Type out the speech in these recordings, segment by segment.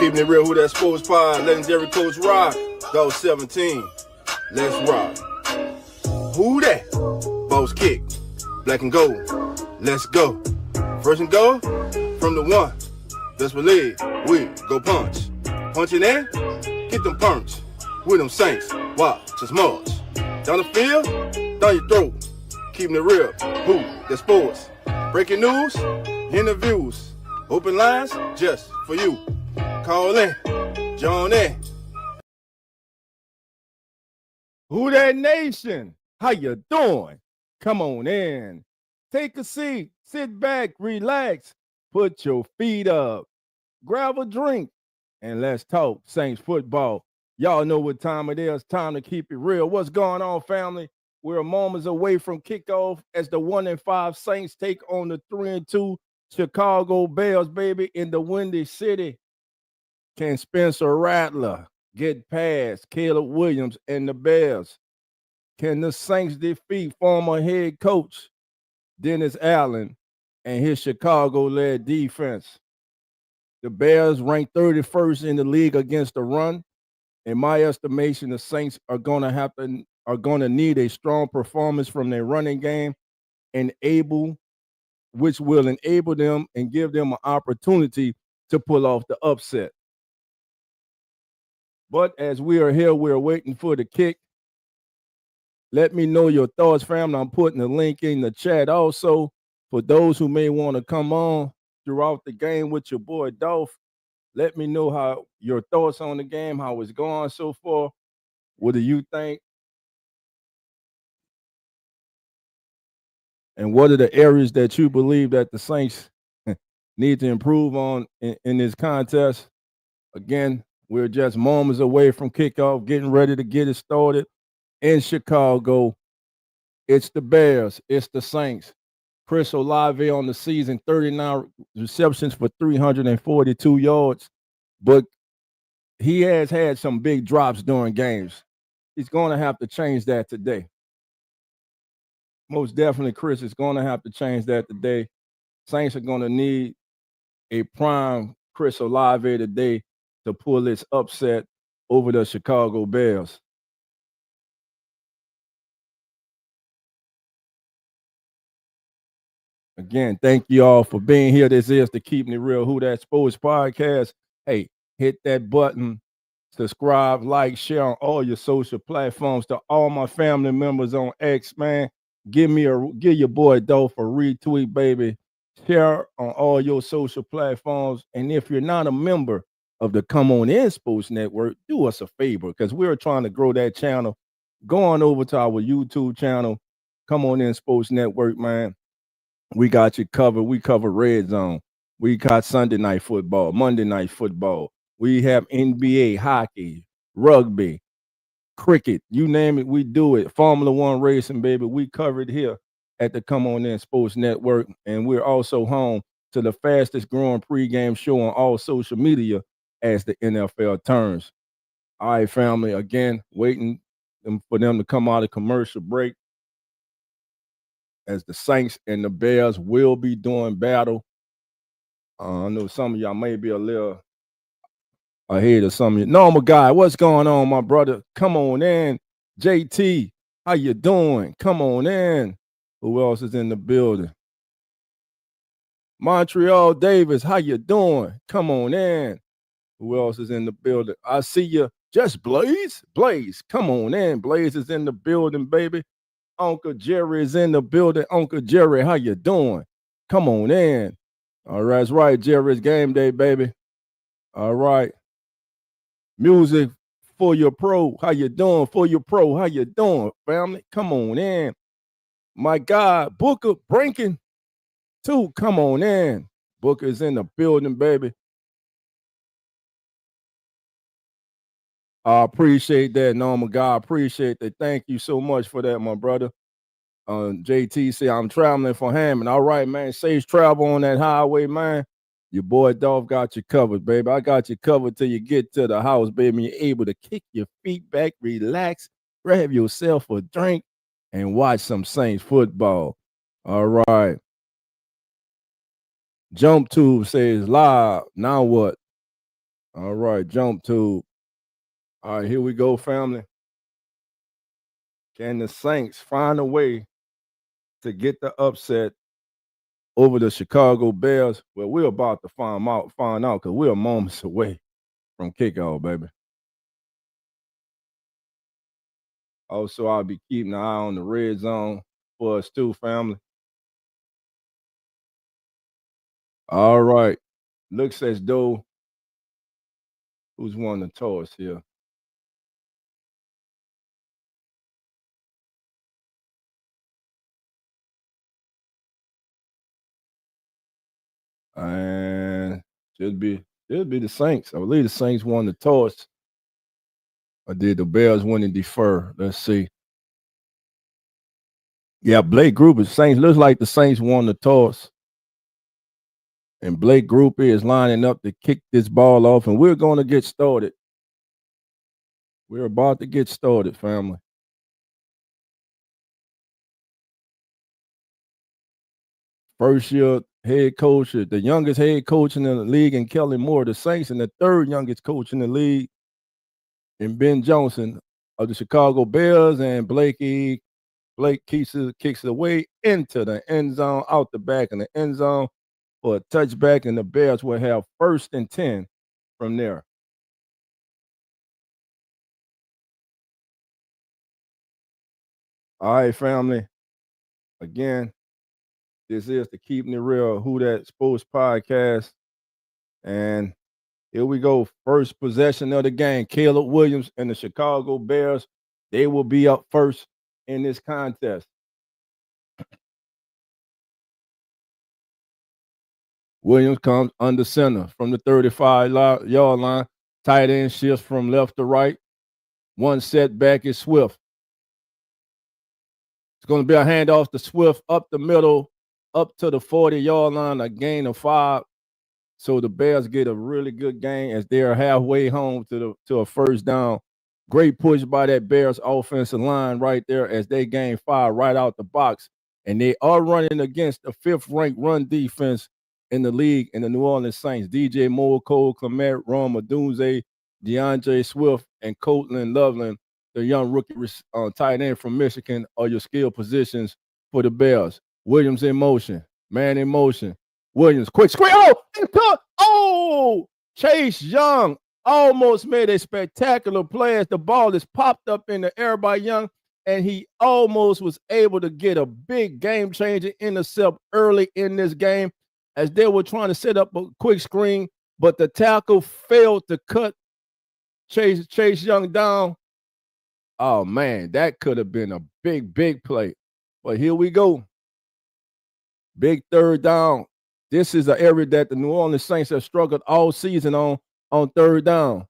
Keeping it real, who that sports pod? Legendary Coach Rod. Dog 17. Let's rock. Who that? Boss kick. Black and gold. Let's go. First and goal from the one. Best believe we go punch. Punch it in. Get them punch. With them Saints. Watch us march. Down the field. Down your throat. Keeping it real. Who that sports? Breaking news. Interviews. Open lines just for you. Call in, join in. Who that nation? How you doing? Come on in. Take a seat, sit back, relax, put your feet up, grab a drink, and let's talk Saints football. Y'all know what time it is. Time to keep it real. What's going on, family? We're moments away from kickoff as the 1-5 Saints take on the 3-2 Chicago Bears, baby, in the Windy City. Can Spencer Rattler get past Caleb Williams and the Bears? Can the Saints defeat former head coach Dennis Allen and his Chicago-led defense? The Bears ranked 31st in the league against the run. In my estimation, the Saints are going to need a strong performance from their running game, which will enable them and give them an opportunity to pull off the upset. But as we are here, we're waiting for the kick. Let me know your thoughts, family. I'm putting the link in the chat also for those who may want to come on throughout the game with your boy Dolph. Let me know how your thoughts on the game, how it's going so far. What do you think? And what are the areas that you believe that the Saints need to improve on in this contest? Again, we're just moments away from kickoff, getting ready to get it started in Chicago. It's the Bears. It's the Saints. Chris Olave on the season, 39 receptions for 342 yards. But he has had some big drops during games. He's going to have to change that today. Most definitely, Chris is going to have to change that today. Saints are going to need a prime Chris Olave today to pull this upset over the Chicago Bears. Again, thank you all for being here. This is the Keeping It Real Who That Sports podcast. Hey, hit that button, subscribe, like, share on all your social platforms. To all my family members on X, man, give your boy Dolph a retweet, baby. Share on all your social platforms. And if you're not a member of the Come On In Sports Network, do us a favor because we're trying to grow that channel. Go on over to our YouTube channel, Come On In Sports Network, man. We got you covered. We cover Red Zone. We got Sunday night football, Monday night football. We have NBA, hockey, rugby, cricket, you name it, we do it. Formula One racing, baby. We cover it here at the Come On In Sports Network. And we're also home to the fastest growing pregame show on all social media as the NFL turns. All right, family, again, waiting for them to come out of commercial break as the Saints and the Bears will be doing battle. I know some of y'all may be a little ahead of some of you. Normal guy, what's going on, my brother? Come on in. JT, how you doing? Come on in. Who else is in the building? Montreal Davis, how you doing? Come on in. Who else is in the building? I see you. Just Blaze. Blaze, come on in. Blaze is in the building, baby. Uncle Jerry is in the building. Uncle Jerry, how you doing? Come on in. All right, that's right, Jerry. It's game day, baby. All right. Music for your pro. How you doing? For your pro. How you doing, family? Come on in. My God, Booker Brinkin, too. Come on in. Booker's in the building, baby. I appreciate that, Normal guy. I appreciate that. Thank you so much for that, my brother. JT say I'm traveling for Hammond. All right, man. Safe travel on that highway, man. Your boy Dolph got you covered, baby. I got you covered till you get to the house, baby. You're able to kick your feet back, relax, grab yourself a drink, and watch some Saints football. All right. Jump Tube says live. Now what? All right, jump to. All right, here we go, family. Can the Saints find a way to get the upset over the Chicago Bears? Well, we're about to find out because we're moments away from kickoff, baby. Also, I'll be keeping an eye on the red zone for us too, family. All right. Looks as though who's won the toss here? And should be the Saints. I believe the Saints won the toss. Or did the Bears win and defer? Let's see. Yeah, Blake Grupe Saints. Looks like the Saints won the toss. And Blake Grupe is lining up to kick this ball off, and we're going to get started. We're about to get started, family. First year head coach, the youngest head coach in the league, and Kellen Moore, the Saints, and the third youngest coach in the league, and Ben Johnson of the Chicago Bears, and Blake kicks it away into the end zone, out the back in the end zone for a touchback, and the Bears will have 1st and 10 from there. All right, family. Again, this is the Keeping It Real Who Dat Sports Podcast. And here we go. First possession of the game. Caleb Williams and the Chicago Bears. They will be up first in this contest. Williams comes under center from the 35-yard line. Tight end shifts from left to right. One setback is Swift. It's going to be a handoff to Swift up the middle, up to the 40-yard line, a gain of 5. So the Bears get a really good gain as they're halfway home to a first down. Great push by that Bears offensive line right there as they gain 5 right out the box. And they are running against the 5th-ranked run defense in the league in the New Orleans Saints. DJ Moore, Cole Clement, Rome Odunze, DeAndre Swift, and Courtland Loveland, the young rookie tight end from Michigan, are your skill positions for the Bears. Williams in motion. Man in motion. Williams, quick screen. Oh, Chase Young almost made a spectacular play as the ball is popped up in the air by Young, and he almost was able to get a big game-changing intercept early in this game as they were trying to set up a quick screen, but the tackle failed to cut Chase Young down. Oh, man, that could have been a big play. But here we go. Big 3rd down. This is an area that the New Orleans Saints have struggled all season on 3rd down.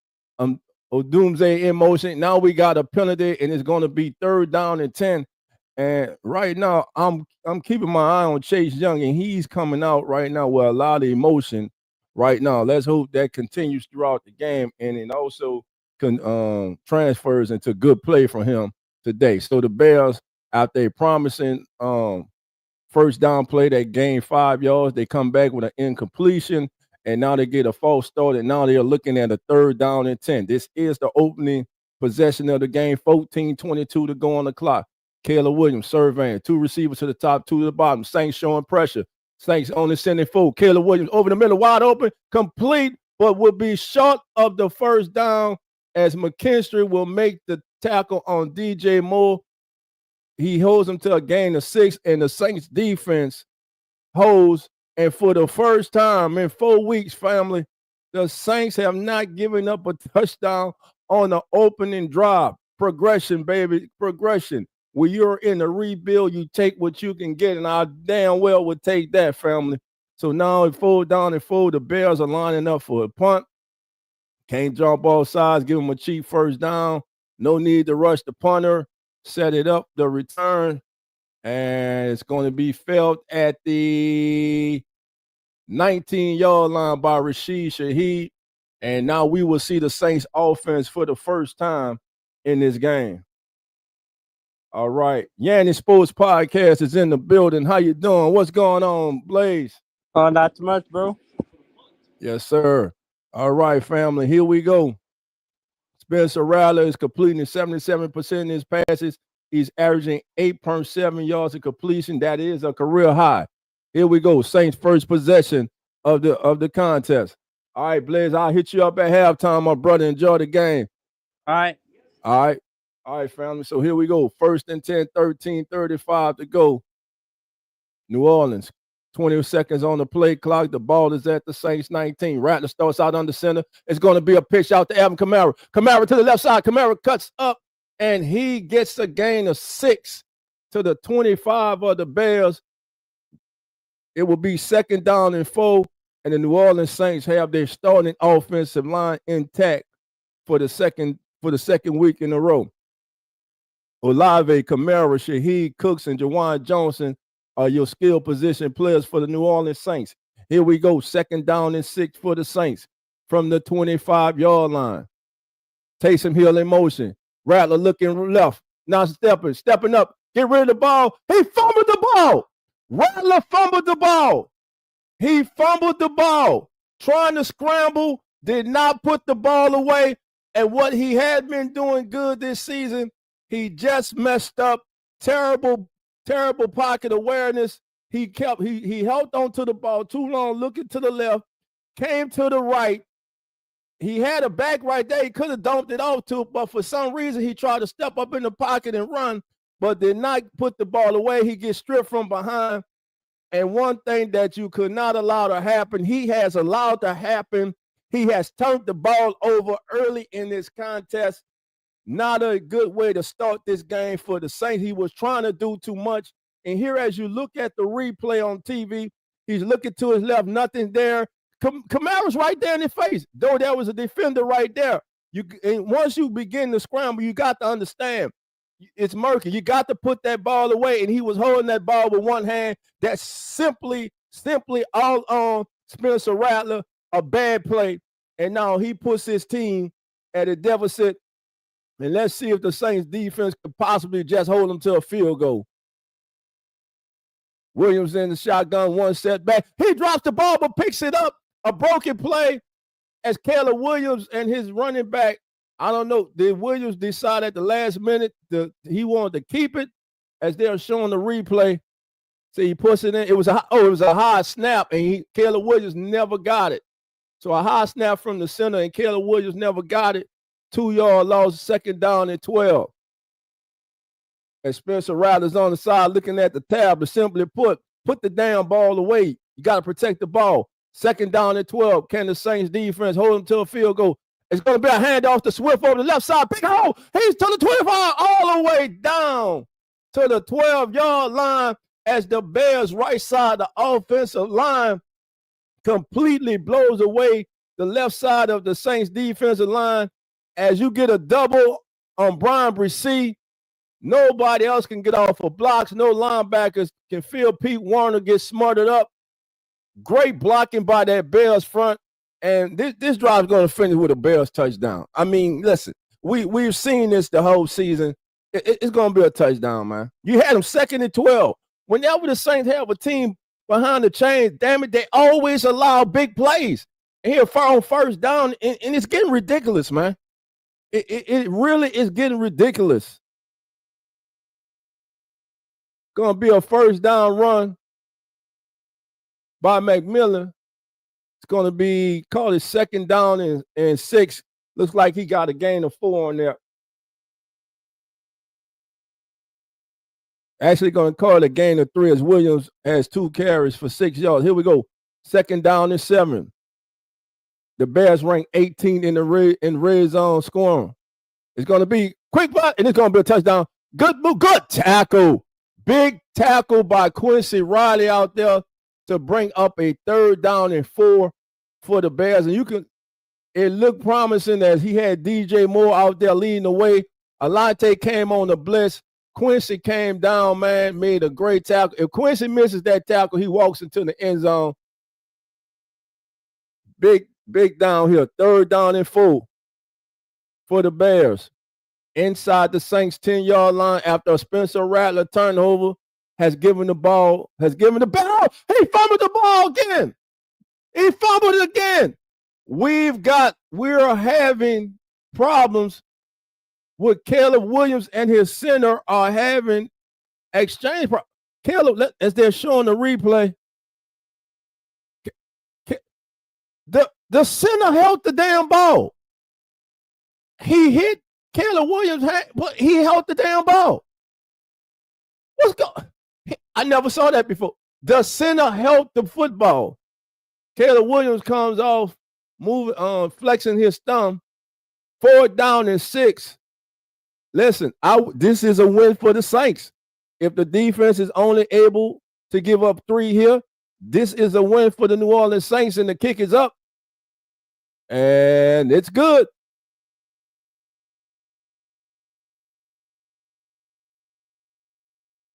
Odunze in motion. Now we got a penalty, and it's going to be 3rd down and 10. And right now, I'm keeping my eye on Chase Young, and he's coming out right now with a lot of emotion right now. Let's hope that continues throughout the game, and it also transfers into good play from him today. So the Bears, after a promising first down play that gained 5 yards, they come back with an incompletion, and now they get a false start, and now they're looking at a 3rd down and 10. This is the opening possession of the game, 14:22 to go on the clock. Caleb Williams surveying, 2 receivers to the top, 2 to the bottom. Saints showing pressure. Saints on the sending full. Caleb Williams over the middle, wide open, complete, but will be short of the first down as McKinstry will make the tackle on DJ Moore. He holds him to a gain of 6, and the Saints defense holds. And for the first time in 4 weeks, family, the Saints have not given up a touchdown on the opening drive. Progression, baby, progression. When you're in the rebuild, you take what you can get, and I damn well would take that, family. So now it's 4 down and 4. The Bears are lining up for a punt. Can't jump all sides, give them a cheap first down. No need to rush the punter. Set it up, the return, and it's going to be felt at the 19-yard line by Rashid Shaheed. And now we will see the Saints offense for the first time in this game. All right. Yanni Sports Podcast is in the building. How you doing? What's going on, Blaze? Not too much, bro. Yes, sir. All right, family, here we go. Spencer Rattler is completing 77% in his passes. He's averaging 8.7 yards of completion. That is a career high. Here we go. Saints first possession of the contest. All right, Blaze, I'll hit you up at halftime, my brother. Enjoy the game. All right. All right, family. So here we go. 1st and 10, 13:35 to go. New Orleans. 20 seconds on the play clock. The ball is at the Saints 19. Rattler starts out under center. It's going to be a pitch out to Alvin Kamara. Kamara to the left side. Kamara cuts up, and he gets a gain of 6 to the 25 of the Bears. It will be 2nd down and 4, and the New Orleans Saints have their starting offensive line intact for the second week in a row. Olave, Kamara, Shaheed Cooks, and Jawan Johnson are your skill position players for the New Orleans Saints. Here we go. 2nd down and 6 for the Saints from the 25-yard line. Taysom Hill in motion. Rattler looking left. Now stepping up. Get rid of the ball. He fumbled the ball. Rattler fumbled the ball. He fumbled the ball. Trying to scramble. Did not put the ball away. And what he had been doing good this season, he just messed up. Terrible pocket awareness. He held on to the ball too long, looking to the left, came to the right. He had a back right there. He could have dumped it off to, but for some reason he tried to step up in the pocket and run, but did not put the ball away. He gets stripped from behind. And one thing that you could not allow to happen, he has allowed to happen. He has turned the ball over early in this contest. Not a good way to start this game for the Saints. He was trying to do too much. And here, as you look at the replay on TV, he's looking to his left, nothing there. Kamara's right there in his face. Though there was a defender right there. And once you begin to scramble, you got to understand it's murky. You got to put that ball away. And he was holding that ball with one hand. That's simply all on Spencer Rattler, a bad play. And now he puts his team at a deficit. And let's see if the Saints defense could possibly just hold them to a field goal. Williams in the shotgun, one setback. He drops the ball but picks it up. A broken play as Caleb Williams and his running back. I don't know. Did Williams decide at the last minute that he wanted to keep it? As they're showing the replay. See, he puts it in. It was a high snap, and Caleb Williams never got it. So a high snap from the center, and Caleb Williams never got it. 2-yard loss, 2nd down and 12. And Spencer Rattler's on the side looking at the tablet. Simply put the damn ball away. You got to protect the ball. 2nd down and 12. Can the Saints defense hold him to a field goal? It's going to be a handoff to Swift over the left side. Big hole. He's to the 25 all the way down to the 12-yard line as the Bears' right side, the offensive line, completely blows away the left side of the Saints defensive line. As you get a double on Brian Bresee, nobody else can get off of blocks. No linebackers can feel Pete Warner get smarted up. Great blocking by that Bears front. And this drive is going to finish with a Bears touchdown. I mean, listen, we've seen this the whole season. It's going to be a touchdown, man. You had them 2nd and 12. Whenever the Saints have a team behind the chains, damn it, they always allow big plays. And here, on 1st down, and it's getting ridiculous, man. It really is getting ridiculous. Going to be a 1st down run by McMillan. It's going to be called his 2nd down and 6. Looks like he got a gain of 4 on there. Actually going to call it a gain of 3 as Williams has 2 carries for 6 yards. Here we go. 2nd down and 7. The Bears rank 18 in red zone scoring. It's going to be quick block, and it's going to be a touchdown. Good move, good tackle. Big tackle by Quincy Riley out there to bring up a 3rd down and 4 for the Bears. And it looked promising as he had DJ Moore out there leading the way. Alante came on the blitz. Quincy came down, man, made a great tackle. If Quincy misses that tackle, he walks into the end zone. Big down here. 3rd down and 4 for the Bears. Inside the Saints 10-yard line after a Spencer Rattler turnover has given the ball. He fumbled the ball again. He fumbled it again. we're having problems with Caleb Williams and his center are having exchange. Caleb, as they're showing the replay, the center held the damn ball. He hit Caleb Williams, but he held the damn ball. What's going? I never saw that before. The center held the football. Caleb Williams comes off, moving, flexing his thumb. 4th down and 6. Listen, this is a win for the Saints. If the defense is only able to give up 3 here, this is a win for the New Orleans Saints, and the kick is up. And it's good.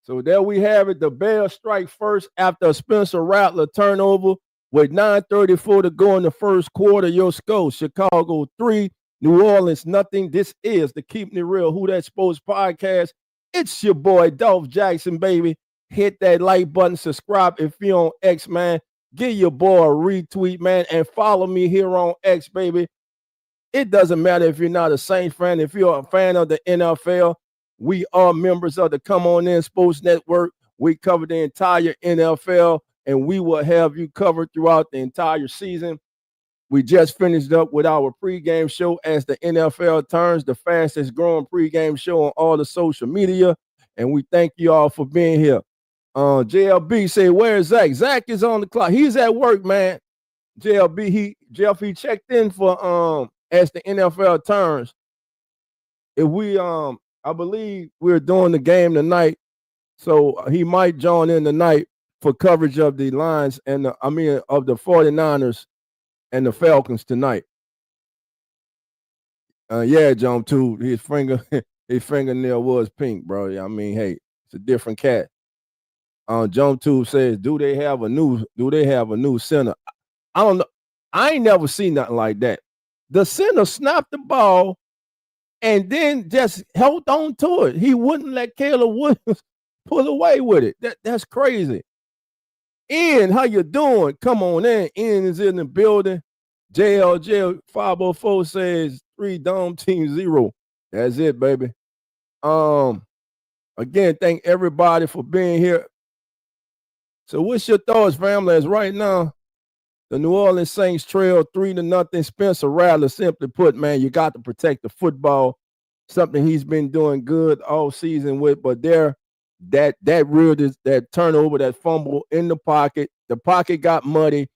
So there we have it. The Bears strike first after a Spencer Rattler turnover with 9:34 to go in the first quarter. Your score, Chicago 3, New Orleans nothing. This is the Keeping It Real Who That Sports podcast. It's your boy, Dolph Jackson, baby. Hit that like button, subscribe if you're on X, man. Give your boy a retweet, man, and follow me here on X, baby. It doesn't matter if you're not a Saints fan. If you're a fan of the NFL, we are members of the Come On In Sports Network. We cover the entire NFL, and we will have you covered throughout the entire season. We just finished up with our pregame show as the NFL turns, the fastest growing pregame show on all the social media. And we thank you all for being here. JLB say, where's Zach? Zach is on the clock. He's at work, man. JLB, he checked in for as the NFL turns. If we I believe we're doing the game tonight, so he might join in tonight for coverage of the Lions and of the 49ers and the Falcons tonight. Yeah, John too. His fingernail was pink, bro. I mean, hey, it's a different cat. John Tube says, do they have a new center? I don't know. I ain't never seen nothing like that. The center snapped the ball and then just held on to it. He wouldn't let Caleb Williams pull away with it. That's crazy. Ian, how you doing? Come on in. Ian is in the building. JLJ 504 says 3 Dome Team 0. That's it, baby. Again, thank everybody for being here. So what's your thoughts, family? As right now, the New Orleans Saints trail 3-0. Spencer Rattler, simply put, man, you got to protect the football. Something he's been doing good all season with, but that turnover, that fumble in the pocket got muddy.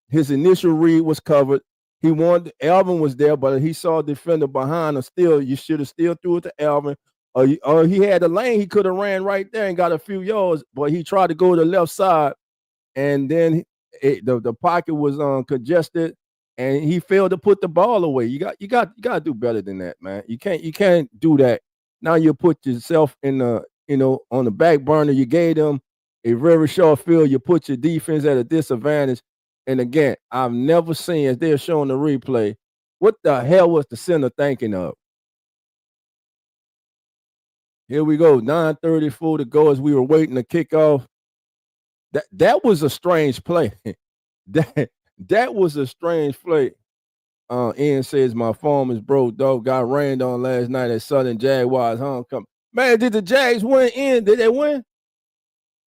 His initial read was covered. Alvin was there, but he saw a defender behind him. Still, you should have still threw it to Alvin. Or he had a lane, he could have ran right there and got a few yards, but he tried to go to the left side, and then the pocket was congested, and he failed to put the ball away. You got to do better than that, man. You can't do that. Now you put yourself in the on the back burner. You gave them a very short field. You put your defense at a disadvantage. And again, I've never seen, as they're showing the replay, what the hell was the center thinking of? Here we go, 9:34 to go as we were waiting to kick off. That was a strange play. that was a strange play. Ian says my phone is broke, dog. Got rained on last night at Southern Jaguars homecoming. Man, did the Jags win? Did they win?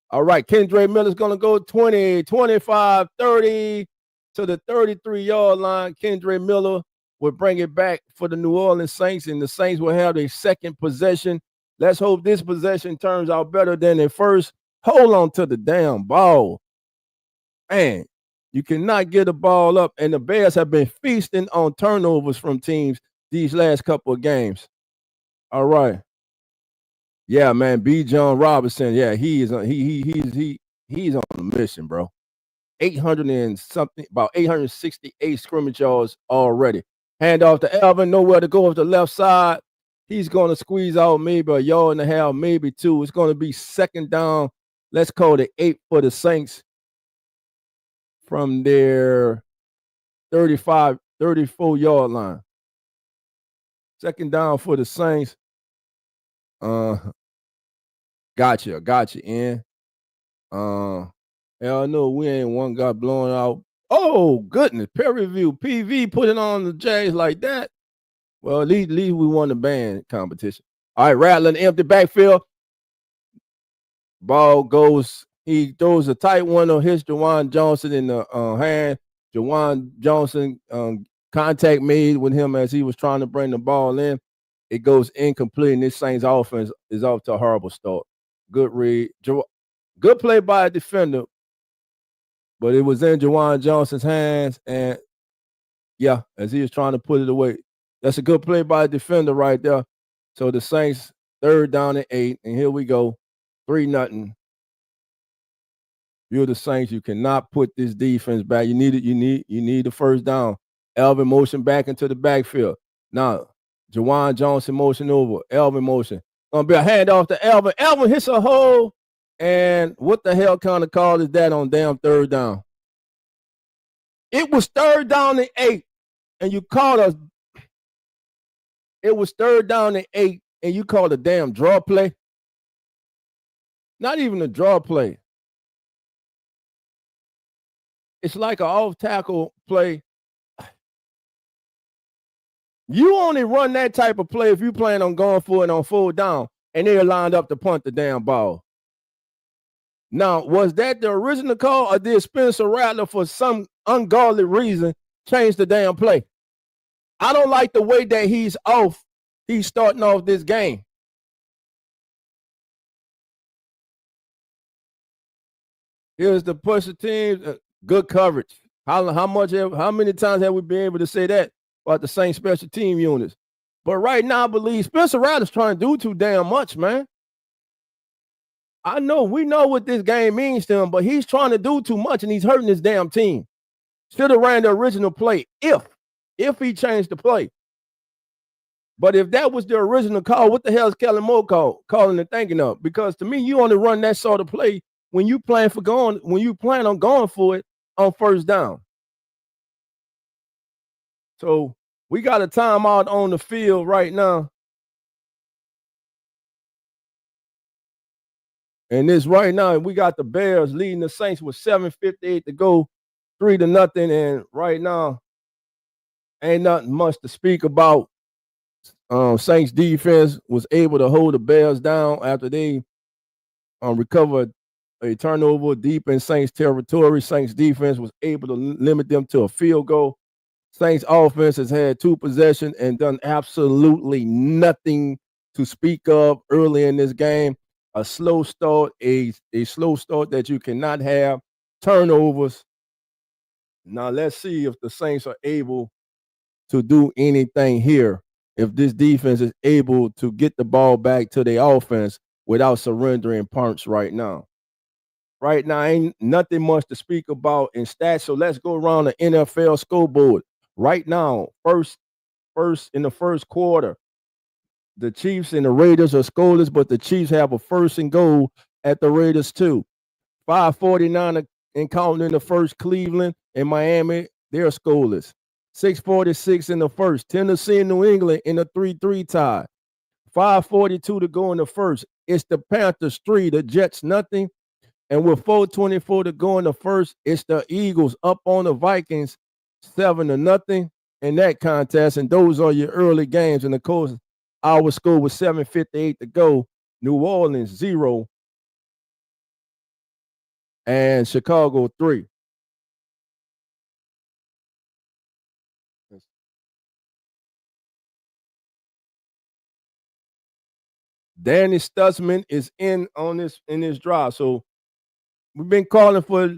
All right, Kendre Miller's going to go 20, 25, 30 to the 33-yard line. Kendre Miller will bring it back for the New Orleans Saints, and the Saints will have their second possession. Let's hope this possession turns out better than their first. Hold on to the damn ball. Man, you cannot get the ball up, and the Bears have been feasting on turnovers from teams these last couple of games. All right. Yeah, man, B. John Robinson. Yeah, he's on a mission, bro. 800 and something, about 868 scrimmage yards already. Hand off to Alvin, nowhere to go off the left side. He's going to squeeze out maybe a yard and a half, maybe 2. It's going to be second down. Let's call it 8 for the Saints from their 34 yard line. Second down for the Saints. Gotcha, Ian. Hell no, we ain't one got blown out Oh, goodness. Peer review. PV put it on the Jays like that. Well, at least we won the band competition. All right, Rattler, empty backfield. Ball goes. He throws a tight one on his Juwan Johnson in the hand. Juwan Johnson contact made with him as he was trying to bring the ball in. It goes incomplete, and this Saints offense is off to a horrible start. Good read. Good play by a defender, but it was in Juwan Johnson's hands, and yeah, as he was trying to put it away. That's a good play by a defender right there. So the Saints 3rd down and 8, and here we go. 3-0. You're the Saints. You cannot put this defense back. You need it. You need the first down. Elvin motion back into the backfield. Now, Juwan Johnson motion over. Elvin motion. Gonna be a handoff to Elvin. Elvin hits a hole. And what the hell kind of call is that on damn 3rd down? It was 3rd down and 8, and you called us. It was 3rd down and 8, and you called a damn draw play. Not even a draw play. It's like an off-tackle play. You only run that type of play if you plan on going for it on 4th down, and they're lined up to punt the damn ball. Now, was that the original call, or did Spencer Rattler, for some ungodly reason, change the damn play? I don't like the way that he's starting off this game. Here's the Pusher team. Good coverage. How many times have we been able to say that about the same special team units? But right now, I believe Spencer Rattler's trying to do too damn much, man. I know, we know what this game means to him, but he's trying to do too much, and he's hurting his damn team. Should have ran the original play if he changed the play. But if that was the original call, what the hell is Kellen Moore calling and thinking of? Because to me, you only run that sort of play when you plan on going for it on 1st down. So we got a timeout on the field right now. And this right now, we got the Bears leading the Saints with 7:58 to go, 3-0. And right now, ain't nothing much to speak about. Saints defense was able to hold the Bears down after they recovered a turnover deep in Saints territory. Saints defense was able to limit them to a field goal. Saints offense has had 2 possessions and done absolutely nothing to speak of early in this game. A slow start, a slow start that you cannot have. Turnovers. Now let's see if the Saints are able to do anything here. If this defense is able to get the ball back to their offense without surrendering punts right now. Right now, ain't nothing much to speak about in stats. So let's go around the NFL scoreboard. Right now, first in the first quarter, the Chiefs and the Raiders are scoreless, but the Chiefs have a 1st and goal at the Raiders too. 5:49 and counting in the first. Cleveland and Miami, they're scoreless. 6:46 in the first. Tennessee and New England in a 3-3 tie. 5:42 to go in the first. It's the Panthers 3, the Jets nothing. And with 4:24 to go in the first, it's the Eagles up on the Vikings 7-0 in that contest. And those are your early games. And of course, our score was 7:58 to go. New Orleans 0 and Chicago 3. Danny Stutzman is in this drive. So we've been calling for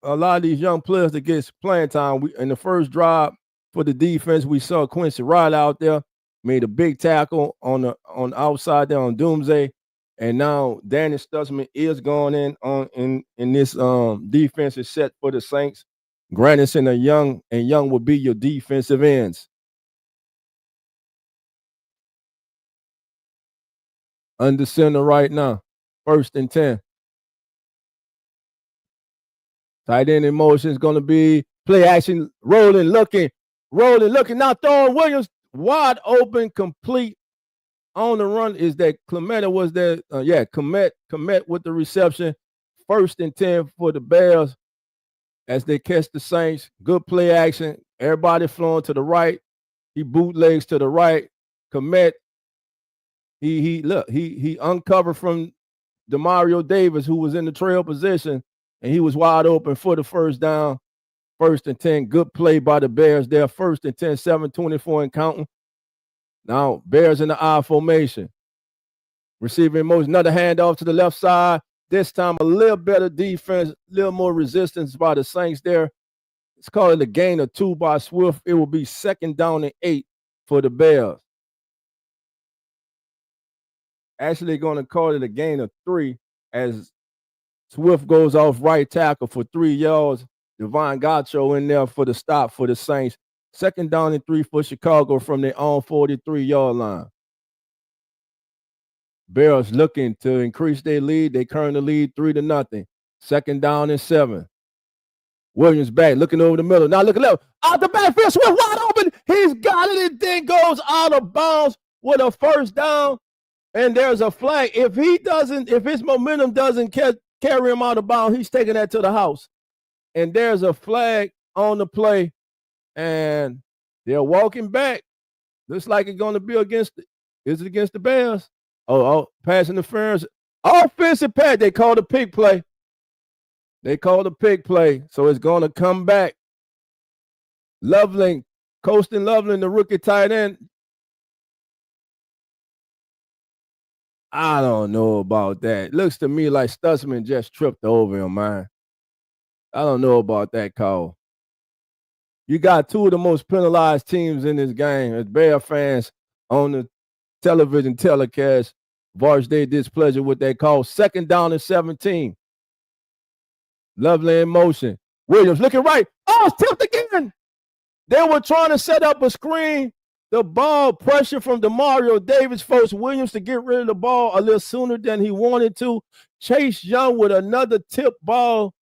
a lot of these young players to get playing time. In the first drive for the defense, we saw Quincy Riley out there, made a big tackle on outside there on Doomsday. And now Danny Stutzman is going in this defensive set for the Saints. Granderson and Young will be your defensive ends. Under center right now. 1st and 10. Tight end in motion is going to be play action, rolling, looking. Now throwing Williams wide open, complete on the run. Is that Clement? Was that? Clement with the reception. 1st and 10 for the Bears as they catch the Saints. Good play action. Everybody flowing to the right. He bootlegs to the right. Kmet, he uncovered from Demario Davis, who was in the trail position, and he was wide open for the first down. 1st and 10. Good play by the Bears there. 1st and 10, 7:24 and counting. Now, Bears in the I formation. Receiving motion, another handoff to the left side. This time, a little better defense, a little more resistance by the Saints there. It's called a gain of 2 by Swift. It will be 2nd down and 8 for the Bears. Actually, going to call it a gain of 3 as Swift goes off right tackle for 3 yards. Devon Gacho in there for the stop for the Saints. 2nd down and 3 for Chicago from their own 43-yard line. Bears looking to increase their lead. They currently lead 3-0. 2nd down and 7. Williams back, looking over the middle. Now look at left. Out the backfield, Swift wide open. He's got it and then goes out of bounds with a 1st down. And there's a flag. If his momentum doesn't carry him out of bounds, he's taking that to the house. And there's a flag on the play. And they're walking back. Looks like it's going to be against the Bears? Oh, pass interference. Offensive pass. They called a pick play. So it's going to come back. Loveland, Colston Loveland, the rookie tight end. I don't know about that. Looks to me like Stutzman just tripped over him, man. I don't know about that call. You got 2 of the most penalized teams in this game as Bear fans on the television telecast. Voice their displeasure with that call. 2nd down and 17. Lovely in motion. Williams looking right. Oh, it's tipped again. They were trying to set up a screen. The ball pressure from Demario Davis forced Williams to get rid of the ball a little sooner than he wanted to. Chase Young with another tip ball,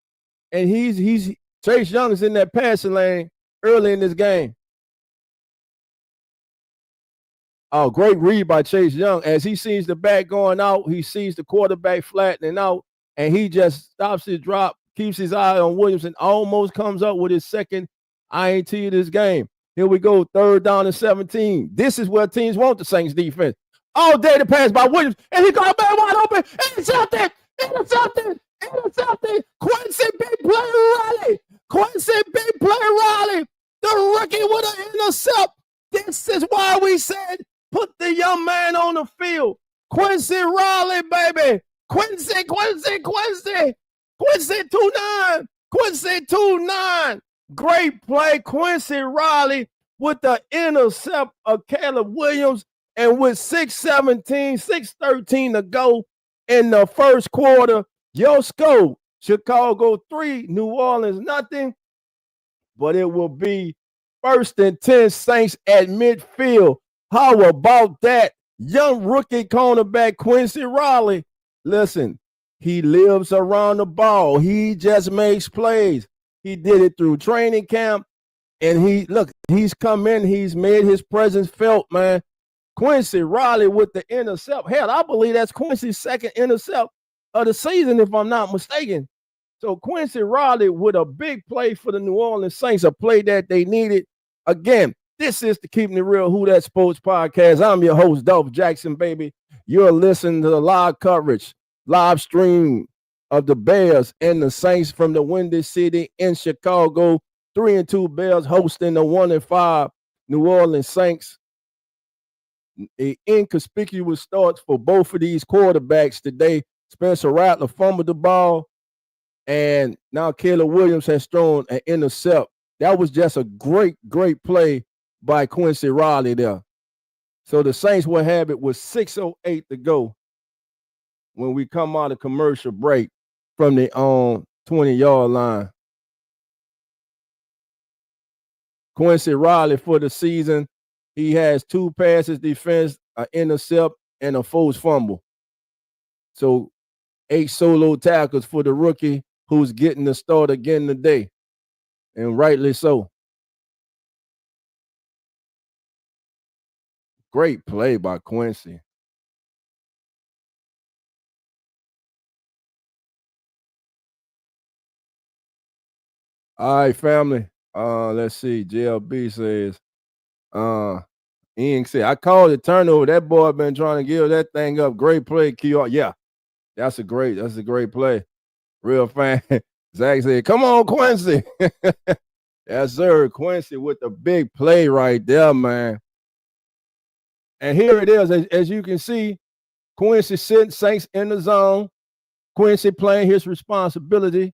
and Chase Young is in that passing lane early in this game. Oh, great read by Chase Young. As he sees the back going out, he sees the quarterback flattening out, and he just stops his drop, keeps his eye on Williams, and almost comes up with his 2nd INT of this game. Here we go, 3rd down and 17. This is where teams want the Saints defense. All day to pass by Williams, and he got a man wide open. Intercepted. Quincy Big Play Riley. The rookie with an intercept. This is why we said put the young man on the field. Quincy Riley, baby. Quincy 2-9. Great play. Quincy Riley with the intercept of Caleb Williams. And with 6:13 to go in the 1st quarter, your score, Chicago 3, New Orleans nothing. But it will be 1st and 10 Saints at midfield. How about that? Young rookie cornerback Quincy Riley. Listen, he lives around the ball. He just makes plays. He did it through training camp. And he's come in. He's made his presence felt, man. Quincy Riley with the intercept. Hell, I believe that's Quincy's 2nd intercept of the season, if I'm not mistaken. So Quincy Riley with a big play for the New Orleans Saints, a play that they needed. Again, this is the Keeping It Real Who That Sports Podcast. I'm your host, Dolph Jackson, baby. You're listening to the live coverage, live stream of the Bears and the Saints from the Windy City in Chicago. 3-2 Bears hosting the 1-5 New Orleans Saints. An inconspicuous starts for both of these quarterbacks today. Spencer Rattler fumbled the ball, and now Caleb Williams has thrown an intercept. That was just a great play by Quincy Riley there. So the Saints will have it with 6:08 to go when we come out of commercial break from the 20-yard line. Quincy Riley for the season, he has 2 passes defense, an intercept, and a forced fumble. So 8 solo tackles for the rookie who's getting the start again today, and rightly so. Great play by Quincy. All right, family. Let's see. JLB says, Ian said, I called it turnover. That boy been trying to give that thing up. Great play, Kior. Yeah, that's a great play. Real fan. Zach said, come on, Quincy. Yes, sir. Quincy with the big play right there, man. And here it is. As you can see, Quincy sitting Saints in the zone. Quincy playing his responsibility.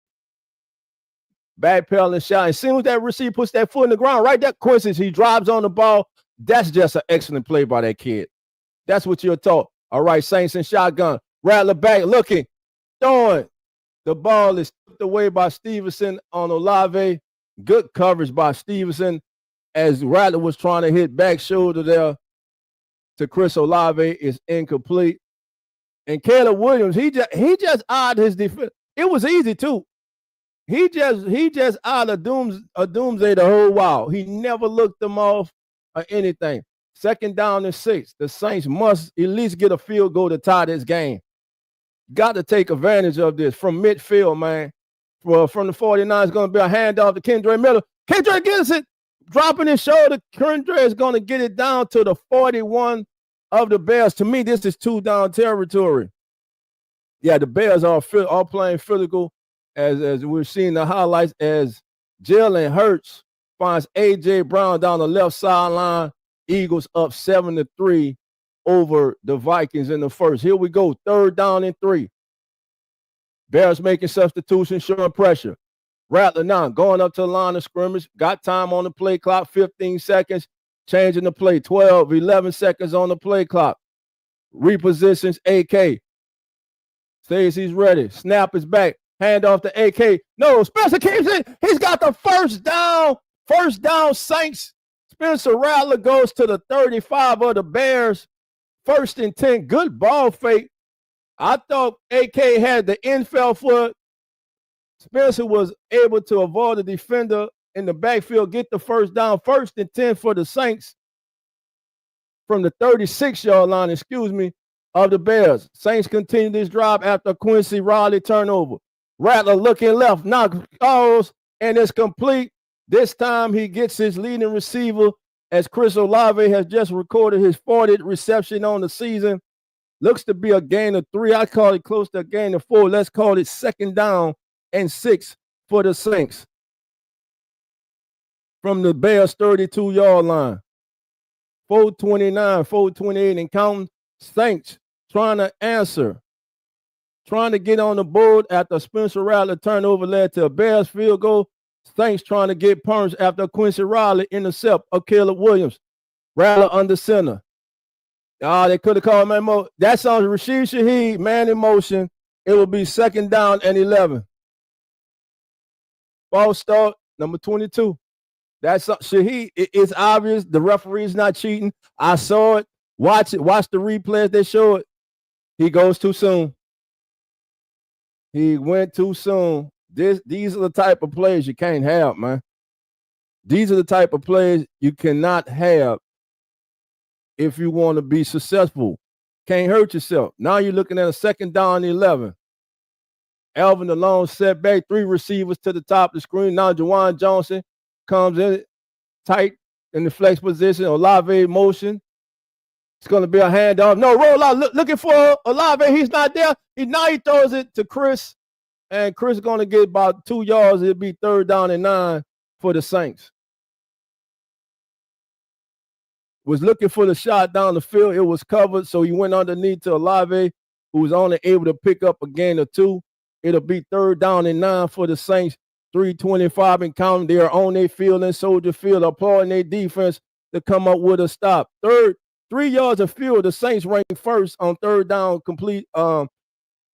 Backpedaling, shot. As soon as that receiver puts that foot in the ground, right there, Quincy, he drives on the ball. That's just an excellent play by that kid. That's what you're taught. All right, Saints in shotgun. Rattler back, looking, throwing. The ball is tipped away by Stevenson on Olave. Good coverage by Stevenson as Rattler was trying to hit back shoulder there to Chris Olave. Is incomplete. And Caleb Williams, he just eyed his defense. It was easy too. He just eyed a doomsday the whole while. He never looked them off or anything. 2nd down and 6. The Saints must at least get a field goal to tie this game. Got to take advantage of this from midfield, man. From the 49ers, going to be a handoff to Kendre Miller. Kendre gets it, dropping his shoulder. Kendre is going to get it down to the 41 of the Bears. To me, this is 2-down territory. Yeah, the Bears are playing physical, as we're seeing the highlights, as Jalen Hurts finds A.J. Brown down the left sideline. Eagles up 7-3 over the Vikings in the first. Here we go, 3rd down and 3. Bears making substitutions, showing pressure. Rattler now going up to the line of scrimmage. Got time on the play clock, 15 seconds. Changing the play, 11 seconds on the play clock. Repositions AK. Says he's ready. Snap is back. Hand off to AK. No, Spencer keeps it. He's got the first down. First down, Saints. Spencer Rattler goes to the 35 of the Bears. 1st and 10. Good ball fake. I thought AK had the infield foot. Spencer was able to avoid the defender in the backfield, get the first down. 1st and 10 for the Saints from the 36-yard line, of the Bears. Saints continue this drive after Quincy Riley turnover. Rattler looking left, calls, and it's complete. This time he gets his leading receiver as Chris Olave has just recorded his 40th reception on the season. Looks to be a gain of 3. I call it close to a gain of 4. Let's call it 2nd down and 6 for the Saints. From the Bears 32-yard line. 4:29, 4:28 and counting. Saints trying to answer. Trying to get on the board after Spencer Rattler turnover led to a Bears field goal. Saints trying to get punch after Quincy Riley intercept of Caleb Williams. Rattler under center. They could have called man more. That's on Rashid Shaheed, man in motion. It will be 2nd down and 11. False start, number 22. That's Shaheed. It's obvious the referee's not cheating. I saw it. Watch it. Watch the replays. They show it. He goes too soon. He went too soon. These are the type of plays you can't have, man. These are the type of plays you cannot have if you want to be successful. Can't hurt yourself. Now you're looking at a 2nd down and 11. Alvin alone setback, 3 receivers to the top of the screen. Now Juwan Johnson comes in tight in the flex position. Olave motion. It's going to be a handoff. No, roll out. Looking for Olave. He's not there. Now he throws it to Chris. And Chris is going to get about 2 yards. It'll be 3rd down and 9 for the Saints. Was looking for the shot down the field. It was covered, so he went underneath to Olave, who was only able to pick up a gain of 2. It'll be 3rd down and 9 for the Saints. 3:25 and counting. They are on their field in Soldier Field, applauding their defense to come up with a stop. 3 yards of field. The Saints rank 1st on 3rd down complete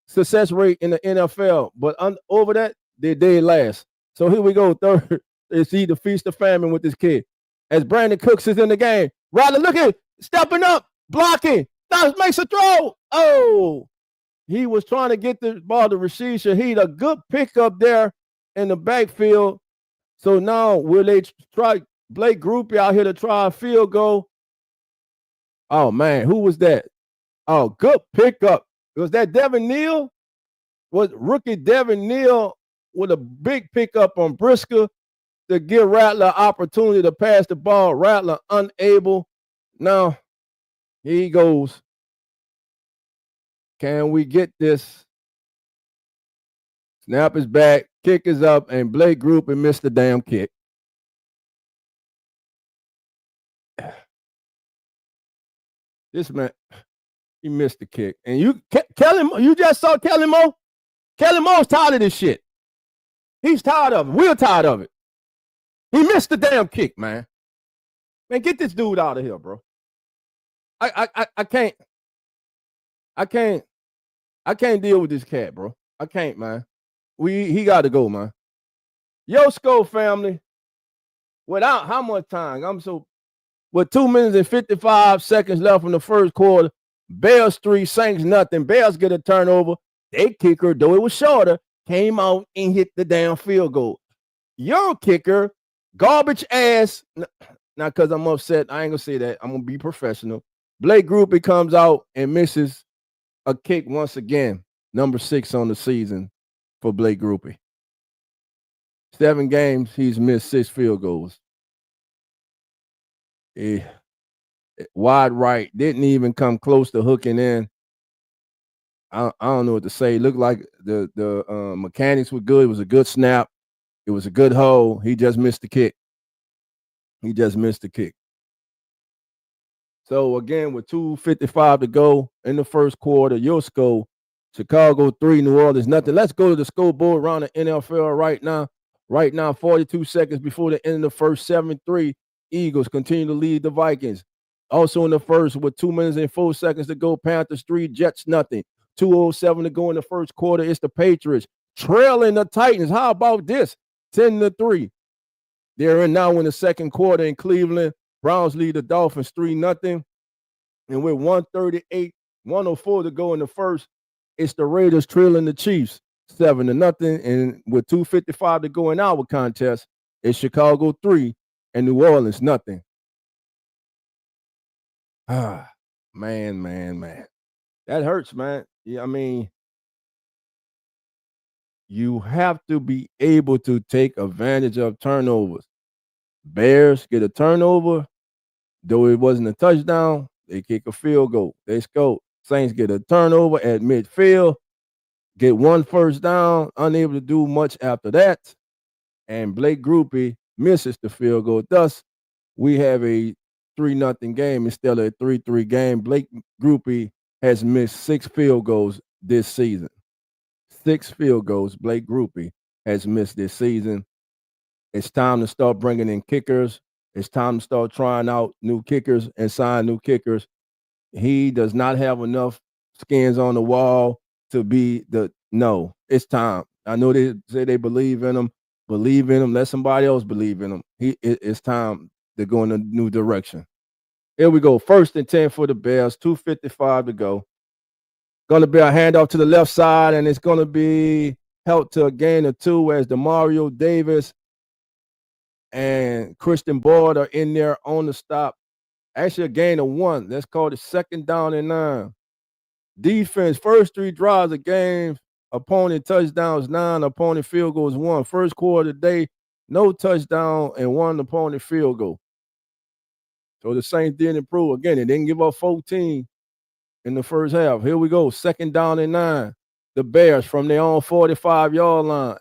success rate in the NFL. But over that, they did last. So here we go. 3rd. It's either feast or famine with this kid. As Brandon Cooks is in the game. Rattler looking, stepping up, blocking. Now makes a throw. Oh, he was trying to get the ball to Rashid Shaheed. A good pickup there in the backfield. So now will they try Blake Groupie out here to try a field goal? Oh, man, who was that? Oh, good pickup. Was that Devin Neal? Was rookie Devin Neal with a big pickup on Brisker? to give Rattler an opportunity to pass the ball. Rattler unable. Now, here he goes. Can we get this? Snap is back, kick is up, and Blake Grupe missed the damn kick. This man, he missed the kick. And you just saw Kelly Moe? Kelly Moe's tired of this shit. He's tired of it. We're tired of it. He missed the damn kick, man. Man, get this dude out of here, bro. I can't deal with this cat, bro. I can't, man. He got to go, man. Yosko family, without how much time? With 2 minutes and 55 seconds left in the first quarter, Bears 3, Saints nothing. Bears get a turnover. Their kicker, though it was shorter, came out and hit the damn field goal. Your kicker, garbage ass. Now, because I'm upset, I ain't going to say that. I'm going to be professional. Blake Grupe comes out and misses a kick once again. Number 6 on the season for Blake Grupe. 7 games, he's missed 6 field goals. Wide right, didn't even come close to hooking in. I don't know what to say. It looked like the mechanics were good. It was a good snap. It was a good hole. He just missed the kick. So, again, with 2:55 to go in the first quarter, your score, Chicago 3, New Orleans nothing. Let's go to the scoreboard around the NFL right now. Right now, 42 seconds before the end of the first, 7-3. Eagles continue to lead the Vikings. Also in the first, with 2 minutes and 4 seconds to go, Panthers 3, Jets nothing. 2:07 to go in the first quarter. It's the Patriots trailing the Titans. How about this? 10-3. They're now in the second quarter in Cleveland. Browns lead the Dolphins 3-0. And with 1:38, 1:04 to go in the first, it's the Raiders trailing the Chiefs 7-0. And with 2:55 to go in our contest, it's Chicago 3 and New Orleans nothing. Man. That hurts, man. Yeah, I mean, you have to be able to take advantage of turnovers. Bears get a turnover, though it wasn't a touchdown, they kick a field goal. They score. Saints get a turnover at midfield, get 1 first down, unable to do much after that, and Blake Grupe misses the field goal. Thus, we have a 3-0 game instead of a 3-3 game. Blake Grupe has missed 6 field goals this season. 6 field goals Blake Grupe has missed this season. It's time to start bringing in kickers. It's time to start trying out new kickers and sign new kickers. He does not have enough skins on the wall to be no, it's time. I know they say they believe in him. Believe in him. Let somebody else believe in him. It's time to go in a new direction. Here we go. 1st and 10 for the Bears. 2:55 to go. Going to be a handoff to the left side, and it's going to be held to a gain of 2 as Demario Davis and Christian Boyd are in there on the stop. Actually, a gain of 1. Let's call it 2nd down and 9. Defense, first 3 drives of game. Opponent touchdowns 9. Opponent field goals 1. First quarter today, no touchdown and 1 opponent field goal. So the Saints did improve. Again, they didn't give up 14 in the first half. Here we go. 2nd down and 9. The Bears from their own 45-yard line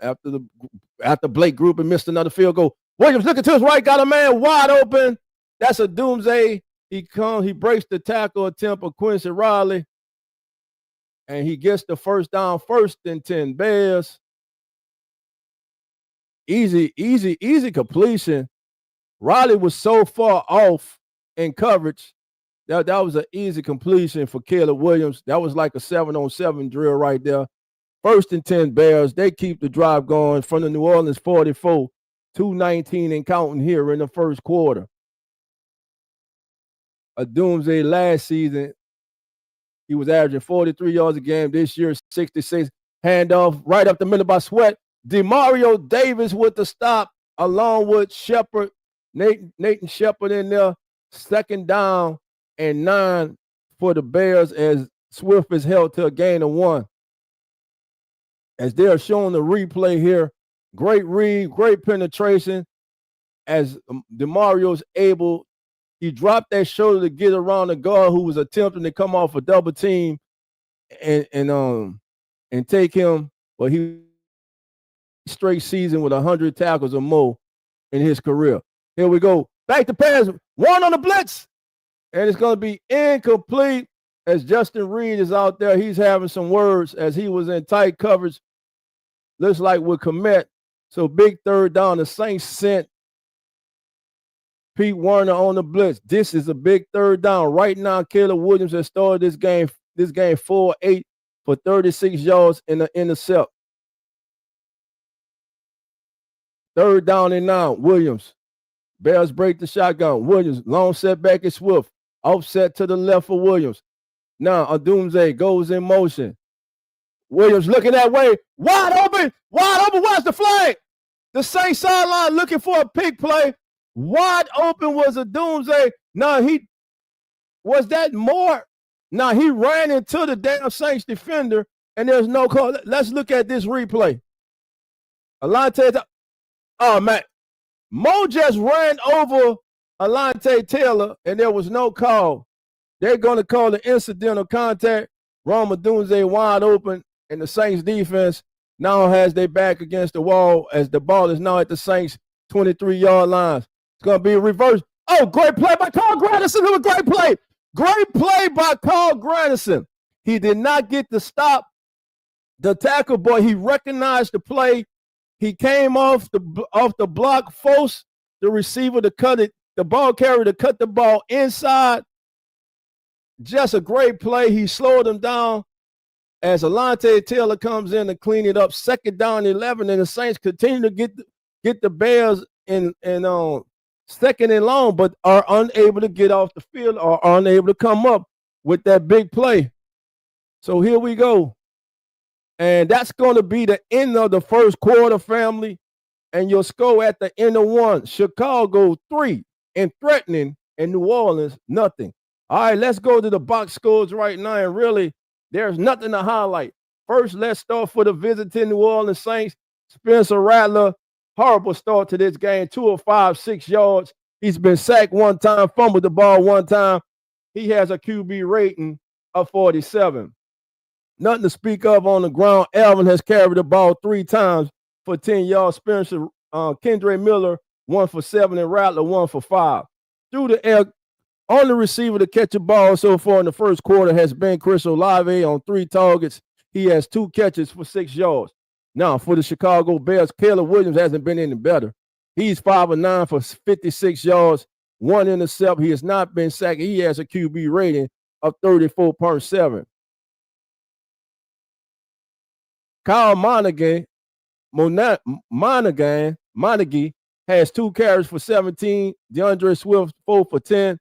after Blake Grupe missed another field goal. Williams looking to his right, got a man wide open. That's a doomsday. He breaks the tackle attempt of Quincy Riley, and he gets the first down. 1st and 10 Bears. Easy completion. Riley was so far off in coverage. That was an easy completion for Caleb Williams. That was like a 7-on-7 drill right there. 1st and 10 Bears. They keep the drive going from the New Orleans 44. 2:19 and counting here in the first quarter. A doomsday last season. He was averaging 43 yards a game. This year, 66. Handoff right up the middle by Sweat. Demario Davis with the stop, along with Shepard, Nathan Shepard in there. 2nd down and 9 for the Bears as Swift is held to a gain of 1. As they are showing the replay here, great read, great penetration. as DeMario's able, he dropped that shoulder to get around the guard who was attempting to come off a double team and take him, but he straight season with 100 tackles or more in his career. Here we go. Back to pass. One on the blitz. And it's going to be incomplete as Justin Reed is out there. He's having some words as he was in tight coverage. Looks like with Kmet. So big third down. The Saints sent Pete Werner on the blitz. This is a big third down. Right now, Caleb Williams has started this game 4-8 for 36 yards in the intercept. Third down and 9. Williams. Bears break the shotgun. Williams, long setback is Swift. Offset to the left for Williams. Now, Odunze goes in motion. Williams looking that way. Wide open. Where's the flag? The Saints sideline looking for a pick play. Wide open was Odunze. Now, was that more? Now, he ran into the damn Saints defender, and there's no call. Let's look at this replay. Alontae, oh, man. Mo just ran over Alontae Taylor, and there was no call. They're going to call the incidental contact. Rome Odunze wide open, and the Saints defense now has their back against the wall as the ball is now at the Saints 23-yard lines. It's going to be a reverse. Oh, great play by Carl Granderson. It was a great play. Great play by Carl Granderson. He did not get to stop the tackle, but he recognized the play. He came off the block, forced the receiver to cut it, the ball carrier to cut the ball inside. Just a great play. He slowed him down as Alontae Taylor comes in to clean it up. Second down 11, and the Saints continue to get the Bears in second and long, but are unable to get off the field or are unable to come up with that big play. So here we go. And that's going to be the end of the first quarter, family. And your score at the end of one, Chicago 3 and threatening, and New Orleans nothing. All right, let's go to the box scores right now. And really, there's nothing to highlight. First, let's start for the visiting New Orleans Saints. Spencer Rattler, horrible start to this game, 2 of 5, 6 yards. He's been sacked one time, fumbled the ball one time. He has a QB rating of 47. Nothing to speak of on the ground. Alvin has carried the ball 3 times for 10 yards. Spencer, Kendre Miller, 1 for 7, and Rattler, 1 for 5. Through the air, only receiver to catch a ball so far in the first quarter has been Chris Olave on 3 targets. He has 2 catches for 6 yards. Now, for the Chicago Bears, Caleb Williams hasn't been any better. He's 5 of 9 for 56 yards, 1 intercept. He has not been sacked. He has a QB rating of 34.7. Kyle Monaghan has 2 carries for 17. DeAndre Swift, 4 for 10.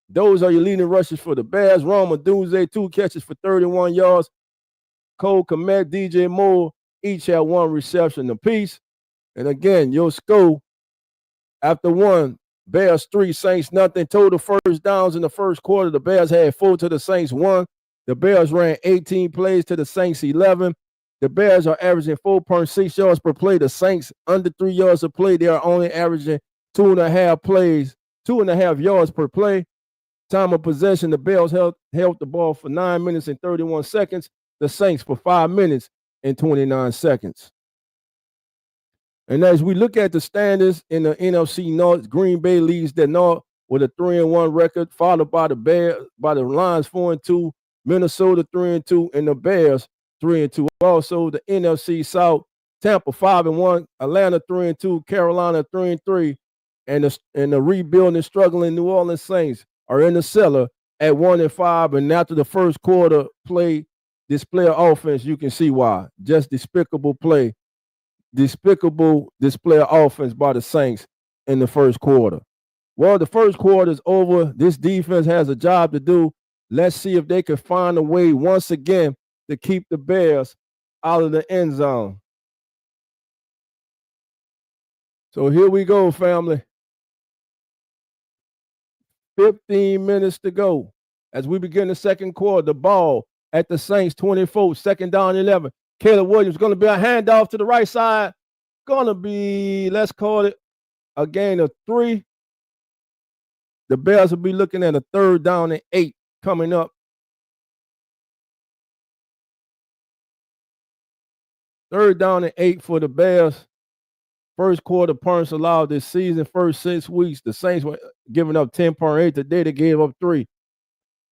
Those are your leading rushers for the Bears. Rome Odunze, 2 catches for 31 yards. Cole Kmet, DJ Moore, each had 1 reception apiece. And again, your score after 1, Bears 3, Saints nothing. Total first downs in the first quarter. The Bears had 4 to the Saints 1. The Bears ran 18 plays to the Saints 11. The Bears are averaging 4.6 yards per play. The Saints under 3 yards a play. They are only averaging 2.5 yards per play. Time of possession, the Bears held the ball for 9 minutes and 31 seconds. The Saints for 5 minutes and 29 seconds. And as we look at the standings in the NFC North, Green Bay leads the North with a 3-1 record, followed by the Lions 4-2, Minnesota 3-2, and the Bears 3-2. Also, the NFC South, Tampa 5-1, Atlanta 3-2, Carolina 3-3, and the rebuilding, struggling New Orleans Saints are in the cellar at 1-5. And after the first quarter display of offense, you can see why. Just despicable display of offense by the Saints in the first quarter. Well, the first quarter is over. This defense has a job to do. Let's see if they can find a way once again to keep the Bears out of the end zone. So here we go, family. 15 minutes to go as we begin the second quarter. The ball at the Saints 24, second down 11. Caleb Williams going to be a handoff to the right side. Going to be, let's call it a gain of 3. The Bears will be looking at a 3rd down and 8 coming up. 3rd down and 8 for the Bears. First quarter points allowed this season. First 6 weeks, the Saints were giving up 10.8. Today they gave up 3.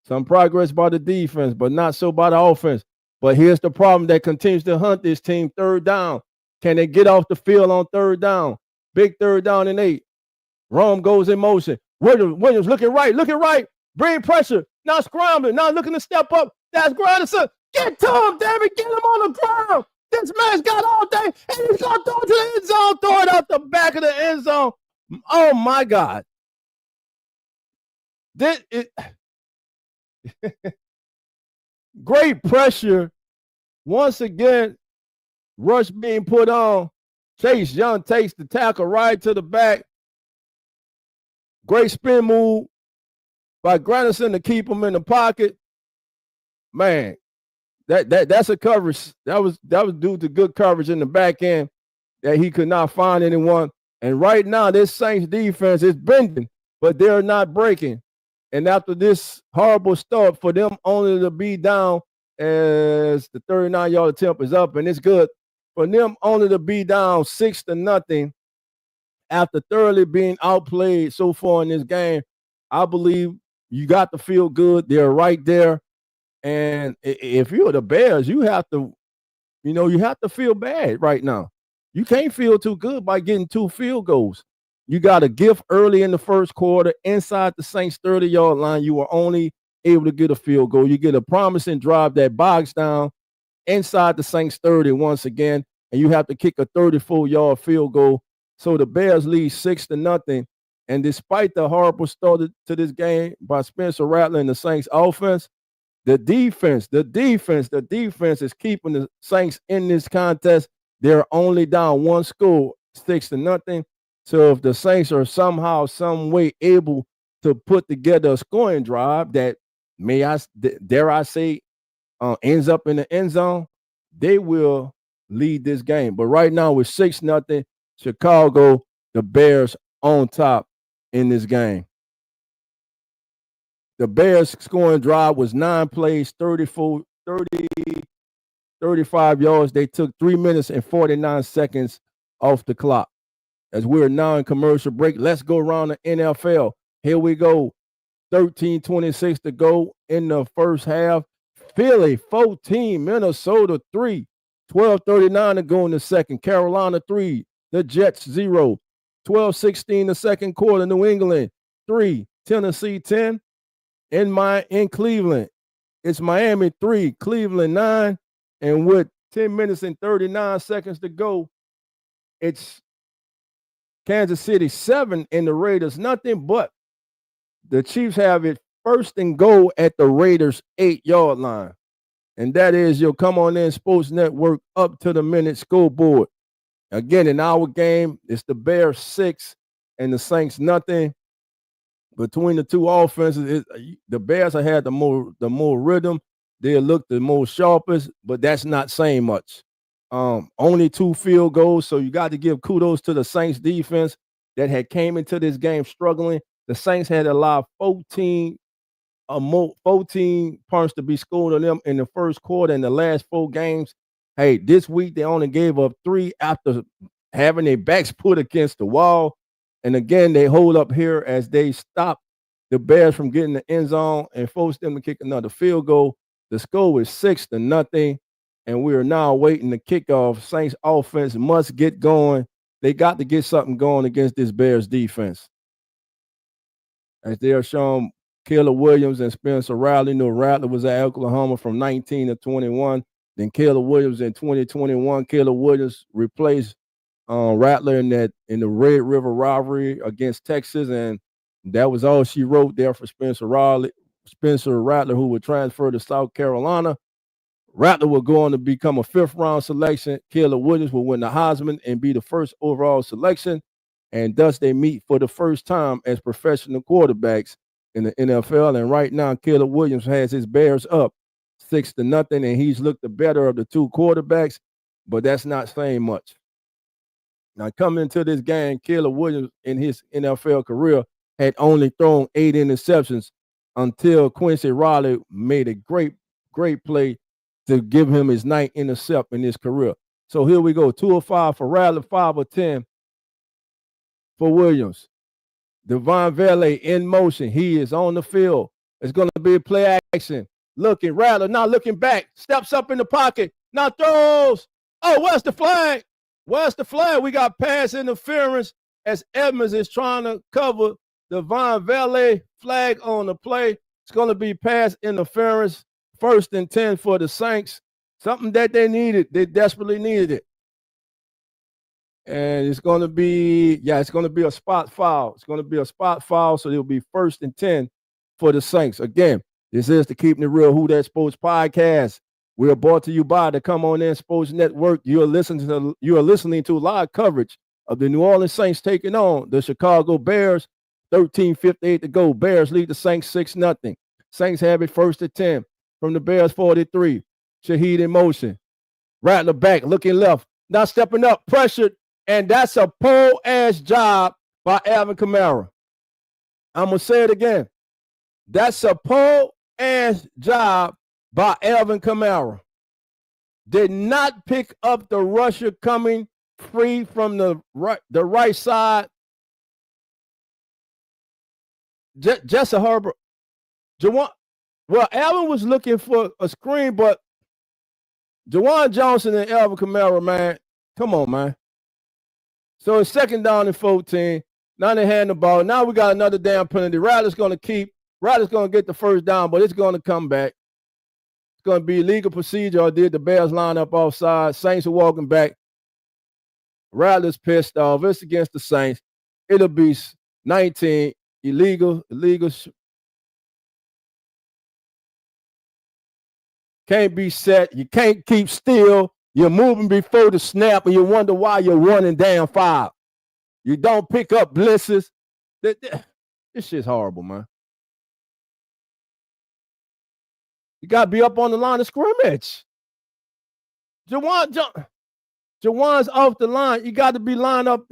Some progress by the defense, but not so by the offense. But here's the problem that continues to hunt this team: 3rd down. Can they get off the field on 3rd down? Big 3rd down and 8. Rome goes in motion. Williams looking right. Bring pressure. Now scrambling. Now looking to step up. That's Granderson. Get to him, damn it. Get him on the ground. This man's got all day, and he's going to throw it to the end zone. Throw it out the back of the end zone. Oh, my God. Great pressure. Once again, rush being put on. Chase Young takes the tackle right to the back. Great spin move by Granderson to keep him in the pocket. Man, that's a coverage. That was due to good coverage in the back end that he could not find anyone. And right now, this Saints defense is bending, but they're not breaking. And after this horrible start, for them only to be down as the 39-yard attempt is up, and it's good for them only to be down 6-0 after thoroughly being outplayed so far in this game. I believe you got to feel good. They're right there. And if you're the Bears, you have to feel bad right now. You can't feel too good by getting 2 field goals. You got a gift early in the first quarter inside the Saints 30-yard line. You were only able to get a field goal. You get a promising drive that bogs down inside the Saints 30 once again, and you have to kick a 34-yard field goal. So the Bears lead 6-0. And despite the horrible start to this game by Spencer Rattler and the Saints offense, the defense is keeping the Saints in this contest. They're only down 1 score, 6-0. So if the Saints are somehow, some way able to put together a scoring drive that dare I say, ends up in the end zone, they will lead this game. But right now with 6-0, Chicago, the Bears on top in this game. The Bears scoring drive was 9 plays, 35 yards. They took 3 minutes and 49 seconds off the clock. As we're now in commercial break, let's go around the NFL. Here we go. 13:26 to go in the first half. Philly 14, Minnesota 3. 12:39 to go in the second. Carolina 3, the Jets 0. 12:16 the second quarter. New England 3, Tennessee 10. In Cleveland, it's Miami 3, Cleveland 9. And with 10 minutes and 39 seconds to go, it's Kansas City 7 and the Raiders nothing. But the Chiefs have it 1st and goal at the Raiders 8-yard line. And that is your Come On In Sports Network up to the minute scoreboard. Again, in our game, it's the Bears 6 and the Saints nothing. Between the two offenses, the Bears have had the more rhythm. They look the most sharpest, but that's not saying much. Only 2 field goals, so you got to give kudos to the Saints defense that had came into this game struggling. The Saints had allowed 14 points to be scored on them in the first quarter in the last 4 games. Hey, this week they only gave up 3 after having their backs put against the wall. And again, they hold up here as they stop the Bears from getting the end zone and force them to kick another field goal. The score is 6-0, and we are now waiting the kickoff. Saints offense must get going. They got to get something going against this Bears defense. As they are shown, Caleb Williams and Spencer Rattler. Rattler was at Oklahoma from 19 to 21. Then Caleb Williams in 2021. Caleb Williams replaced Rattler in the Red River rivalry against Texas, and that was all she wrote there for Spencer Rattler, who would transfer to South Carolina. Rattler will go on to become a 5th-round selection. Caleb Williams will win the Heisman and be the first overall selection, and thus they meet for the first time as professional quarterbacks in the NFL. And right now, Caleb Williams has his Bears up 6-0, and he's looked the better of the 2 quarterbacks, but that's not saying much. Now, coming into this game, Caleb Williams in his NFL career had only thrown 8 interceptions until Quincy Riley made a great play to give him his 9th intercept in his career. So here we go. 2 of 5 for Riley, 5 of 10 for Williams. Devon Vele in motion. He is on the field. It's going to be a play action. Looking, Rattler, now looking back. Steps up in the pocket. Now throws. Oh, where's the flag? Where's the flag? We got pass interference as Edmonds is trying to cover Devon Vele. Flag on the play. It's going to be pass interference. 1st and 10 for the Saints. Something that they needed. They desperately needed it. And it's going to be, it's going to be a spot foul. It's going to be a spot foul, so it'll be 1st and 10 for the Saints. Again, this is the Keeping It Real Who Dat Sports podcast. We are brought to you by the Come On In Sports Network. You are listening to live coverage of the New Orleans Saints taking on the Chicago Bears. 13:58 to go. Bears lead the Saints 6-0. Saints have it 1st and 10 from the Bears 43. Shaheed in motion. Rattler back, looking left. Now stepping up, pressured. And that's a pole-ass job by Alvin Kamara. I'm going to say it again. That's a pole-ass job by Alvin Kamara. Did not pick up the rusher coming free from the right side. Jessa Herbert. Well, Alvin was looking for a screen, but Jawan Johnson and Alvin Kamara, man, come on, man. So it's 2nd down and 14. Now they hand the ball. Now we got another damn penalty. Rattler's going to get the 1st down, but it's going to come back. It's going to be illegal procedure, or did the Bears line up offside? Saints are walking back. Rattler's pissed off. It's against the Saints. It'll be 19. Illegal. Can't be set. You can't keep still. You're moving before the snap, and you wonder why you're running down 5. You don't pick up blitzes. This shit's horrible, man. You got to be up on the line of scrimmage. Jawan's off the line. You got to be lined up.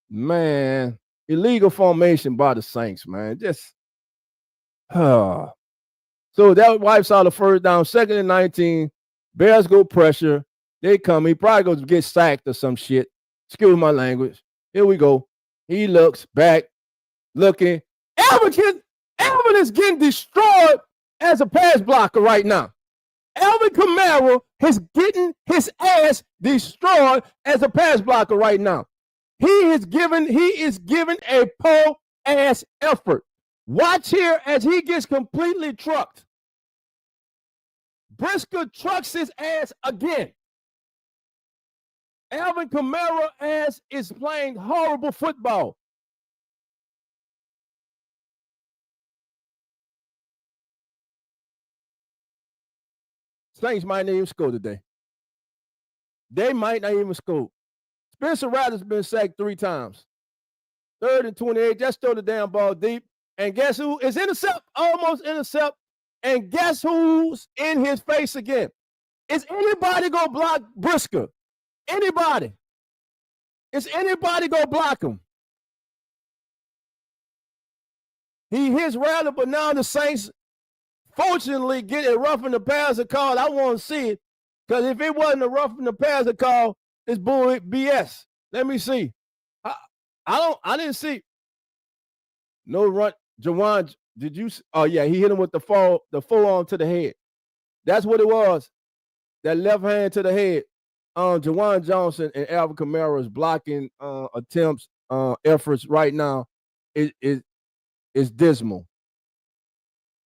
Man, illegal formation by the Saints, man. So that wipes out the 1st down. 2nd and 19. Bears go pressure. They come. He probably goes to get sacked or some shit. Excuse my language. Here we go. He looks back, looking. Alvin is getting destroyed as a pass blocker right now. Alvin Kamara is getting his ass destroyed as a pass blocker right now. He is given a poor ass effort. Watch here as he gets completely trucked. Brisker trucks his ass again. Alvin Kamara ass is playing horrible football. Saints might not even score today. They might not even score. Spencer Rattler's been sacked 3 times. 3rd and 28. Just throw the damn ball deep. And guess who is intercept? Almost intercept. And guess who's in his face again? Is anybody going to block Brisker? Anybody? Is anybody going to block him? He hits Rattler, but now the Saints fortunately get a roughing the passer call. I want to see it, because if it wasn't a roughing the passer call, it's bull BS. Let me see. I didn't see. No run. Jawan, did you? Oh yeah, he hit him with the forearm to the head. That's what it was. That left hand to the head. Jawan Johnson and Alvin Kamara's blocking attempts, efforts right now is dismal.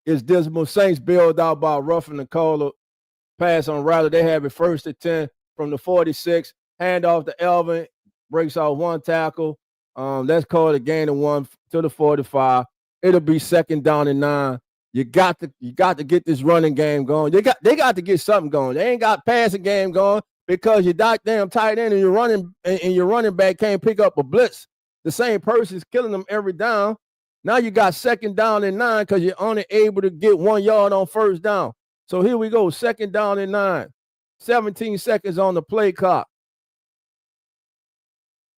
It's dismal. Saints bailed out by roughing the caller. Pass on Rattler. They have it 1st and 10 from the 46. Hand off to Alvin. Breaks out 1 tackle. Let's call it a gain of 1 to the 45. It'll be 2nd down and 9. You got to get this running game going. They got to get something going. They ain't got passing game going because your damn tight end and your running back can't pick up a blitz. The same person's killing them every down. Now you got 2nd down and 9 because you're only able to get 1 yard on 1st down. So here we go, 2nd down and 9. 17 seconds on the play clock.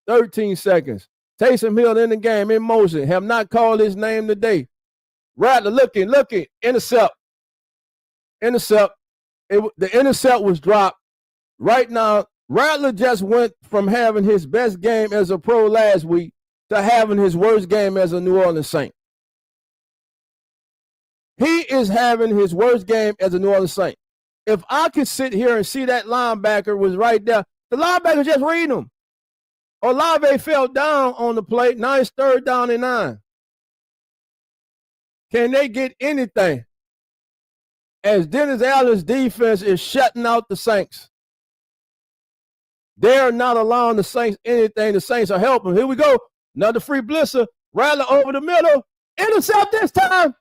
13 seconds. Taysom Hill in the game, in motion. Have not called his name today. Rattler looking, intercept. The intercept was dropped. Right now, Rattler just went from having his best game as a pro last week to having his worst game as a New Orleans Saint. He is having his worst game as a New Orleans Saint. If I could sit here and see that linebacker was right there, the linebacker just reading him. Olave fell down on the plate. Now it's 3rd down and 9. Can they get anything? As Dennis Allen's defense is shutting out the Saints. They're not allowing the Saints anything. The Saints are helping. Here we go. Another free blitzer. Rattler over the middle. Intercept this time.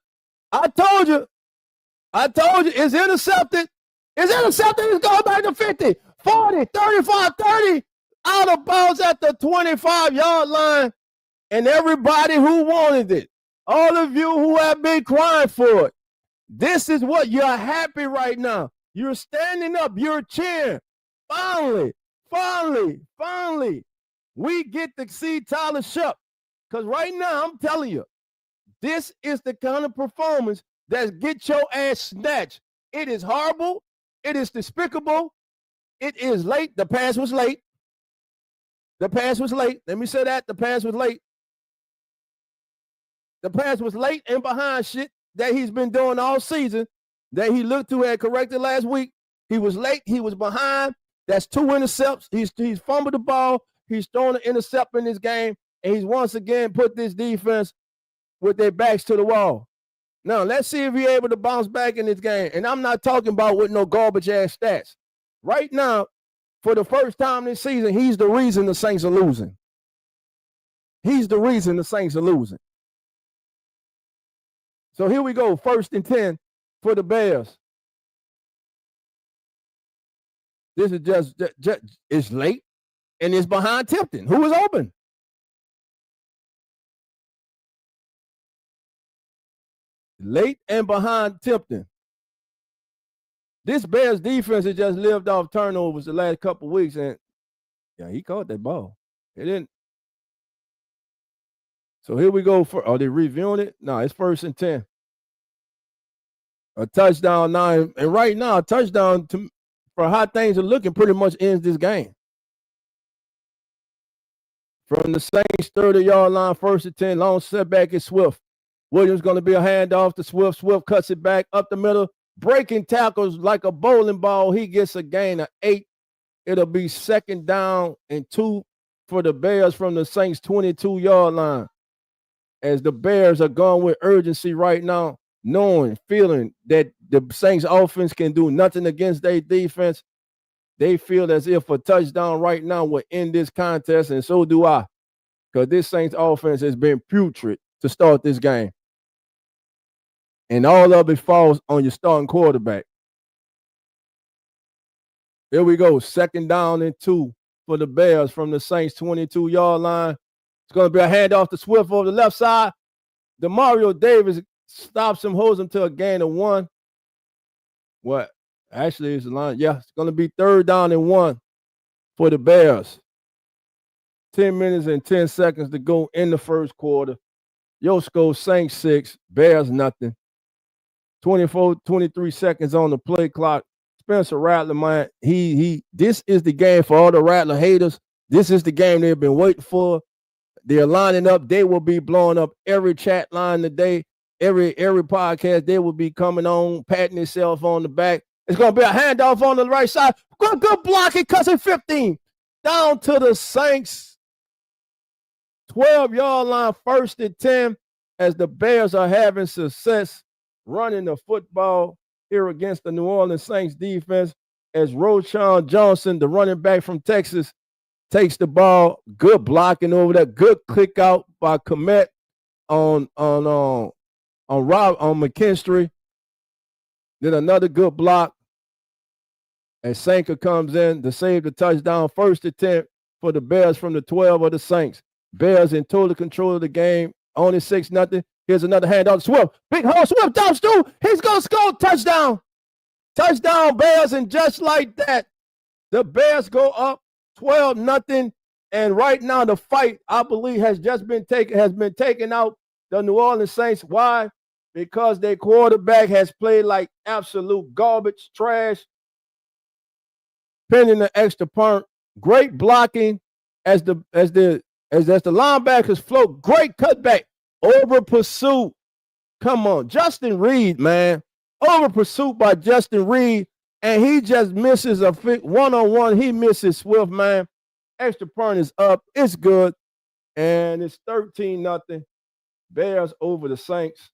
I told you. It's intercepted. It's going back to 50, 40, 35, 30. Out of bounds at the 25-yard line. And everybody who wanted it, all of you who have been crying for it, this is what you're happy right now. You're standing up. You're cheering. Finally, we get to see Tyler Shough. Because right now, I'm telling you, this is the kind of performance that gets your ass snatched. It is horrible. It is despicable. It is late. The pass was late. Let me say that. The pass was late. The pass was late and behind shit that he's been doing all season that he looked to had corrected last week. He was late. He was behind. That's 2 intercepts. He's fumbled the ball. He's thrown an intercept in this game. And he's once again put this defense with their backs to the wall. Now, let's see if he's able to bounce back in this game. And I'm not talking about with no garbage-ass stats. Right now, for the first time this season, he's the reason the Saints are losing. So here we go, 1st and 10 for the Bears. This is just it's late, and it's behind Tipton, who is open. Late and behind Tipton. This Bears defense has just lived off turnovers the last couple of weeks, and yeah, he caught that ball. It didn't. So here we go. Are they reviewing it? No, it's 1st and 10. A touchdown now, and right now, a touchdown for how things are looking pretty much ends this game. From the Saints 30-yard line, 1st and 10, long setback is Swift. Williams going to be a handoff to Swift. Swift cuts it back up the middle, breaking tackles like a bowling ball. He gets a gain of 8. It'll be 2nd down and 2 for the Bears from the Saints 22-yard line. As the Bears are going with urgency right now, feeling that the Saints offense can do nothing against their defense. They feel as if a touchdown right now would end this contest, and so do I. Because this Saints offense has been putrid to start this game. And all of it falls on your starting quarterback. Here we go. 2nd down and 2 for the Bears from the Saints 22-yard line. It's going to be a handoff to Swift over the left side. Demario Davis stops him, holds him to a gain of 1. What? Actually, it's the line. Yeah, it's going to be 3rd down and 1 for the Bears. 10 minutes and 10 seconds to go in the first quarter. Your score, Saints 6, Bears nothing. 23 seconds on the play clock. Spencer Rattler, man, this is the game for all the Rattler haters. This is the game they've been waiting for. They're lining up. They will be blowing up every chat line today. Every podcast, they will be coming on, patting themselves on the back. It's going to be a handoff on the right side. Good block. It cuts it 15. Down to the Saints 12-yard line, 1st and 10, as the Bears are having success running the football here against the New Orleans Saints defense, as Roschon Johnson, the running back from Texas, takes the ball. Good blocking over there. Good kick out by Kmet on McKinstry. Then another good block as Sanka comes in to save the touchdown. 1st and 10 for the Bears from the 12 of the Saints. Bears in total control of the game. Only 6-0. Here's another handoff. Swift. Big hole. Swift dumps through. He's going to score. Touchdown. Touchdown, Bears. And just like that, the Bears go up 12-0. And right now, the fight, I believe, has been taken out the New Orleans Saints. Why? Because their quarterback has played like absolute garbage, trash, pinning the extra point. Great blocking as the linebackers float. Great cutback over pursuit. Come on, Justin Reed, man, over pursuit by Justin Reed, and he just misses a one-on-one. He misses Swift, man. Extra point is up. It's good, and it's 13-0. Bears over the Saints.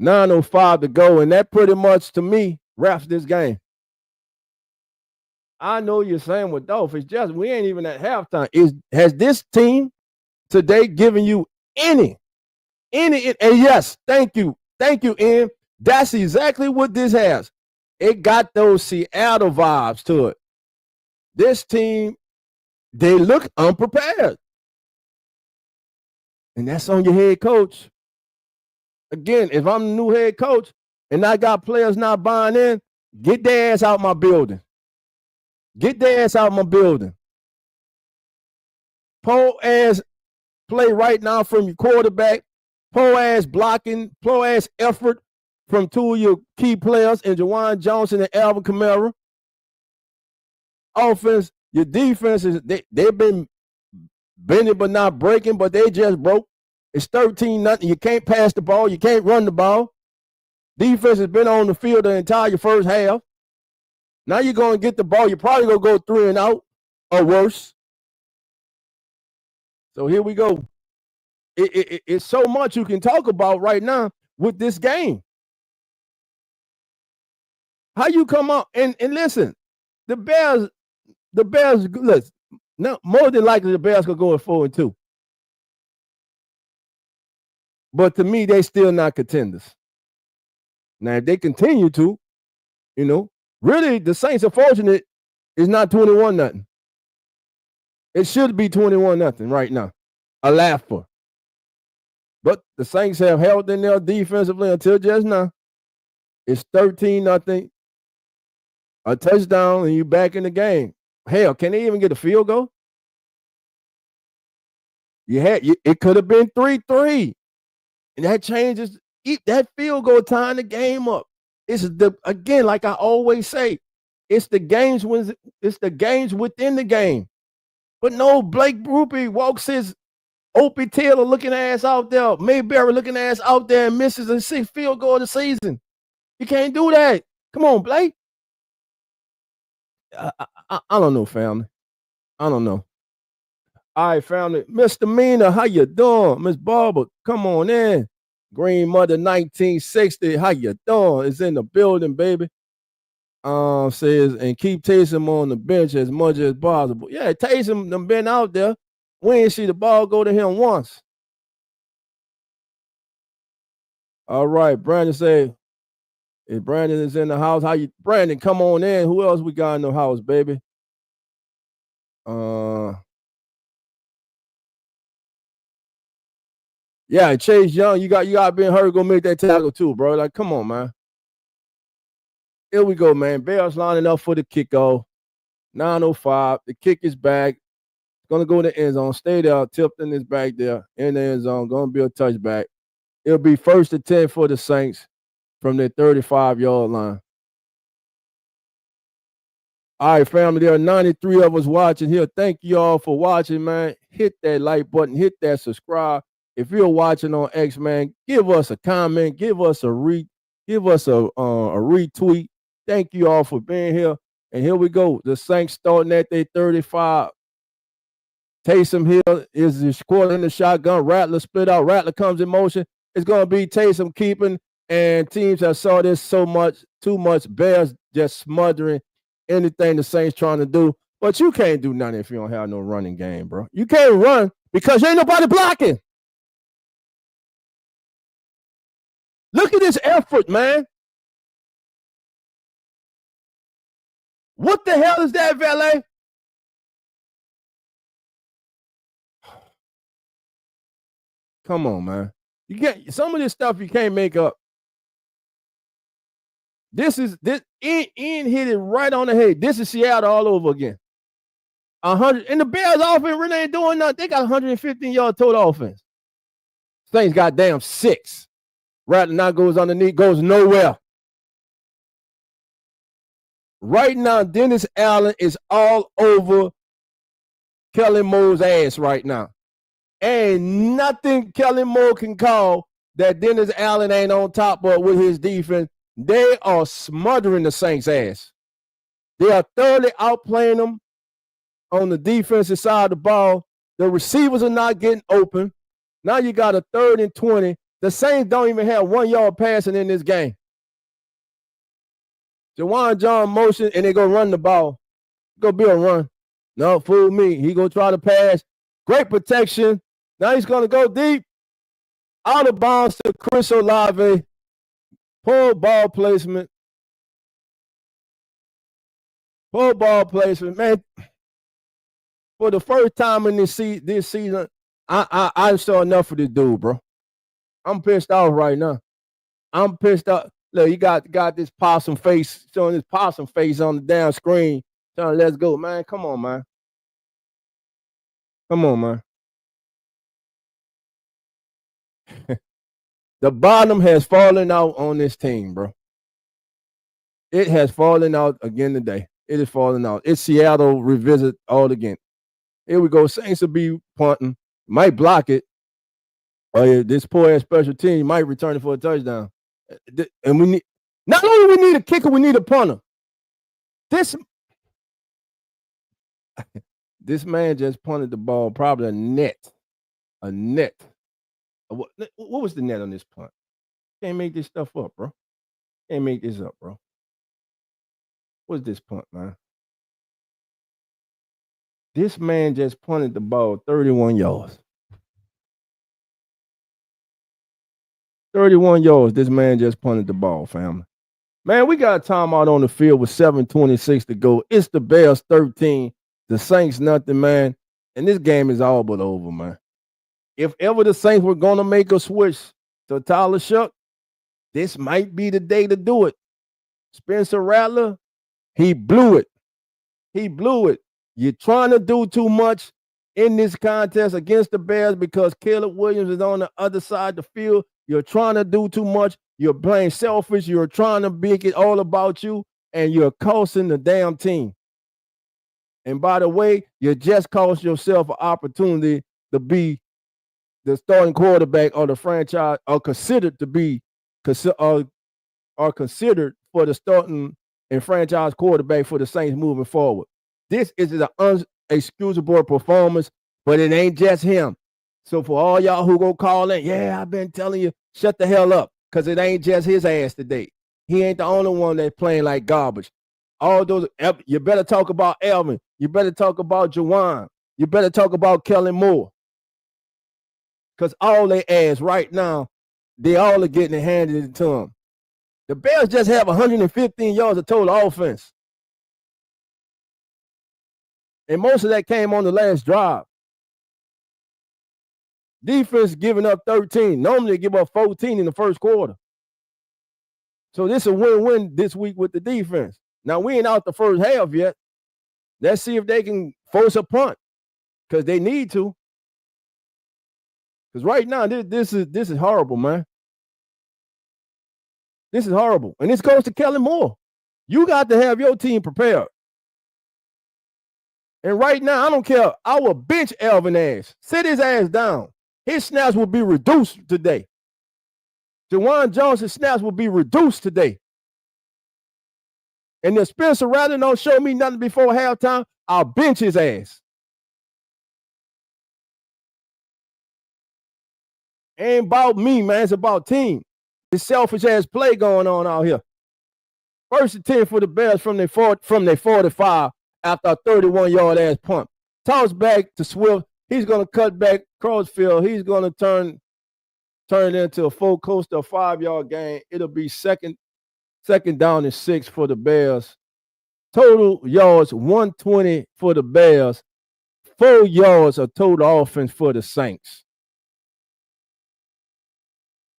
9:05 to go, and that pretty much, to me, wraps this game. I know you're saying, well, Dolph, it's just we ain't even at halftime. Has this team today given you any? And yes, thank you, Ian. That's exactly what this has. It got those Seattle vibes to it. This team, they look unprepared. And that's on your head coach. Again, if I'm the new head coach and I got players not buying in, get their ass out my building. Get their ass out my building. Poor ass play right now from your quarterback. Poor ass blocking, poor ass effort from two of your key players in Juwan Johnson and Alvin Kamara. Offense, your defense is they've been bending but not breaking, but they just broke. It's 13-0. You can't pass the ball. You can't run the ball. Defense has been on the field the entire first half. Now you're going to get the ball. You're probably going to go 3 and out or worse. So here we go. It's so much you can talk about right now with this game. How you come out and listen, the Bears, listen, now more than likely the Bears could go at 4-2. But to me, they still not contenders. Now, if they continue to, really the Saints are fortunate it's not 21-0. It should be 21-0 right now. A laugher. But the Saints have held in there defensively until just now. It's 13-0. A touchdown, and you back in the game. Hell, can they even get a field goal? It could have been 3-3. And that changes that field goal, tying the game up. It's again, like I always say, it's the games within the game. But no, Blake Rupe walks his Opie Taylor looking ass out there, Mayberry looking ass out there, and misses a 6th field goal of the season. You can't do that. Come on, Blake. I don't know, family. I don't know. All right, family. Mr. Mina, how you doing? Miss Barber, come on in. Green Mother 1960, how you doing? Is in the building, baby. Says, and keep Taysom on the bench as much as possible. Yeah, Taysom done been out there. We ain't see the ball go to him once. All right, Brandon say, if Brandon is in the house, Brandon, come on in. Who else we got in the house, baby? Yeah, Chase Young, you got Ben Hurd go make that tackle too, bro. Like, come on, man. Here we go, man. Bears lining up for the kickoff. 9:05. The kick is back. It's gonna go to the end zone. Stay there. Tipton is back there in the end zone. Gonna be a touchback. It'll be 1st and 10 for the Saints from their 35-yard line. All right, family, there are 93 of us watching here. Thank you all for watching, man. Hit that like button. Hit that subscribe. If you're watching on X, man, give us a comment. Give us a retweet. Thank you all for being here. And here we go. The Saints starting at their 35. Taysom Hill is the quarter in the shotgun. Rattler split out. Rattler comes in motion. It's going to be Taysom keeping. And teams have saw this too much. Bears just smothering anything the Saints trying to do. But you can't do nothing if you don't have no running game, bro. You can't run because ain't nobody blocking. Look at this effort, man. What the hell is that, valet? Come on, man. You get some of this stuff you can't make up. Ian hit it right on the head. This is Seattle all over again. 100, and the Bears offense really ain't doing nothing. They got 115 yard total offense. Saints got damn 6. Rattler now goes underneath, goes nowhere. Right now, Dennis Allen is all over Kellen Moore's ass right now. And nothing Kellen Moore can call that Dennis Allen ain't on top of with his defense. They are smothering the Saints' ass. They are thoroughly outplaying them on the defensive side of the ball. The receivers are not getting open. Now you got a 3rd and 20. The Saints don't even have 1 yard passing in this game. Jawan John motion, and they go run the ball. Go be a run. No, fool me. He gonna try to pass. Great protection. Now he's gonna go deep. Out of bounds to Chris Olave. Poor ball placement. Poor ball placement, man. For the first time in this season, I saw enough of this dude, bro. I'm pissed off right now. I'm pissed off. Look, you got this possum face, showing this possum face on the down screen. Trying to let's go, man. Come on, man. Come on, man. The bottom has fallen out on this team, bro. It has fallen out again today. It is falling out. It's Seattle revisit all again. Here we go. Saints will be punting. Might block it. Oh yeah, this poor ass special team might return it for a touchdown. And we need not only we need a kicker, we need a punter. This man just punted the ball, probably a net. A net. What was the net on this punt? Can't make this stuff up, bro. Can't make this up, bro. What's this punt, man? This man just punted the ball 31 yards. 31 yards. This man just punted the ball, family. Man, we got a timeout on the field with 7:26 to go. It's the Bears 13, the Saints nothing, man. And this game is all but over, man. If ever the Saints were going to make a switch to Tyler Shough, this might be the day to do it. Spencer Rattler, he blew it. He blew it. You're trying to do too much in this contest against the Bears because Caleb Williams is on the other side of the field. You're trying to do too much. You're playing selfish. You're trying to make it all about you, and you're costing the damn team. And by the way, you just cost yourself an opportunity to be the starting quarterback or the franchise, or considered to be, or considered for the starting and franchise quarterback for the Saints moving forward. This is an unexcusable performance, but it ain't just him. So for all y'all who go call in, yeah, I've been telling you, shut the hell up, because it ain't just his ass today. He ain't the only one that's playing like garbage. All those, you better talk about Elvin. You better talk about Jawan. You better talk about Kellen Moore. Because all they ass right now, they all are getting it handed to them. The Bears just have 115 yards of total offense. And most of that came on the last drive. Defense giving up 13. Normally they give up 14 in the first quarter. So this is a win-win this week with the defense. Now we ain't out the first half yet. Let's see if they can force a punt, because they need to. Because right now this is horrible, man. This is horrible, and this goes to Kellen Moore. You got to have your team prepared. And right now, I don't care. I will bench Elvin ass. Sit his ass down. His snaps will be reduced today. Jawan Johnson's snaps will be reduced today. And if Spencer Rattler don't show me nothing before halftime, I'll bench his ass. Ain't about me, man. It's about team. This selfish ass play going on out here. First and 10 for the Bears from their 45 after a 31-yard ass punt. Toss back to Swift. He's going to cut back crossfield. He's going to turn it into a full coaster, 5-yard gain. It'll be second down and 6 for the Bears. Total yards 120 for the Bears. 4 yards of total offense for the Saints.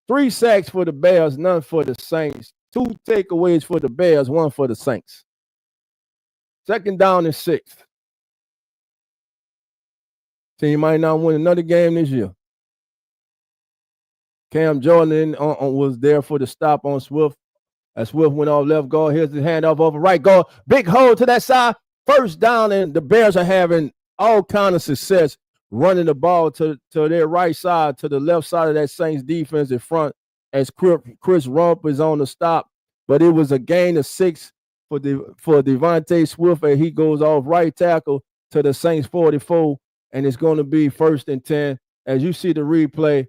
3 sacks for the Bears, none for the Saints. 2 takeaways for the Bears, 1 for the Saints. Second down and 6. Team might not win another game this year. Cam Jordan was there for the stop on Swift. As Swift went off left guard. Here's the handoff over right guard. Big hole to that side. First down, and the Bears are having all kind of success running the ball to their right side, to the left side of that Saints defense in front, as Chris Rump is on the stop. But it was a gain of 6 for Devontae Swift, and he goes off right tackle to the Saints 44, and it's going to be 1st and 10. As you see the replay,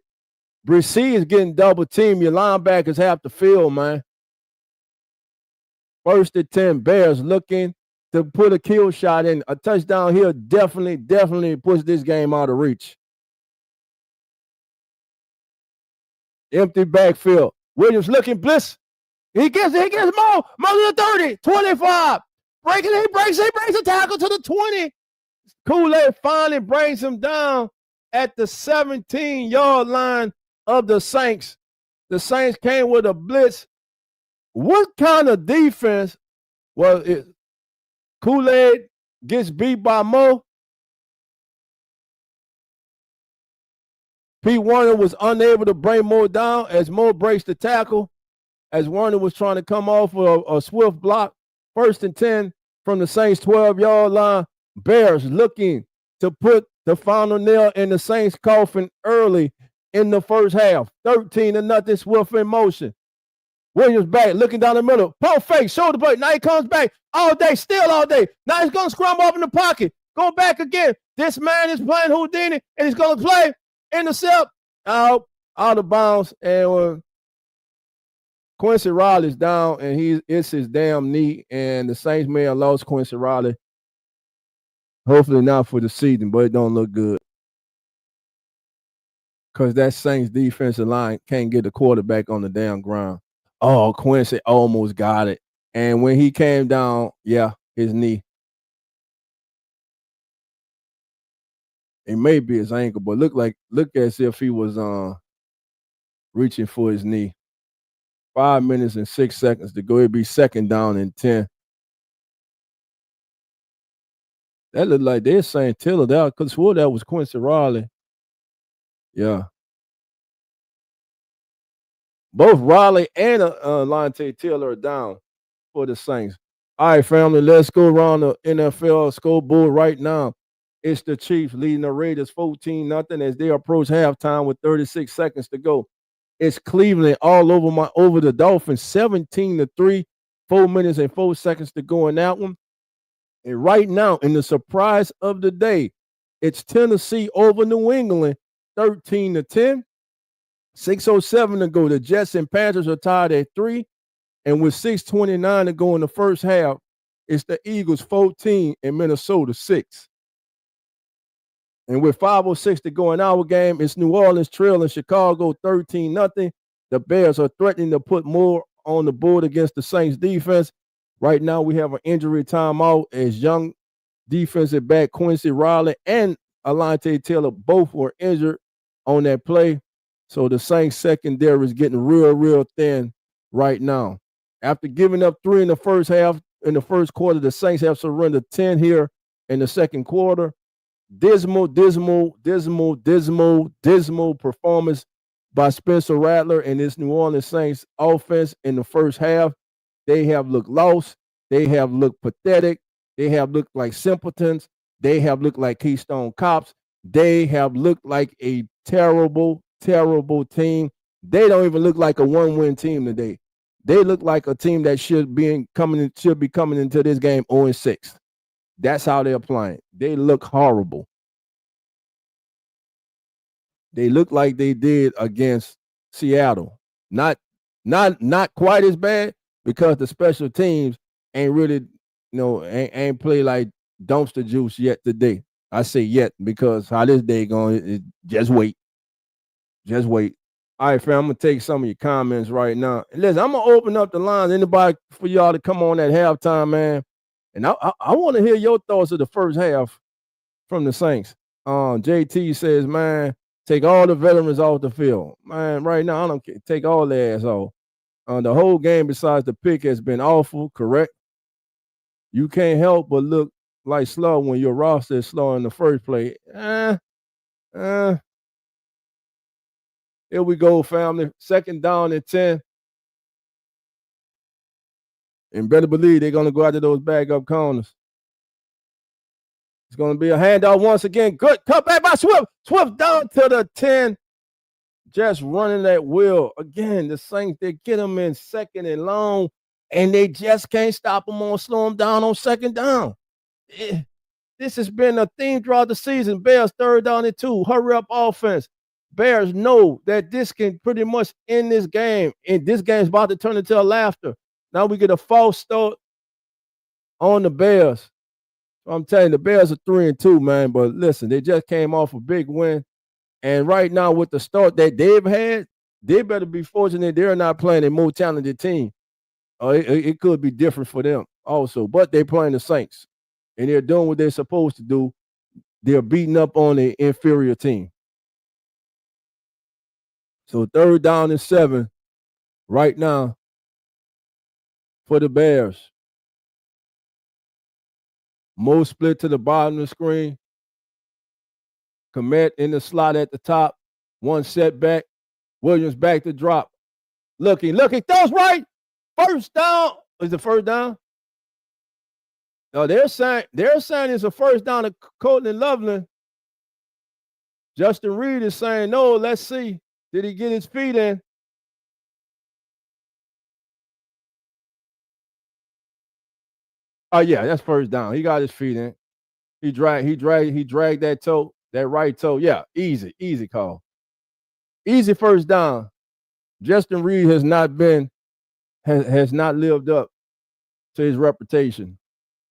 Bresee is getting double teamed. Your linebackers have the field, man. 1st and 10, Bears looking to put a kill shot in. A touchdown here definitely puts this game out of reach. Empty backfield. Williams looking blitz. He gets more to the 30, 25. He breaks the tackle to the 20. Kool-Aid finally brings him down at the 17-yard line of the Saints. The Saints came with a blitz. What kind of defense was it? Kool-Aid gets beat by Mo. Pete Werner was unable to bring Mo down as Mo breaks the tackle, as Werner was trying to come off a Swift block. 1st and 10 from the Saints 12-yard line. Bears looking to put the final nail in the Saints' coffin early in the first half. 13-0, Swift in motion. Williams back, looking down the middle. Pump fake, shoulder break. Now he comes back all day, still all day. Now he's going to scramble up in the pocket. Go back again. This man is playing Houdini, and he's going to play intercept out of bounds. And Quincy Riley's down, and it's his damn knee. And the Saints may have lost Quincy Riley. Hopefully not for the season, but it don't look good. Because that Saints defensive line can't get the quarterback on the damn ground. Oh, Quincy almost got it. And when he came down, his knee. It may be his ankle, but look as if he was reaching for his knee. 5 minutes and 6 seconds to go. It'd be 2nd down and 10. That looked like they're saying Tiller there. Because swore that was Quincy Riley. Yeah. Both Riley and Lante Tiller are down for the Saints. All right, family, let's go around the NFL scoreboard right now. It's the Chiefs leading the Raiders 14-0 as they approach halftime with 36 seconds to go. It's Cleveland all over the Dolphins, 17-3, 4 minutes and 4 seconds to go in that one. And right now, in the surprise of the day, it's Tennessee over New England, 13-10. 6:07 to go. The Jets and Panthers are tied at 3. And with 6:29 to go in the first half, it's the Eagles 14 and Minnesota 6. And with 5:06 to go in our game, it's New Orleans trailing Chicago 13-0. The Bears are threatening to put more on the board against the Saints defense. Right now, we have an injury timeout as young defensive back Quincy Riley and Alante Taylor both were injured on that play. So the Saints secondary is getting real thin right now. After giving up 3 in the first half, in the first quarter, the Saints have surrendered 10 here in the second quarter. Dismal performance by Spencer Rattler and this New Orleans Saints offense in the first half. They have looked lost. They have looked pathetic. They have looked like simpletons. They have looked like Keystone Cops. They have looked like a terrible team. They don't even look like a one-win team today. They look like a team that should be coming into this game 0-6. That's how they're playing. They look horrible. They look like they did against Seattle. Not quite as bad because the special teams ain't really, ain't play like dumpster juice yet today. I say yet because how this day going, just wait. Just wait. All right, fam, I'm going to take some of your comments right now. Listen, I'm going to open up the lines. Anybody for y'all to come on at halftime, man. And I want to hear your thoughts of the first half from the Saints. JT says, man, take all the veterans off the field. Man, right now, I don't care. Take all their ass off. The whole game besides the pick has been awful, correct? You can't help but look like slow when your roster is slow in the first play. Here we go, family. 2nd down and 10. And better believe they're going to go after those bag up corners. It's going to be a handoff once again. Good cut back by Swift. Swift down to the 10. Just running that wheel. Again, the Saints, they get them in 2nd and long, and they just can't stop them on, slow them down on 2nd down. This has been a theme throughout the season. Bears 3rd down and 2. Hurry up offense. Bears know that this can pretty much end this game, and this game's about to turn into a laughter. Now we get a false start on the Bears. I'm telling you, the Bears are 3-2, man. But listen, they just came off a big win. And right now, with the start that they've had, they better be fortunate they're not playing a more talented team. It could be different for them also. But they're playing the Saints, and they're doing what they're supposed to do. They're beating up on an inferior team. So 3rd down and 7 right now for the Bears. Mo split to the bottom of the screen. Komet in the slot at the top. One setback. Williams back to drop. Looking. Throws right. 1st down. Is it 1st down? No, they're saying it's a 1st down to Colton Loveland. Justin Reed is saying, no, let's see. Did he get his feet in? Oh, yeah, that's 1st down. He got his feet in. He dragged that toe, that right toe. Yeah, easy call. Easy 1st down. Justin Reed has not lived up to his reputation.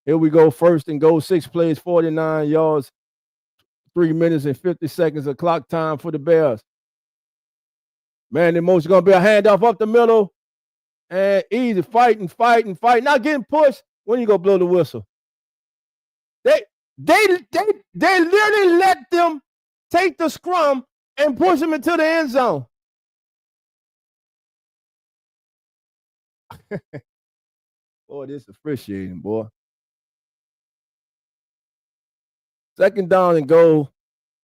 Here we go, 1st and goal, 6 plays, 49 yards, 3 minutes and 50 seconds of clock time for the Bears. Man, the most going to be a handoff up the middle. And easy, fighting. Not getting pushed. When you go blow the whistle? They literally let them take the scrum and push them into the end zone. Boy, this is appreciating, boy. 2nd down and goal.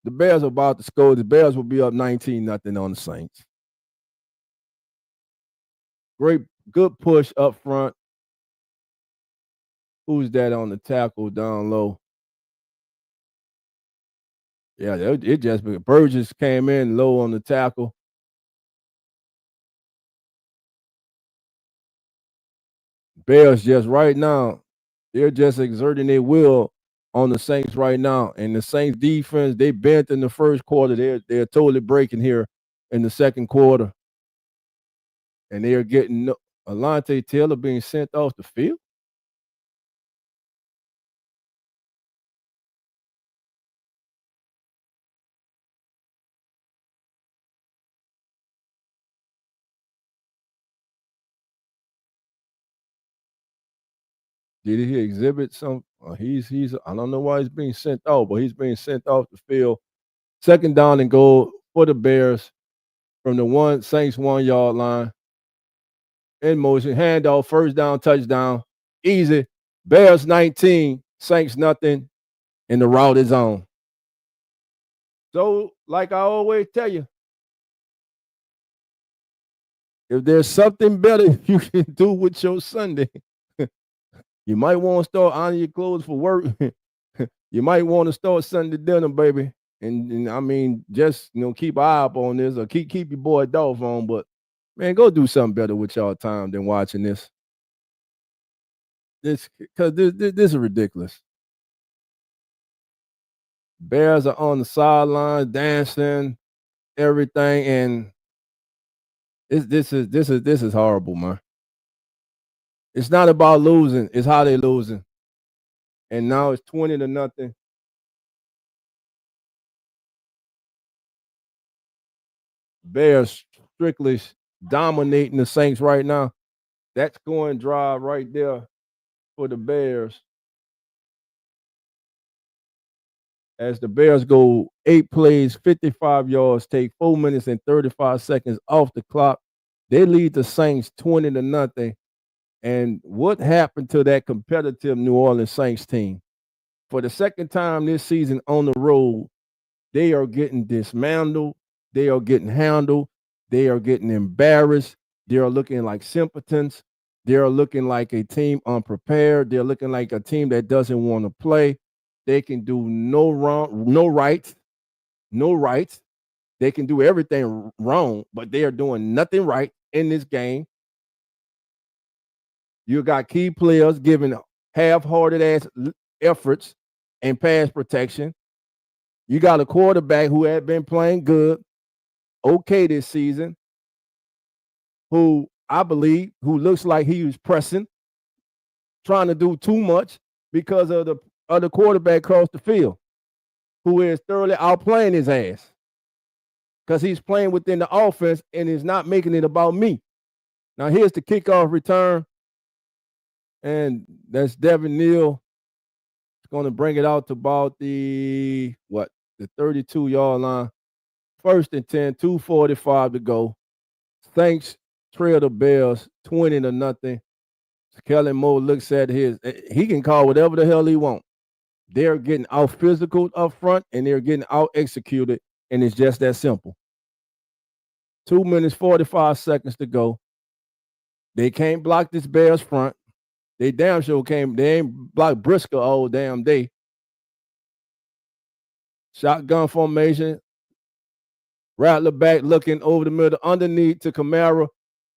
The Bears are about to score. The Bears will be up 19-0 on the Saints. Good push up front. Who's that on the tackle down low? Yeah, it just Burgess came in low on the tackle. Bears just right now, they're just exerting their will on the Saints right now. And the Saints defense, they bent in the 1st quarter. They're totally breaking here in the 2nd quarter. And they're getting Alontae Taylor being sent off the field. Did he exhibit some? He's I don't know why he's being sent off, but he's being sent off the field. 2nd down and goal for the Bears from the Saints 1-yard line. In motion, handoff, 1st down, touchdown. Easy. Bears 19, Saints nothing, and the route is on. So, like I always tell you, if there's something better you can do with your Sunday, you might want to start ironing your clothes for work. You might want to start Sunday dinner, baby. And I mean, just keep an eye up on this, or keep your boy Dolph on. But man, go do something better with y'all time than watching this. This is ridiculous. Bears are on the sideline dancing, everything, and this is horrible, man. It's not about losing; it's how they losing. And now it's 20-0. Bears strictly dominating the Saints right now. That scoring drive right there for the Bears. As the Bears go 8 plays, 55 yards, take 4 minutes and 35 seconds off the clock. They lead the Saints 20-0. And what happened to that competitive New Orleans Saints team? For the 2nd time this season on the road, They are getting dismantled. They are getting handled. They are getting embarrassed. They are looking like simpletons. They are looking like a team unprepared. They're looking like a team that doesn't want to play. They can do no wrong, no right, no right. They can do everything wrong, but they are doing nothing right in this game. You got key players giving half-hearted ass efforts and pass protection. You got a quarterback who had been playing good, okay this season, who I believe, who looks like he was pressing, trying to do too much because of the other quarterback across the field, who is thoroughly outplaying his ass because he's playing within the offense and is not making it about me. Now here's the kickoff return, and that's Devin Neal. It's going to bring it out to about the 32-yard line. 1st and 10, 2:45 to go. Saints trail the Bears 20-0. Kellen Moore looks at he can call whatever the hell he wants. They're getting out physical up front and they're getting out executed, and it's just that simple. 2 minutes, 45 seconds to go. They can't block this Bears front. They damn sure they ain't blocked Briscoe all damn day. Shotgun formation. Rattler back looking over the middle, underneath to Kamara.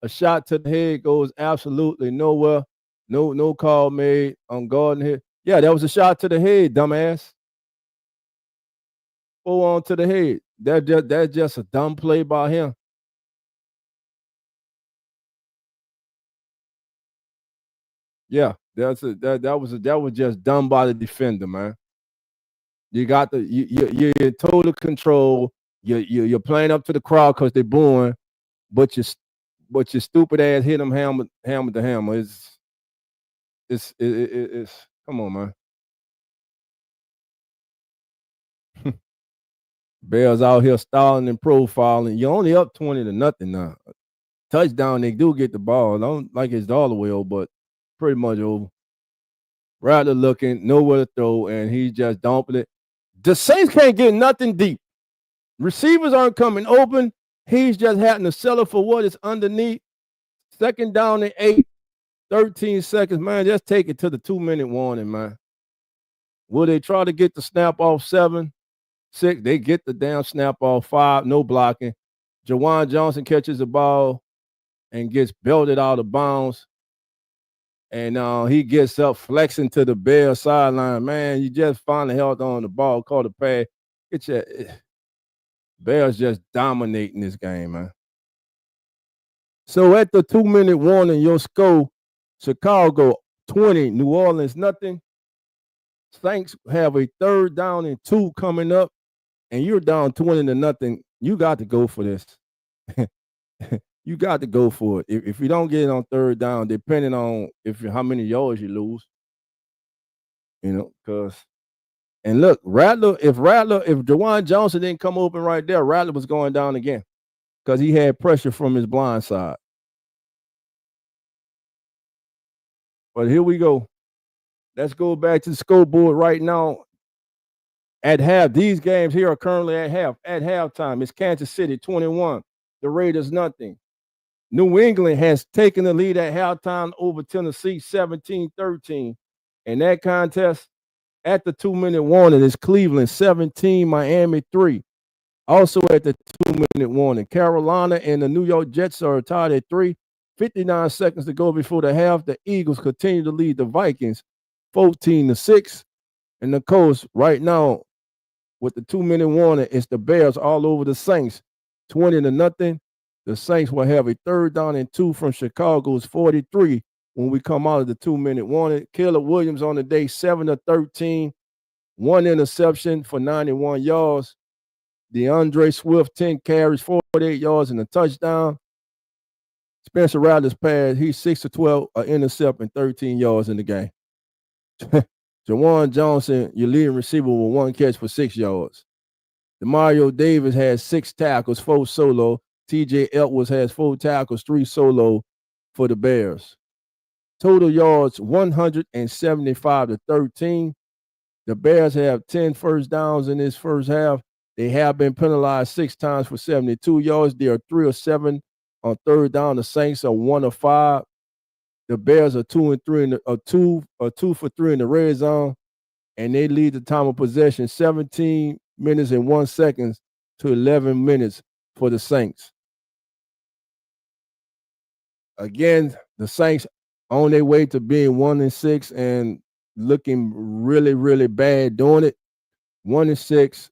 A shot to the head goes absolutely nowhere. No call made on Gordon here. Yeah, that was a shot to the head, dumbass. Full on to the head. That's just a dumb play by him. Yeah, that was just dumb by the defender, man. You got you're in total control. You're playing up to the crowd because they're booing, but your stupid ass hit them hammer to hammer. It's come on, man. Bears out here stalling and profiling. You're only up 20-0 now. Touchdown, they do get the ball. I don't like it's all the way over, but pretty much over. Rattler looking, nowhere to throw, and he's just dumping it. The Saints can't get nothing deep. Receivers aren't coming open. He's just having to settle for what is underneath. 2nd down and 8, 13 seconds. Man, just take it to the 2-minute warning, man. Will they try to get the snap off 7, 6? They get the damn snap off 5, no blocking. Jawan Johnson catches the ball and gets belted out of bounds. And he gets up flexing to the Bears sideline. Man, you just finally held on the ball, caught a pass. Bears just dominating this game, man. So at the 2-minute warning, your score, Chicago 20, New Orleans nothing. Saints have a 3rd down and 2 coming up, and you're down 20-0. You got to go for this. You got to go for it. If you don't get it on 3rd down, depending on how many yards you lose, because. And look, if Jawan Johnson didn't come open right there, Rattler was going down again because he had pressure from his blind side. But here we go. Let's go back to the scoreboard right now. At half, these games here are currently at half. At halftime, it's Kansas City 21, the Raiders nothing. New England has taken the lead at halftime over Tennessee 17-13. In that contest, at the 2-minute warning, it's Cleveland 17, Miami 3. Also at the 2-minute warning, Carolina and the New York Jets are tied at 3. 59 seconds to go before the half. The Eagles continue to lead the Vikings 14-6. And the Colts right now, with the 2-minute warning, it's the Bears all over the Saints 20-0. The Saints will have a 3rd down and 2 from Chicago's 43. When we come out of the 2-minute warning. Caleb Williams on the day, 7-13, 1 interception for 91 yards. DeAndre Swift, 10 carries, 48 yards, and a touchdown. Spencer Rattler's pass, he's 6-12, an intercept, and 13 yards in the game. Jawan Johnson, your leading receiver, with 1 catch for 6 yards. Demario Davis has 6 tackles, 4 solo. TJ Edwards has 4 tackles, 3 solo for the Bears. Total yards 175-13. The Bears have 10 first downs in this first half. They have been penalized 6 times for 72 yards. They are 3 of 7 on third down. The Saints are 1 of 5. The Bears are 2 and 3 in the, 2 for 3 in the red zone, and they lead the time of possession 17 minutes and 1 second to 11 minutes for the Saints. Again, the Saints on their way to being 1 and 6 and looking really, really bad doing it. 1 and 6.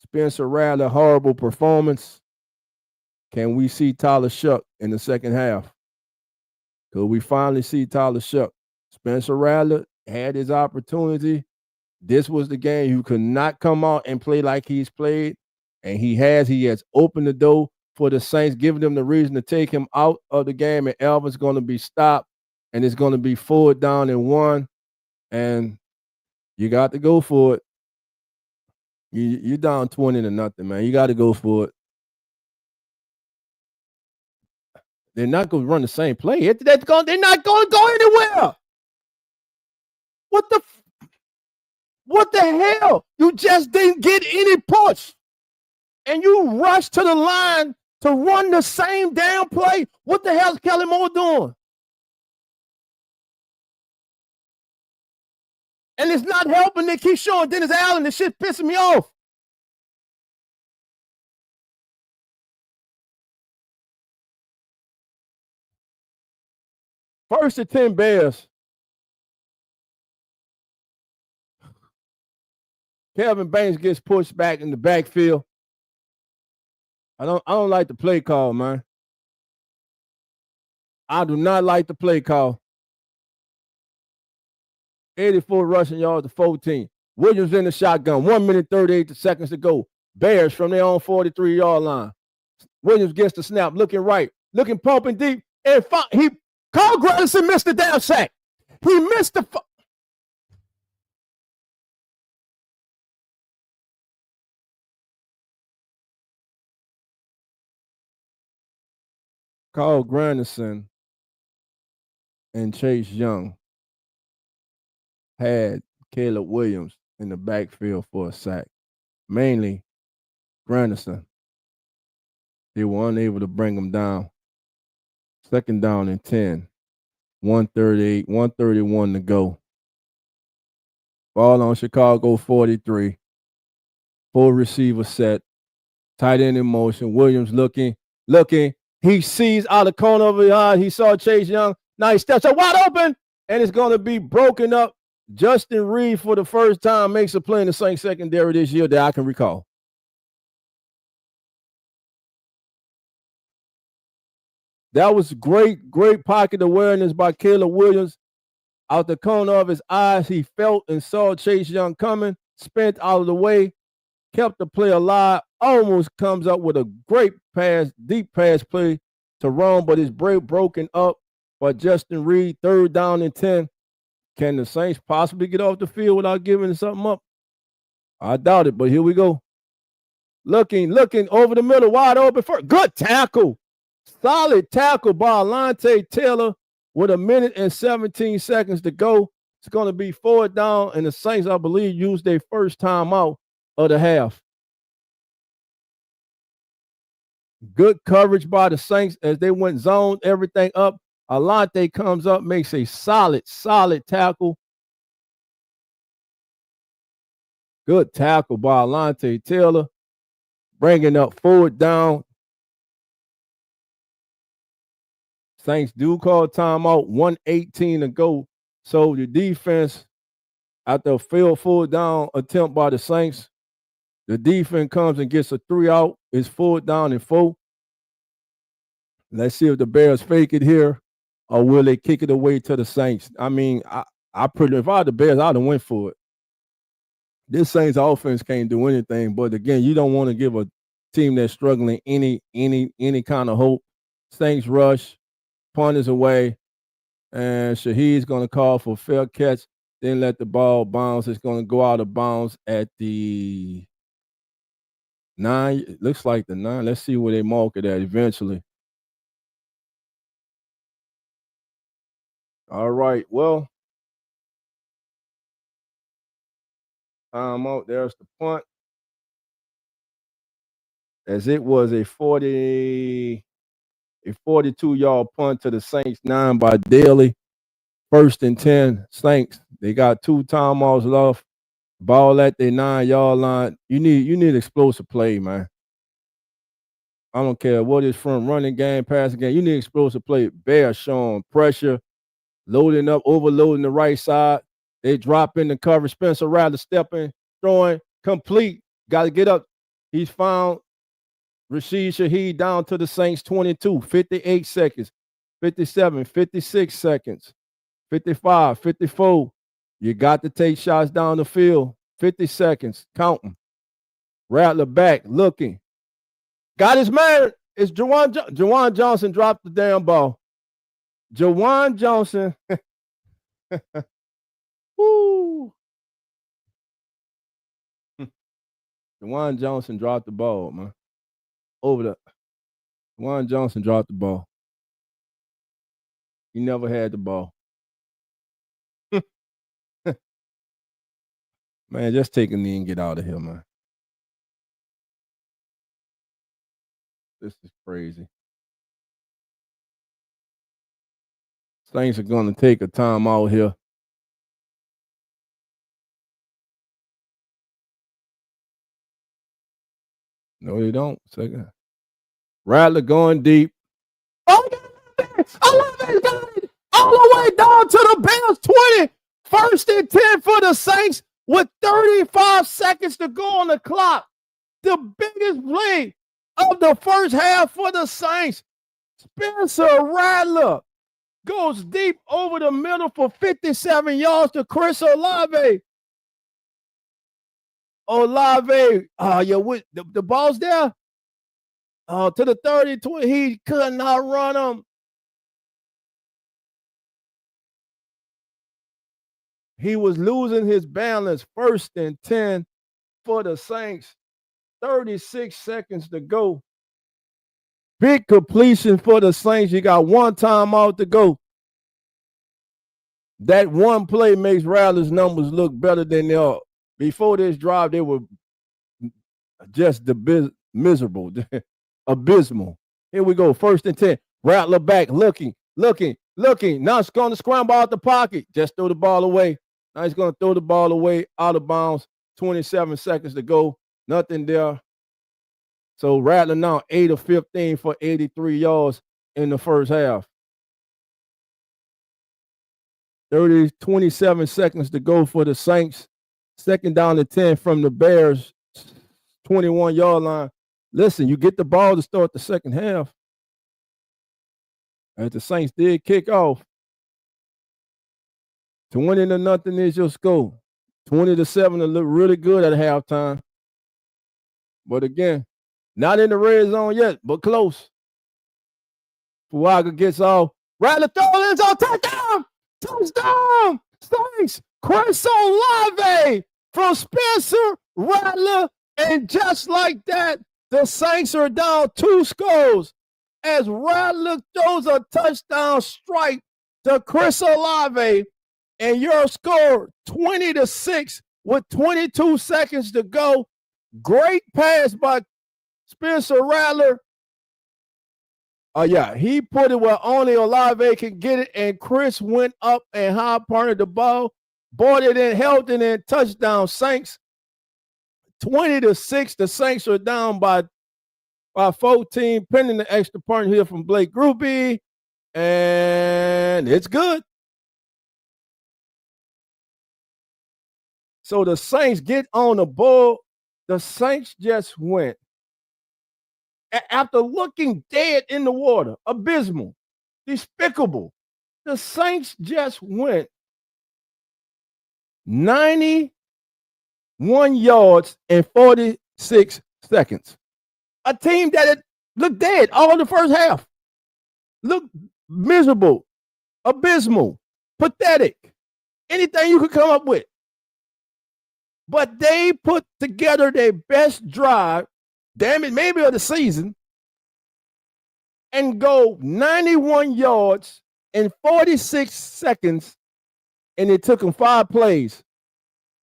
Spencer Rattler, horrible performance. Can we see Tyler Shough in the second half? Could we finally see Tyler Shough? Spencer Rattler had his opportunity. This was the game. You could not come out and play like he's played, and he has. He has opened the door for the Saints, giving them the reason to take him out of the game, and Elvin's going to be stopped, and it's going to be 4 down and 1, and you got to go for it. You're down 20 to nothing, man. You got to go for it. They're not going to run the same play. They're not going to go anywhere. What the hell? You just didn't get any push, and you rushed to the line to run the same damn play. What the hell is Kellen Moore doing? And it's not helping. They keep showing Dennis Allen. This shit pissing me off. First and 10 Bears. Kelvin Banks gets pushed back in the backfield. I don't like the play call, man. I do not like the play call. 84 rushing yards to 14. Williams in the shotgun. 1 minute 38 seconds to go. Bears from their own 43-yard line. Williams gets the snap, looking right, looking pumping deep, and Carl Granderson missed the damn sack. He missed the. Carl Granderson and Chase Young had Caleb Williams in the backfield for a sack. Mainly Granderson. They were unable to bring him down. Second down and 10. 138, 131 to go. Ball on Chicago 43. Full receiver set. Tight end in motion. Williams looking. He sees out the corner of his eye. He saw Chase Young. Now he steps up wide open, and it's going to be broken up. Justin Reed, for the first time, makes a play in the Saints secondary this year that I can recall. That was great pocket awareness by Caleb Williams. Out the corner of his eyes, he felt and saw Chase Young coming, spent out of the way, kept the play alive, almost comes up with a great pass, deep pass play to Rome, but it's broken up by Justin Reed. Third down and 10. Can the Saints possibly get off the field without giving something up? I doubt it, but here we go. Looking over the middle, wide open for good tackle. Solid tackle by Alontae Taylor with 1 minute and 17 seconds to go. It's going to be 4 down, and the Saints, I believe, used their first timeout of the half. Good coverage by the Saints as they went zoned everything up. Alontae comes up, makes a solid tackle. Good tackle by Alontae Taylor. Bringing up 4 down. Saints do call timeout, 1:18 to go. So the defense, after a failed 4 down attempt by the Saints, the defense comes and gets a 3 out. It's 4 down and 4. Let's see if the Bears fake it here, or will they kick it away to the Saints? I mean, if I had the Bears, I'd have went for it. This Saints offense can't do anything, but again, you don't want to give a team that's struggling any kind of hope. Saints rush, punt is away, and Shaheed's going to call for fair catch, then let the ball bounce. It's going to go out of bounds at the 9. It looks like the 9. Let's see where they mark it at eventually. All right, well, timeout. There's the punt. as it was a 42-yard punt to the Saints 9 by Daly. 1st and 10, Saints. They got 2 timeouts left. Ball at their 9-yard line. You need explosive play, man. I don't care what it's from, running game, passing game. You need explosive play. Bear showing pressure, loading up, overloading the right side. They drop in the cover. Spencer Rattler stepping, throwing, complete. Got to get up. He's found Rashid Shaheed down to the Saints 22, 58 seconds, 57, 56 seconds, 55, 54. You got to take shots down the field. 50 seconds. Counting. Rattler back, looking. Got his man. It's Juwan Johnson dropped the damn ball. Juwan Johnson. Woo. Juwan Johnson dropped the ball, man. Juwan Johnson dropped the ball. He never had the ball. Man, just take a knee and get out of here, man. This is crazy. Saints are going to take a timeout here. No, they don't. Second. Rattler going deep. Oh, I love it. Got it. All the way down to the Bears 20. 1st and 10 for the Saints with 35 seconds to go on the clock. The biggest play of the first half for the Saints. Spencer Rattler goes deep over the middle for 57 yards to Chris Olave. Olave, the ball's there. To the 30, 20, he could not run him. He was losing his balance. 1st and 10 for the Saints. 36 seconds to go. Big completion for the Saints. You got 1 timeout to go. That one play makes Rattler's numbers look better than they are. Before this drive, they were just miserable, abysmal. Here we go. 1st and 10. Rattler back, looking. Now it's going to scramble out the pocket. Just throw the ball away. Now he's going to throw the ball away out of bounds. 27 seconds to go. Nothing there. So Rattler now 8 of 15 for 83 yards in the first half. 27 seconds to go for the Saints. 2nd down and 10 from the Bears 21-yard line. Listen, you get the ball to start the second half. As the Saints did kick off. 20-0 is your score. 20-7 to look really good at halftime. But again, not in the red zone yet, but close. Fuaga gets off. Rattler throws in, touchdown! Touchdown! Saints! Chris Olave from Spencer Rattler. And just like that, the Saints are down 2 scores as Rattler throws a touchdown strike to Chris Olave. And your score 20-6 with 22 seconds to go. Great pass by Spencer Rattler. He put it where only Olave can get it, and Chris went up and high-punted the ball, bought it in, held it in, touchdown Saints. 20-6, the Saints are down by 14, pending the extra point here from Blake Grupe, and it's good. So the Saints get on the ball. The Saints just went. After looking dead in the water, abysmal, despicable, the Saints just went 91 yards in 46 seconds. A team that had looked dead all the first half. Looked miserable, abysmal, pathetic, anything you could come up with. But they put together their best drive, damn it, maybe of the season, and go 91 yards in 46 seconds, and it took them 5 plays.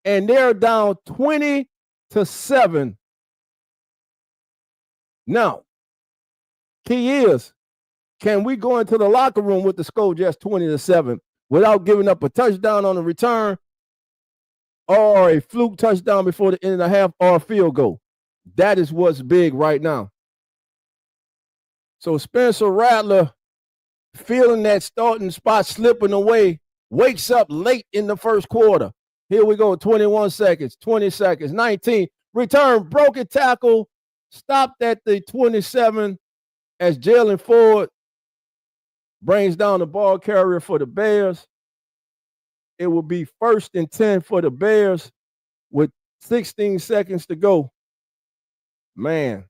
And they're down 20-7 Now, key is, can we go into the locker room with the score just 20-7 without giving up a touchdown on the return or a fluke touchdown before the end of the half or a field goal? That is what's big right now. So Spencer Rattler, feeling that starting spot slipping away, wakes up late in the first quarter. Here we go, 21 seconds, 20 seconds, 19. Return, broken tackle, stopped at the 27 as Jalen Ford brings down the ball carrier for the Bears. It will be 1st and 10 for the Bears with 16 seconds to go. Man.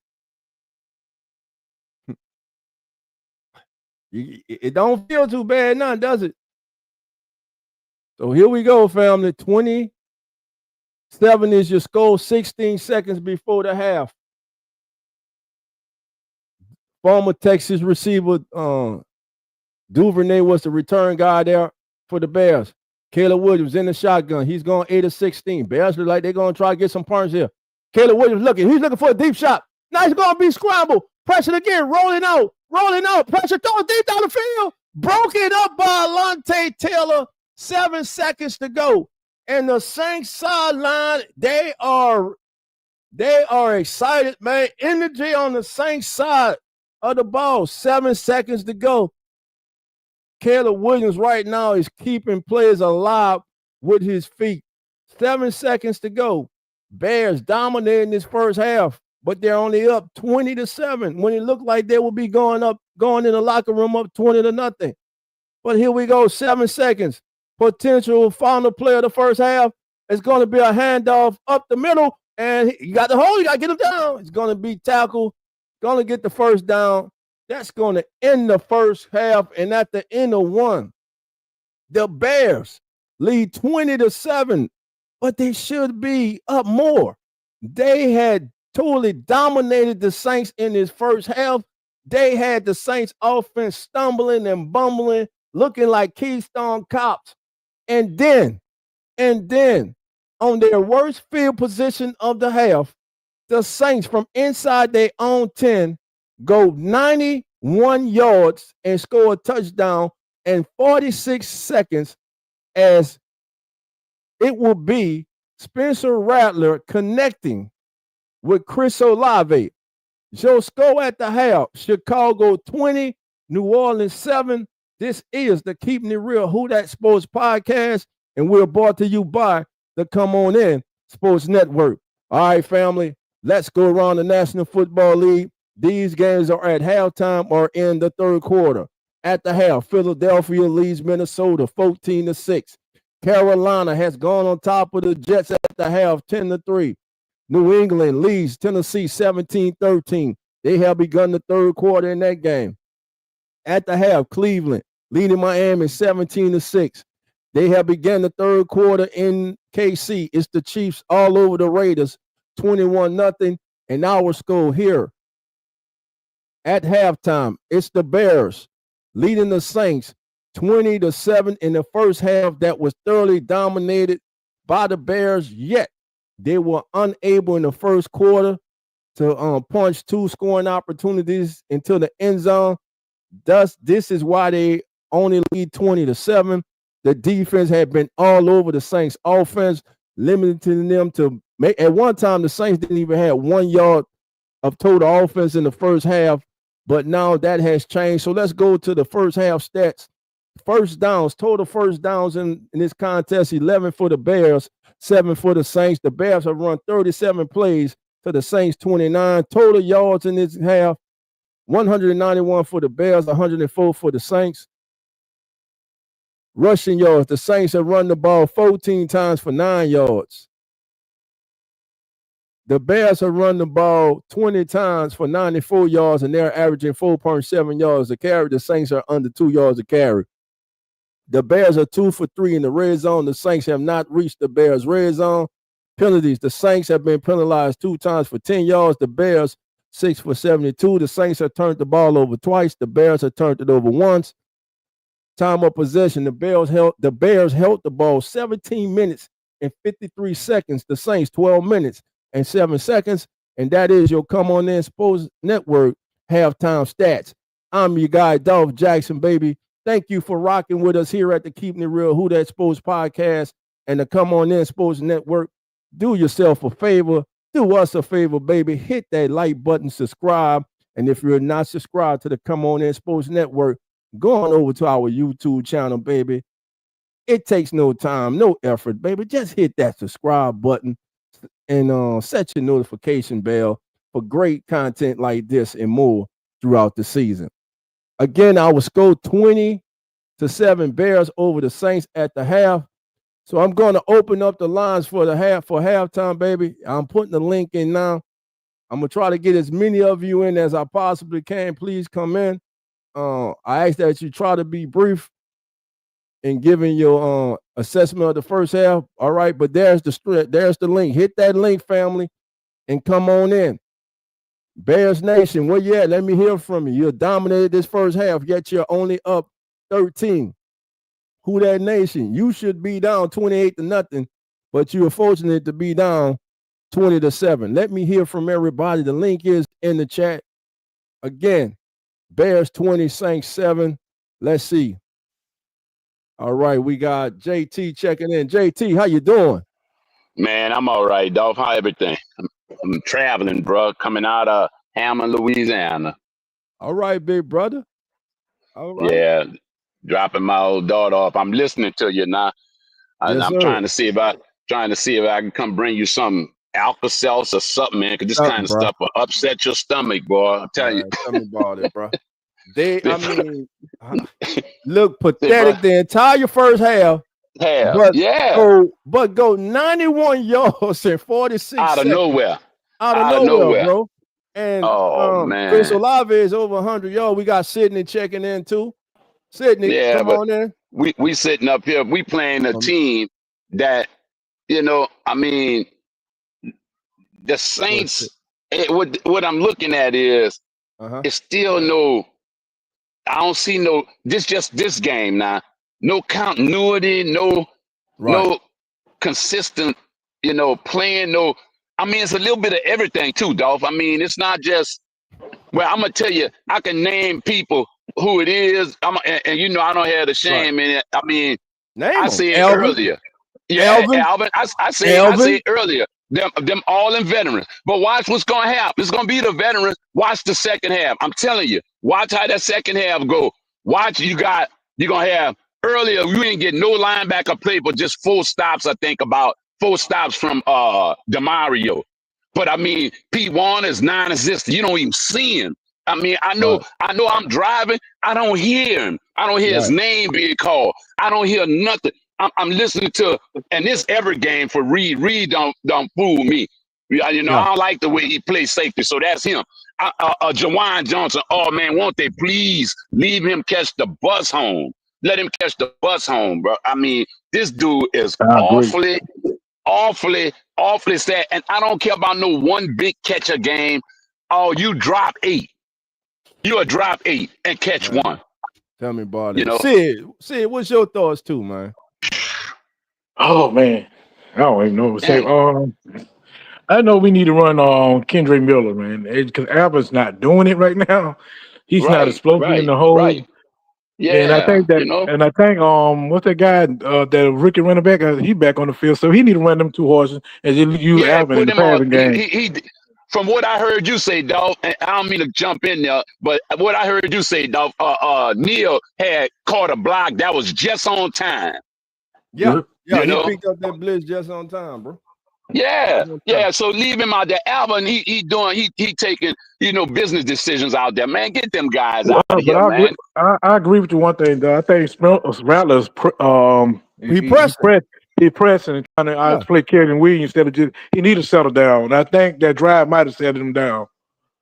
It don't feel too bad now, does it? So here we go, family. 27 is your score, 16 seconds before the half. Former Texas receiver Duvernay was the return guy there for the Bears. Caleb Williams in the shotgun. He's going 8 of 16. Bears look like they're going to try to get some points here. Caleb Williams looking. He's looking for a deep shot. Now he's going to be scrambled. Pressure again. Rolling out. Pressure throwing deep down the field. Broken up by Alontae Taylor. 7 seconds to go. And the Saints sideline, they are excited, man. Energy on the Saints side of the ball. 7 seconds to go. Caleb Williams right now is keeping players alive with his feet. 7 seconds to go. Bears dominating this first half, but they're only up 20-7 when it looked like they would be going in the locker room up 20-0. But here we go, 7 seconds. Potential final play of the first half is going to be a handoff up the middle, and you got the hole, you got to get him down. It's going to be tackled, going to get the first down. That's going to end the first half, and at the end of one, the Bears lead 20-7, but they should be up more. They had totally dominated the Saints in this first half. They had the Saints offense stumbling and bumbling, looking like Keystone Cops. And then, on their worst field position of the half, the Saints from inside their own 10 go 91 yards and score a touchdown in 46 seconds, as it will be Spencer Rattler connecting with Chris Olave. Joe score at the half. Chicago 20, New Orleans 7. This is the Keeping It Real Who Dat Sports Podcast, and we're brought to you by the Come On In Sports Network. All right, family, let's go around the National Football League. These games are at halftime or in the third quarter. At the half, Philadelphia leads Minnesota 14-6. Carolina has gone on top of the Jets at the half 10-3. New England leads Tennessee 17-13. They have begun the third quarter in that game. At the half, Cleveland leading Miami 17-6. They have begun the third quarter in KC. It's the Chiefs all over the Raiders 21-0. And our score here at halftime, it's the Bears leading the Saints 20-7 in the first half that was thoroughly dominated by the Bears, yet they were unable in the first quarter to punch 2 scoring opportunities into the end zone. Thus, this is why they only lead 20-7. The defense had been all over the Saints offense, limiting them to make. At one time, the Saints didn't even have 1 yard of total offense in the first half, but now that has changed. So let's go to the first half stats. First downs, total first downs in this contest, 11 for the Bears, 7 for the Saints. The Bears have run 37 plays to the Saints 29. Total yards in this half, 191 for the Bears, 104 for the Saints. Rushing yards, the Saints have run the ball 14 times for 9 yards. The Bears have run the ball 20 times for 94 yards, and they're averaging 4.7 yards a carry. The Saints are under 2 yards a carry. The Bears are 2 for 3 in the red zone. The Saints have not reached the Bears' red zone. Penalties, the Saints have been penalized 2 times for 10 yards. The Bears 6 for 72. The Saints have turned the ball over twice. The Bears have turned it over once. Time of possession, the Bears held the ball 17 minutes and 53 seconds. The Saints 12 minutes and 7 seconds. and that is your Come On In Sports Network halftime stats. I'm your guy, Dolph Jackson, baby. Thank you for rocking with us here at the Keeping It Real Who That Sports podcast and the Come On In Sports Network. Do yourself a favor. Do us a favor, baby. Hit that like button, subscribe. And if you're not subscribed to the Come On In Sports Network, go on over to our YouTube channel, baby. It takes no time, no effort, baby. Just hit that subscribe button and set your notification bell for great content like this and more throughout the season. Again, our score 20-7 Bears over the Saints at the half. So I'm going to open up the lines for halftime, baby. I'm putting the link in now. I'm going to try to get as many of you in as I possibly can. Please come in. I ask that you try to be brief in giving your assessment of the first half. All right, but there's the link. Hit that link, family, and come on in. Bears Nation, where you at? Let me hear from you. You dominated this first half, yet you're only up 13. Who that Nation? You should be down 28-0, but you were fortunate to be down 20-7. Let me hear from everybody. The link is in the chat. Again, Bears 20, Saints 7. Let's see. All right, we got JT checking in. JT, how you doing? Man, I'm all right, Dolph. How everything? I'm traveling, bro, coming out of Hammond, Louisiana. All right, big brother. All right. Yeah, dropping my old daughter off. I'm listening to you now. Yes, I'm sir. trying to see if I can come bring you some Alka-Seltz or something, man. Cause this kind of stuff will upset your stomach, boy. I'm telling you. Tell me about it, bro. Look pathetic the entire first half. But go 91 yards and 46 out of seconds. Nowhere. Out of nowhere, bro. And man. Chris Olave is over 100 yards. We got Sydney checking in too. Sydney, come on in. We sitting up here. We playing a team that, I mean, the Saints. What I'm looking at is it's still no. I don't see no. This game now. No continuity. No consistent. Playing. No. I mean, it's a little bit of everything too, Dolph. I mean, it's not just. Well, I'm gonna tell you. I can name people who it is. And I don't have the shame in it. I mean, I said earlier. Yeah, Alvin. I said earlier. Them all in veterans. But watch what's gonna happen. It's gonna be the veterans. Watch the second half. I'm telling you. Watch how that second half go. Watch you're gonna have earlier. You didn't get no linebacker play, but just 4 stops. I think about 4 stops from DeMario. But I mean, Pete Warner is non-existent. You don't even see him. I mean, I know I'm driving. I don't hear him. I don't hear his name being called. I don't hear nothing. I'm listening to, and this every game for Reed. Reed don't fool me. I don't like the way he plays safety, so that's him. Jawan Johnson, oh man, won't they please leave him catch the bus home? Let him catch the bus home, bro. I mean, this dude is awfully sad. And I don't care about no one big catch a game. Oh, you drop 8. You'll drop 8 and catch 1. Tell me about it. Sid, what's your thoughts too, man? Oh man, I don't even know what to say. I know we need to run Kendre Miller, man, because Alvin's not doing it right now. He's not explosive in the hole. Right. Yeah, and I think that, and I think what's that guy that rookie running back? He back on the field, so he need to run them 2 horses and use Alvin in the passing game. He from what I heard you say, Dolph, and I don't mean to jump in there, but what I heard you say, Dolph, Neil had caught a block that was just on time. Yeah, he picked up that blitz just on time, bro. Yeah. So leave him out there. Alvin, he taking business decisions out there, man. Get them guys out here, man. I agree with you one thing, though. I think Rattler's he pressing and trying to play Kevin Williams instead of just he need to settle down. And I think that drive might have settled him down.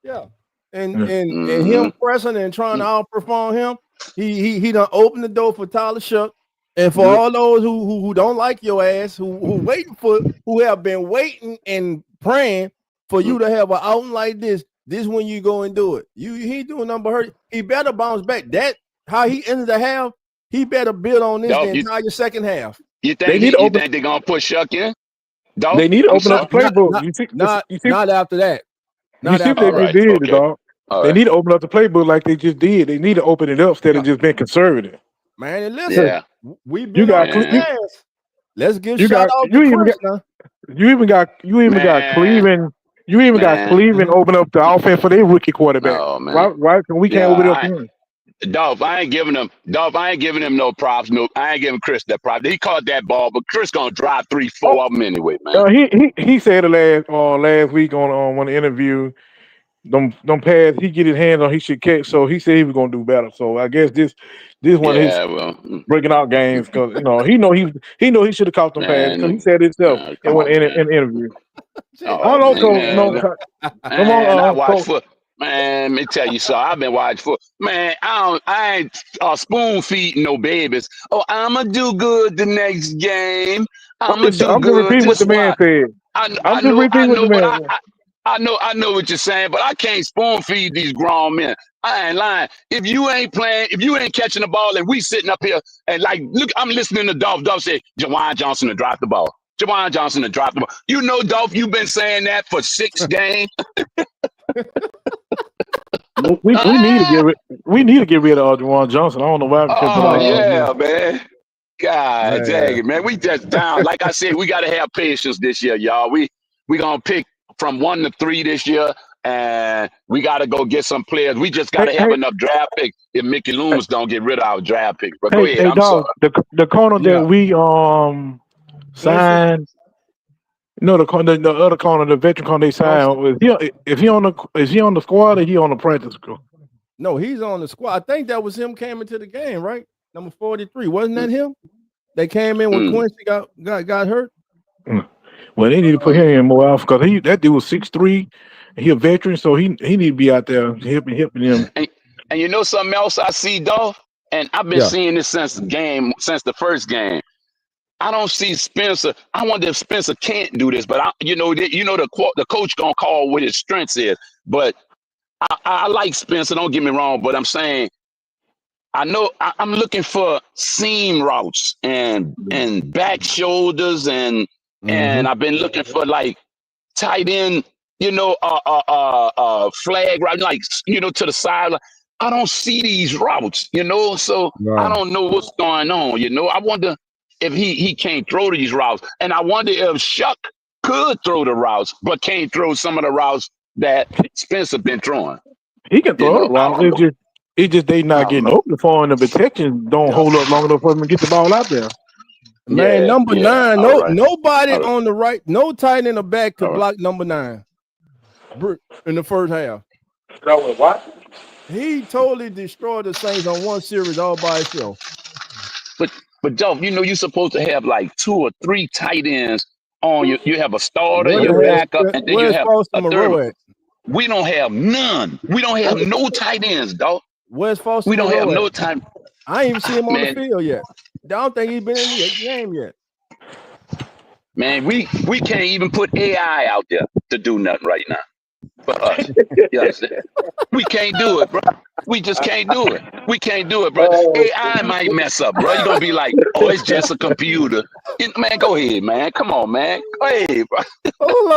Yeah, and him pressing and trying to outperform him, he done opened the door for Tyler Shough. And for all those who don't like your ass, who have been waiting and praying for you to have an outing like this when you go and do it. He doing nothing but hurt. He better bounce back. That how he ended the half, he better build on this the entire second half. You think they're gonna put Shough in? They need to open up the playbook. Not after that. Not see what they after. just did, dog. All They right. need to open up the playbook like they just did. They need to open it up instead of just being conservative. Man, and listen, Yeah. we've You been on got the ass. Let's give you shout got out you to even Chris got now. you even got Man. Cleveland. You even got Man. Cleveland open up the offense for their rookie quarterback. Oh man. Why can we can't open it up to him? Dolph, I ain't giving him no props. No, I ain't giving Chris that prop. He caught that ball, but Chris gonna drop 3-4 of them anyway, man. He said it last week on one interview. Them pass he get his hands on, he should catch. So he said he was gonna do better. So I guess this one is breaking out games because he know he should have caught them pass because he said it himself in an interview. I don't know. Come on, I watch foot. Man, let me tell you something. I've been watching foot. Man, I ain't spoon feeding no babies. Oh, I'ma do good the next game. I'ma do I'm good. just repeating what the man said. I know, but I know what you're saying, but I can't spoon feed these grown men. I ain't lying. If you ain't playing, if you ain't catching the ball, and we sitting up here and like, look, I'm listening to Dolph say, Jawan Johnson to drop the ball. Jawan Johnson to drop the ball. You know, Dolph, you've been saying that for 6 games. We need to get rid of Jawan Johnson. I don't know why. Man. God dang it, man. We just down. Like I said, we got to have patience this year, y'all. We gonna pick from 1 to 3 this year, and we got to go get some players. We just got to have enough draft picks if Mickey Loomis don't get rid of our draft picks. But go ahead, I'm sorry. The corner that we signed. No, the other corner, the veteran corner they signed. Is he on the squad or he on the practice squad? No, he's on the squad. I think that was him came into the game, right? Number 43. Wasn't that him? They came in when Quincy got hurt. Well, they need to put him in more out because that dude was 6'3", and he a veteran, so he need to be out there helping him. And you know something else I see, Dolph? And I've been seeing this since the first game. I don't see Spencer. I wonder if Spencer can't do this, but the coach gonna call what his strengths is. But I like Spencer. Don't get me wrong, but I'm saying I know I'm looking for seam routes and back shoulders and I've been looking for like tight end, flag right, like to the side. I don't see these routes, so I don't know what's going on. I wonder if he can't throw these routes. And I wonder if Shuck could throw the routes, but can't throw some of the routes that Spencer been throwing. He can throw the routes. It's just they not getting open for him. The protection don't hold up long enough for him to get the ball out there. Man, number 9, nobody on the right, no tight end in the back could block number 9 in the first half. What? He totally destroyed the Saints on one series all by himself. But Dolph, you're supposed to have like 2 or 3 tight ends on you. You have a starter, your backup, and then you have a third. We don't have none. We don't have no tight ends, Dolph. Where's Foster? We don't have no time. I ain't even see him on the field yet. I don't think he's been in the game yet. Man, we can't even put AI out there to do nothing right now. For us. You understand? We can't do it, bro. We just can't do it. We can't do it, bro. AI might mess up, bro. You're going to be like, oh, it's just a computer. Man, go ahead, man. Come on, man. Go ahead, bro. Hold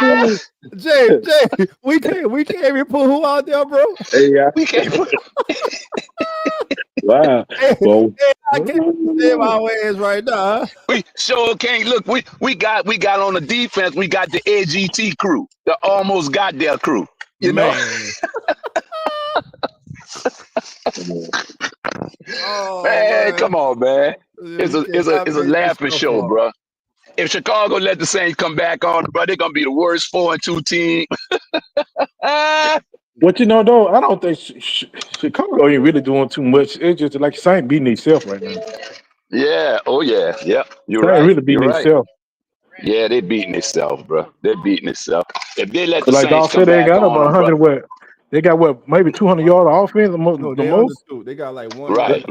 on. Jay, we can't even put who out there, bro? We can't put Wow. Well, I can't save our ass right now. We sure can't. Look, we got on the defense, we got the AGT crew, the almost got their crew. You know? Man, come on, man. It's a laughing show, bro. If Chicago let the Saints come back on, bro, they're gonna be the worst 4-2 team. But though, I don't think Chicago ain't really doing too much. It's just like Saints beating themselves right now. Yeah. Oh yeah. Yep. You're Saints right. really beating themselves. Yeah, they're beating themselves, bro. They're beating themselves. If they let the like Saints come back got on, about 100 what? They got what? Maybe 200 yards of offense. The most. They got like one. Right.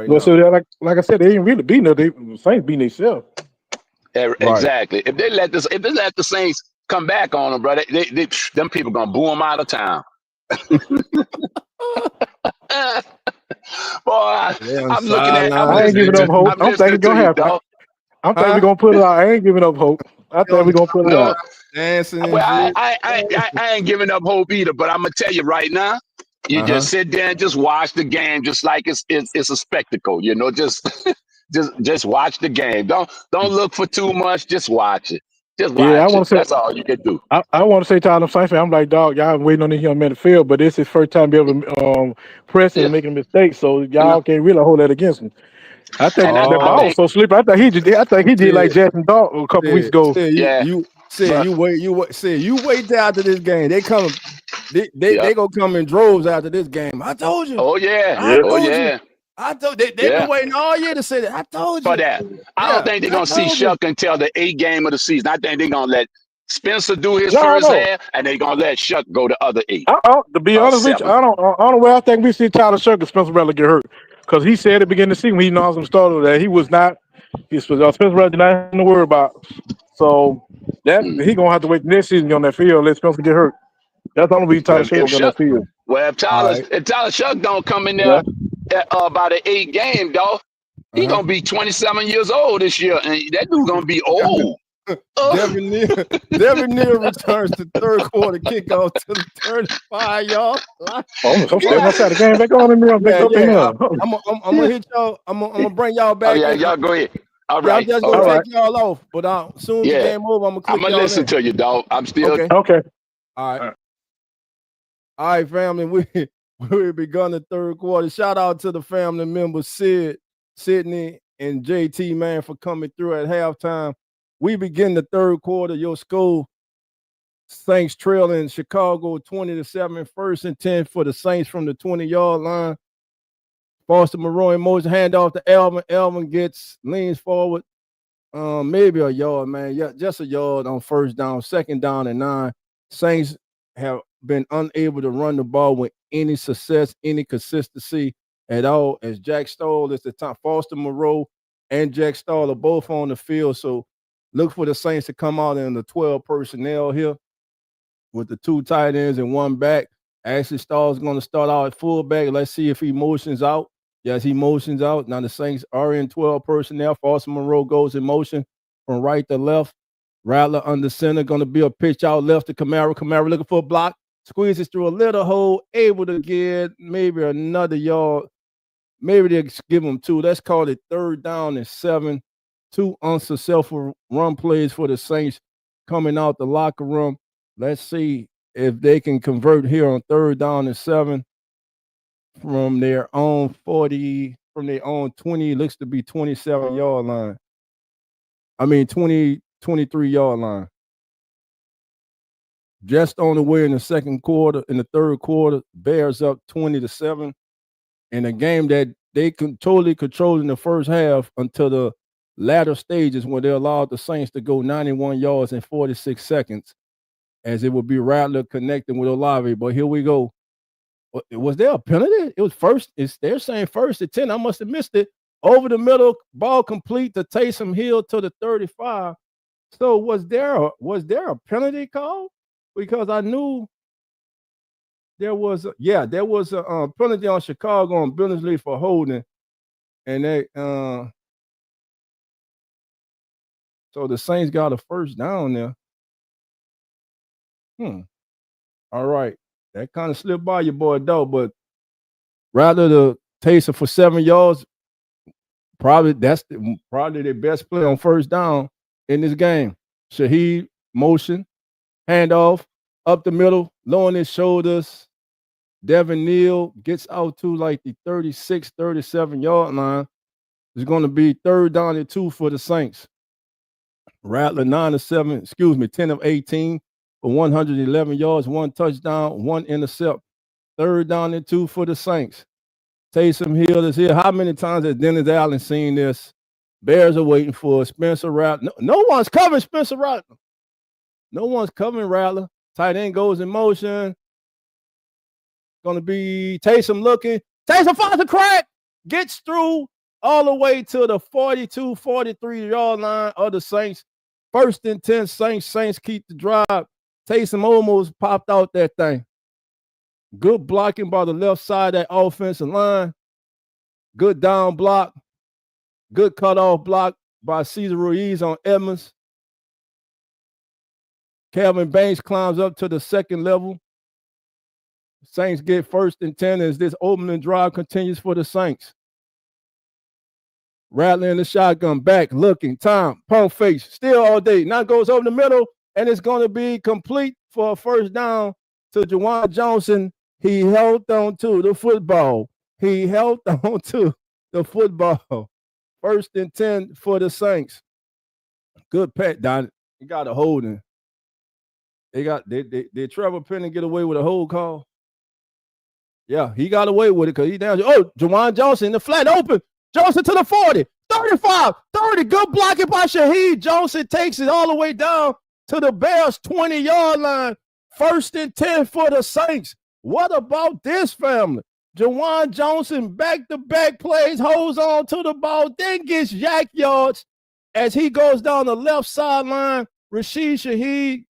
Well, so they're like I said, they ain't really beating them. The Saints beating themselves. Exactly. If they let the Saints come back on them, bro, them people gonna boo them out of town. Boy, I'm looking at. I ain't giving up hope. I'm thinking gonna happen. I'm thinking we're gonna put it out. I ain't giving up hope. I think we're gonna put it out. Dancing. Well, I ain't giving up hope either. But I'm gonna tell you right now, you just sit there and just watch the game, just like it's a spectacle. You know, just just watch the game. Don't look for too much. Just watch it. Just watch I want to say that's all you can do. I want to say to all them Saints fans, I'm like, dog, y'all waiting on this young man to field, but this is his first time be able to press and making mistakes, so y'all can't really hold that against him. I think that ball was so slippery. I think he did like Jackson Dart a couple weeks ago. You wait till after this game. They come, they gonna come in droves after this game. I told you. Oh yeah. I told they've been waiting all year to say that. I told you. For that. I don't think they're gonna see Shuck until the 8th game of the season. I think they're gonna let Spencer do his first half, and they're gonna let Shuck go the other 8. To be honest with you, I don't know. I think we see Tyler Shuck and Spencer Rattler get hurt, because he said at the beginning of the season when he knows him started that he was not. Spencer Rattler did not have to worry about. So that he gonna have to wait next season on that field. Let Spencer get hurt. That's the only reason Tyler Shuck on that field. Well, if Tyler Shuck don't come in there by the 8th game, dog, he gonna be 27 years old this year, and that dude's gonna be old. Devin Neal returns to third quarter kickoff to the 35-yard line. I'm gonna try the game back on and I'm gonna hit y'all. I'm gonna bring y'all back. Y'all go ahead. All right. I'm just gonna take y'all off, but as soon as the game over, I'm gonna listen to you, dog. I'm still okay. All right, family. We begun the third quarter. Shout out to the family members, Sid, Sydney, and JT, man, for coming through at halftime. We begin the third quarter. Your score, Saints trailing Chicago 20-7, 1st and 10 for the Saints from the 20-yard line. Foster Moreau in motion, handoff to Elvin. Elvin leans forward, maybe a yard, man. Yeah, just a yard on first down. 2nd down and 9. Saints have been unable to run the ball with any success, any consistency at all. As Jack Stoll is the top, Foster Moreau and Jack Stoll are both on the field. So look for the Saints to come out in the 12 personnel here with the 2 tight ends and 1 back. Ashley Stoll is going to start out at fullback. Let's see if he motions out. Yes, he motions out. Now the Saints are in 12 personnel. Foster Moreau goes in motion from right to left. Rattler under center, going to be a pitch out left to Kamara. Kamara looking for a block. Squeezes through a little hole, able to get maybe another yard. Maybe they give him 2. Let's call it 3rd down and 7. 2 unsuccessful run plays for the Saints coming out the locker room. Let's see if they can convert here on 3rd down and 7 from their own 40, from their own 20, looks to be 27-yard line. 23-yard line. Just on the way in the third quarter, Bears up 20-7 in a game that they totally controlled in the first half until the latter stages when they allowed the Saints to go 91 yards in 46 seconds, as it would be Rattler connecting with Olave. But here we go. Was there a penalty? It was first. They're saying 1st and 10. I must have missed it. Over the middle, ball complete to Taysom Hill to the 35. So was there a penalty call? Because I knew there was a penalty on Chicago on Billingsley for holding, and they so the Saints got a 1st down there. All right, that kind of slipped by your boy though, but rather the Taysom for 7 yards, probably their best play on 1st down in this game. Shaheed motion. Handoff up the middle, low on his shoulders. Devin Neal gets out to like the 36, 37-yard line. It's going to be 3rd down and 2 for the Saints. Rattler 10 of 18 for 111 yards, 1 touchdown, 1 intercept. 3rd down and 2 for the Saints. Taysom Hill is here. How many times has Dennis Allen seen this? Bears are waiting for Spencer Rattler. No one's covering Spencer Rattler. No one's covering Rattler. Tight end goes in motion. Going to be Taysom looking. Taysom finds a crack. Gets through all the way to the 42, 43-yard line of the Saints. 1st and 10 Saints. Saints keep the drive. Taysom almost popped out that thing. Good blocking by the left side of that offensive line. Good down block. Good cutoff block by Cesar Ruiz on Edmonds. Calvin Banks climbs up to the second level. Saints get 1st and 10 as this opening drive continues for the Saints. Rattler in the shotgun, back, looking, time, pump face, still all day. Now goes over the middle, and it's going to be complete for a first down to Juwan Johnson. He held on to the football. He held on to the football. 1st and 10 for the Saints. Good pat, Don. He got a holding. Did Trevor Penning get away with a hold call? Yeah, he got away with it because he down. Oh, Juwan Johnson, the flat open. Johnson to the 40, 35, 30. Good blocking by Shaheed. Johnson takes it all the way down to the Bears 20-yard line. 1st and 10 for the Saints. What about this family? Juwan Johnson back-to-back plays, holds on to the ball, then gets yak yards as he goes down the left sideline. Rashid Shaheed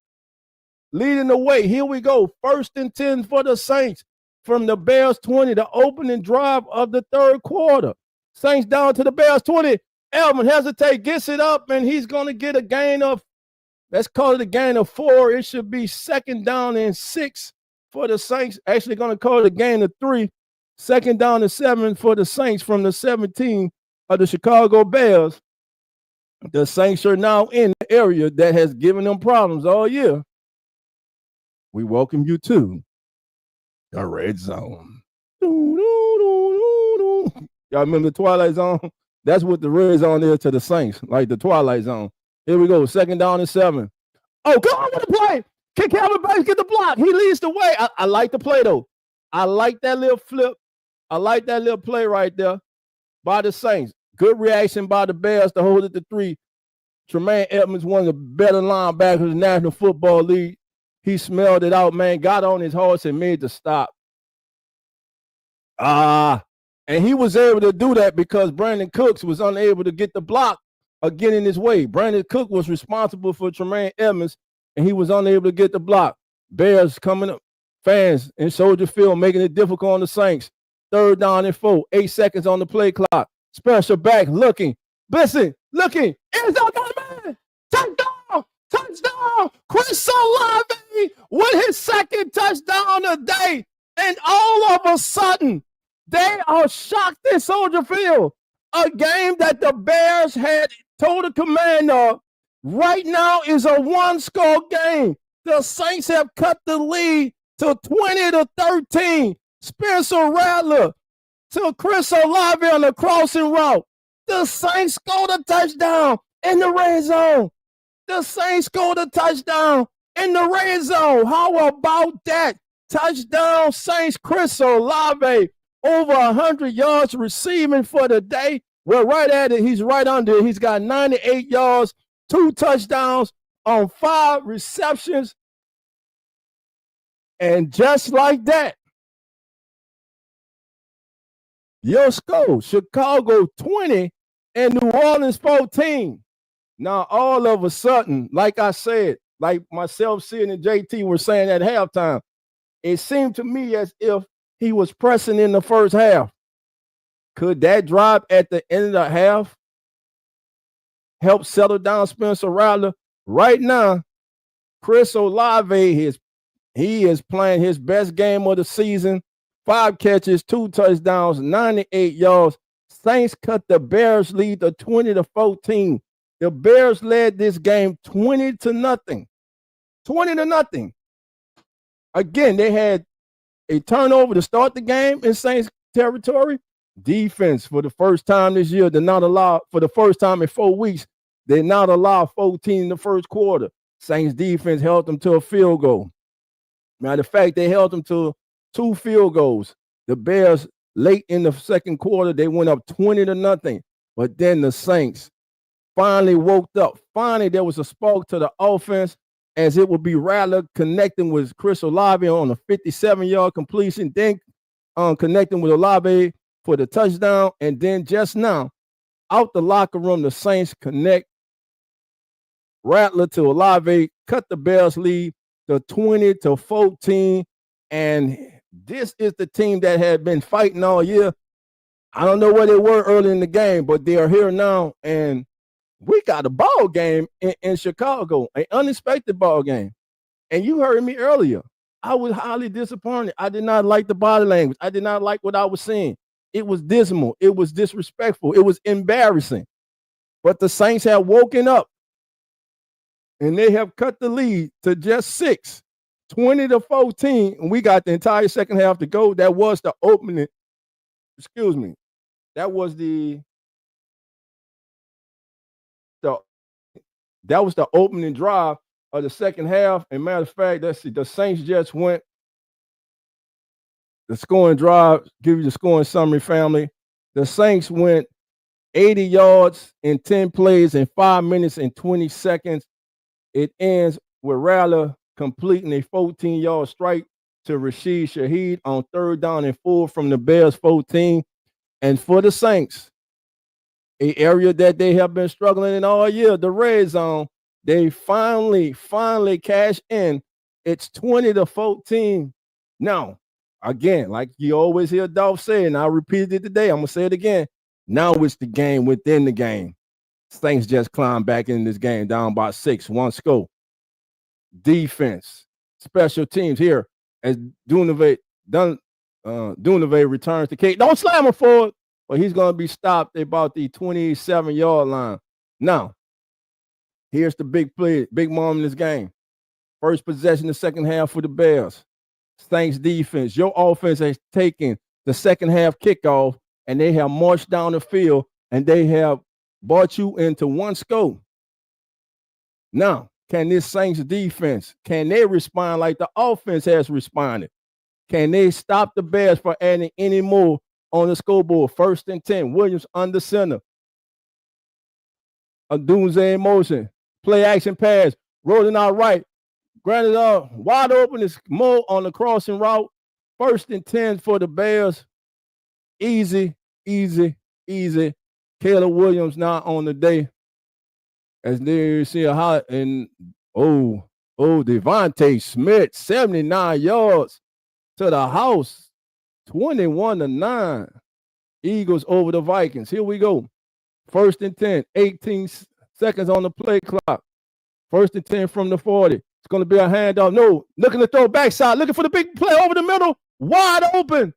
leading the way. Here we go. 1st and 10 for the Saints from the Bears 20, the opening drive of the third quarter. Saints down to the Bears 20. Elvin hesitate, gets it up, and he's going to get a gain of, let's call it a gain of 4. It should be 2nd down and 6 for the Saints. Actually going to call it a gain of 3. 2nd down and 7 for the Saints from the 17 of the Chicago Bears. The Saints are now in the area that has given them problems all year. We welcome you to the red zone. Y'all remember the Twilight Zone? That's what the red zone is to the Saints, like the Twilight Zone. Here we go, 2nd down and 7. Oh, go on with the play. Can Calvin Banks get the block? He leads the way. I like the play, though. I like that little flip. I like that little play right there by the Saints. Good reaction by the Bears to hold it to 3. Tremaine Edmonds, one of the better linebackers in the National Football League. He smelled it out, man, got on his horse and made the stop. And he was able to do that because Brandon Cooks was unable to get the block or get in his way. Brandon Cook was responsible for Tremaine Edmonds, and he was unable to get the block. Bears coming up, fans in Soldier Field making it difficult on the Saints. 3rd down and 4, 8 seconds on the play clock. Special back looking, Bisson looking, end zone, got a man, touchdown, Chris Olave with his 2nd touchdown today, and all of a sudden, they are shocked in Soldier Field. A game that the Bears had total command of right now is a 1-score game. The Saints have cut the lead to 20-13. Spencer Rattler to Chris Olave on the crossing route. The Saints scored a touchdown in the red zone. The Saints scored a touchdown in the red zone. How about that? Touchdown Saints, Chris Olave. Over 100 yards receiving for the day. Well, right at it, he's right under it. He's got 98 yards, 2 touchdowns on 5 receptions. And just like that, your score, Chicago 20 and New Orleans 14. Now, all of a sudden, like I said, like myself, Sid, and JT were saying at halftime, it seemed to me as if he was pressing in the first half. Could that drive at the end of the half help settle down Spencer Rattler? Right now, Chris Olave, he is playing his best game of the season. 5 catches, 2 touchdowns, 98 yards. Saints cut the Bears lead to 20-14. The Bears led this game 20-0. 20-0. Again, they had a turnover to start the game in Saints territory. Defense for the first time this year did not allow, for the first time in 4 weeks, did not allow 14 in the first quarter. Saints defense held them to a field goal. Matter of fact, they held them to 2 field goals. The Bears, late in the second quarter, they went up 20-0. But then the Saints finally woke up. Finally, there was a spark to the offense, as it would be Rattler connecting with Chris Olave on a 57-yard completion, then connecting with Olave for the touchdown. And then just now, out the locker room, the Saints connect Rattler to Olave, cut the Bears lead to 20-14. And this is the team that had been fighting all year. I don't know where they were early in the game, but they are here now. And we got a ball game in Chicago, an unexpected ball game. And you heard me earlier. I was highly disappointed. I did not like the body language. I did not like what I was seeing. It was dismal. It was disrespectful. It was embarrassing. But the Saints have woken up and they have cut the lead to just 6, 20-14. And we got the entire second half to go. That was the opening. Excuse me. That was the opening drive of the second half. And matter of fact, let's see, the Saints just went the scoring drive, give you the scoring summary, family. The Saints went 80 yards in 10 plays in 5 minutes and 20 seconds. It ends with Rattler completing a 14-yard strike to Rashid Shaheed on 3rd down and 4 from the Bears 14. And for the Saints, an area that they have been struggling in all year, the red zone, they finally cash in. It's 20-14. Now, again, like you always hear Dolph say, and I repeated it today, I'm going to say it again. Now it's the game within the game. Saints just climbed back in this game, down by 6, 1 score. Defense, special teams here as Dunavay returns to Kate. Don't slam him forward, but he's going to be stopped about the 27-yard line. Now, here's the big play, big moment in this game. First possession, the second half for the Bears. Saints defense. Your offense has taken the second half kickoff, and they have marched down the field, and they have brought you into 1 score. Now, can this Saints defense, can they respond like the offense has responded? Can they stop the Bears from adding any more on the scoreboard? 1st and 10. Williams under center. A Dunze in motion. Play action pass. Rolling out right. Granted wide open is Mo on the crossing route. 1st and 10 for the Bears. Easy. Caleb Williams now on the day. As they see a hot and Devontae Smith, 79 yards to the house, 21-9. Eagles over the Vikings. Here we go. 1st and 10, 18 seconds on the play clock. 1st and 10 from the 40. It's going to be a handoff. No, looking to throw backside, looking for the big play over the middle. Wide open.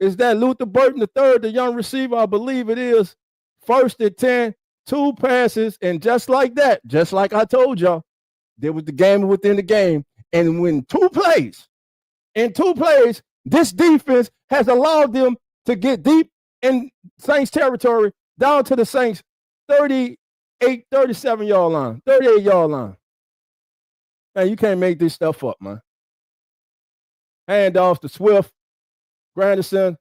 Is that Luther Burton III, the young receiver? I believe it is. 1st and 10, 2 passes, and just like that, just like I told y'all, there was the game within the game. And when 2 plays, this defense has allowed them to get deep in Saints territory down to the Saints 37-yard line, 38-yard line. Man, you can't make this stuff up, man. Handoff to Swift. Granderson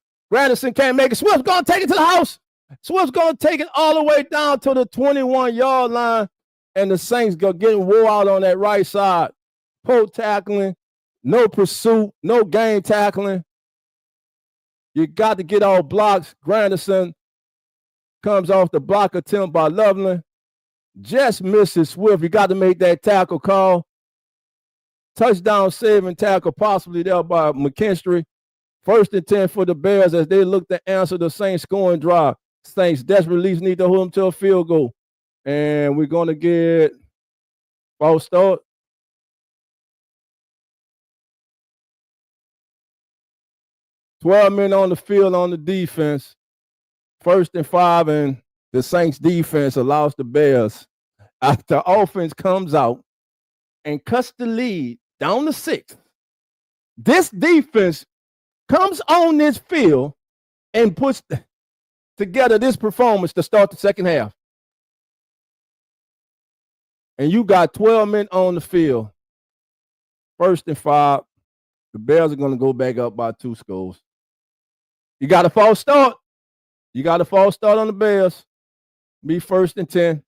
can't make it. Swift's going to take it to the house. Swift's going to take it all the way down to the 21-yard line, and the Saints go getting wore out on that right side. Poke tackling, no pursuit, no game tackling. You got to get all blocks. Granderson comes off the block attempt by Loveland. Just misses Swift. You got to make that tackle call. Touchdown saving tackle possibly there by McKinstry. 1st and 10 for the Bears as they look to answer the Saints scoring drive. Saints desperately need to hold them to a field goal. And we're going to get false start. $12 men on the field on the defense. 1st and 5, and the Saints defense allows the Bears. After offense comes out and cuts the lead down to 6, this defense comes on this field and puts together this performance to start the second half. And you got 12 men on the field. 1st and 5. The Bears are going to go back up by 2 scores. You got a false start. On the Bears. Be 1st and 10.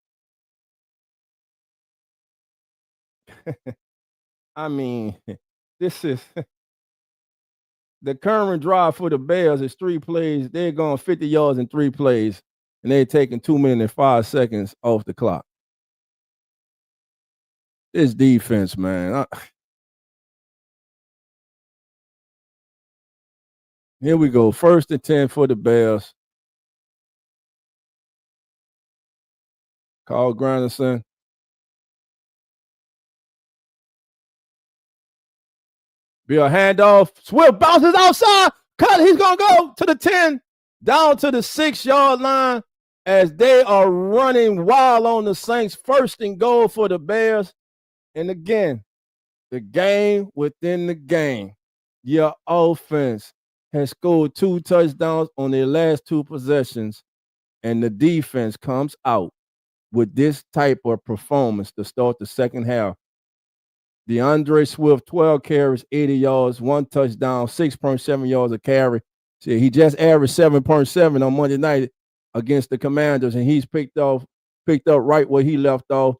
I mean, this is the current drive for the Bears is 3 plays. They're going 50 yards in 3 plays, and they're taking 2 minutes and 5 seconds off the clock. This defense, man. Here we go. 1st and 10 for the Bears. Carl Granderson. Bill handoff. Swift bounces outside. Cut. He's going to go to the 10, down to the 6-yard line as they are running wild on the Saints. 1st and goal for the Bears. And again, the game within the game. Your offense has scored 2 touchdowns on their last 2 possessions, and the defense comes out with this type of performance to start the second half. DeAndre Swift, 12 carries, 80 yards, 1 touchdown, 6.7 yards a carry. See, he just averaged 7.7 on Monday night against the Commanders, and he's picked up right where he left off.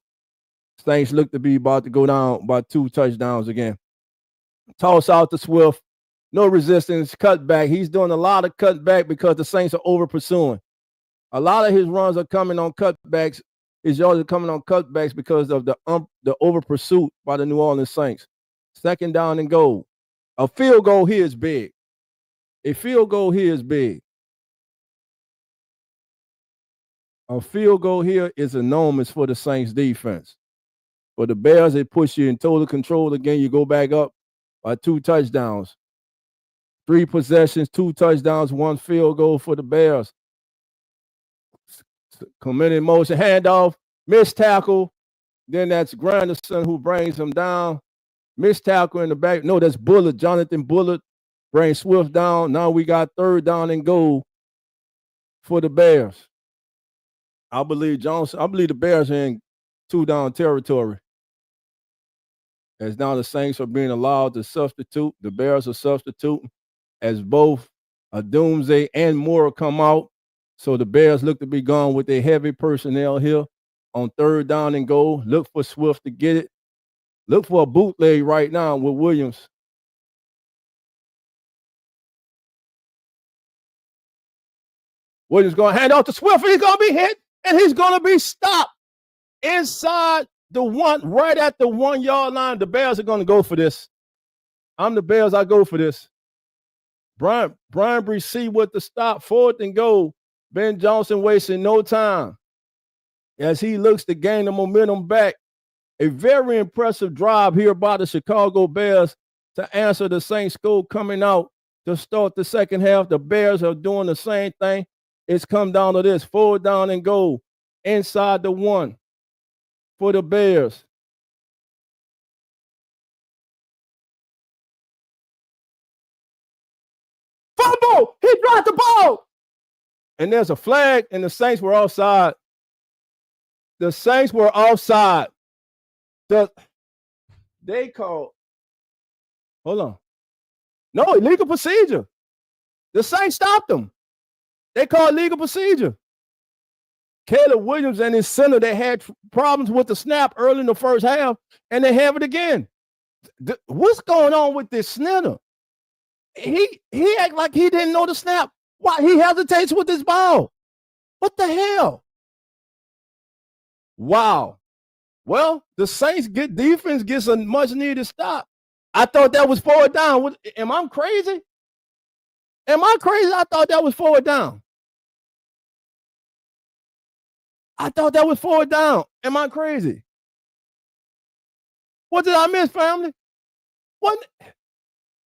Saints look to be about to go down by 2 touchdowns again. Toss out to Swift. No resistance, cutback. He's doing a lot of cutback because the Saints are over pursuing. A lot of his runs are coming on cutbacks. His yards are coming on cutbacks because of the over pursuit by the New Orleans Saints. 2nd down and goal. A field goal here is big. A field goal here is big. A field goal here is enormous for the Saints defense. For the Bears, they push you in total control again. You go back up by 2 touchdowns. 3 possessions, 2 touchdowns, 1 field goal for the Bears. Committed motion, handoff, missed tackle. Then that's Granderson who brings him down. Missed tackle in the back. No, that's Bullard. Jonathan Bullard brings Swift down. Now we got 3rd down and goal for the Bears. I believe the Bears are in 2-down territory. As now the Saints are being allowed to substitute. The Bears are substituting as both Doomsday and Moore come out. So the Bears look to be gone with their heavy personnel here on 3rd down and goal. Look for Swift to get it. Look for a bootleg right now with Williams. Williams going to hand off to Swift, and he's going to be hit, and he's going to be stopped inside the 1, right at the 1-yard line. The Bears are going to go for this. I'm the Bears. I go for this. Brian Bresee with the stop, 4th and goal. Ben Johnson wasting no time as he looks to gain the momentum back. A very impressive drive here by the Chicago Bears to answer the Saints goal coming out to start the second half. The Bears are doing the same thing. It's come down to this, 4th down and goal inside the 1 for the Bears. Fumble! He dropped the ball! And there's a flag, and the Saints were offside. The Saints were offside. They called. Hold on. No, illegal procedure. The Saints stopped them. They called legal procedure. Caleb Williams and his center, they had problems with the snap early in the first half, and they have it again. What's going on with this center? He act like he didn't know the snap. Why he hesitates with this ball? What the hell? Wow. Well, the Saints defense gets a much needed stop. I thought that was 4th down. Am I crazy? I thought that was 4th down. I thought that was 4th down. Am I crazy? What did I miss, family?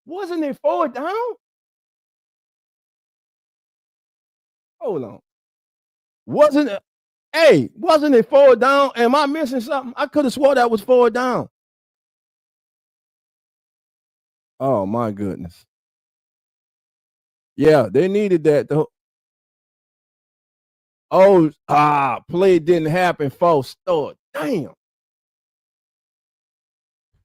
Wasn't it 4th down? Hold on. Wasn't it 4th down? Am I missing something? I could have swore that was 4th down. Oh, my goodness. Yeah, they needed that. Play didn't happen. False start. Damn.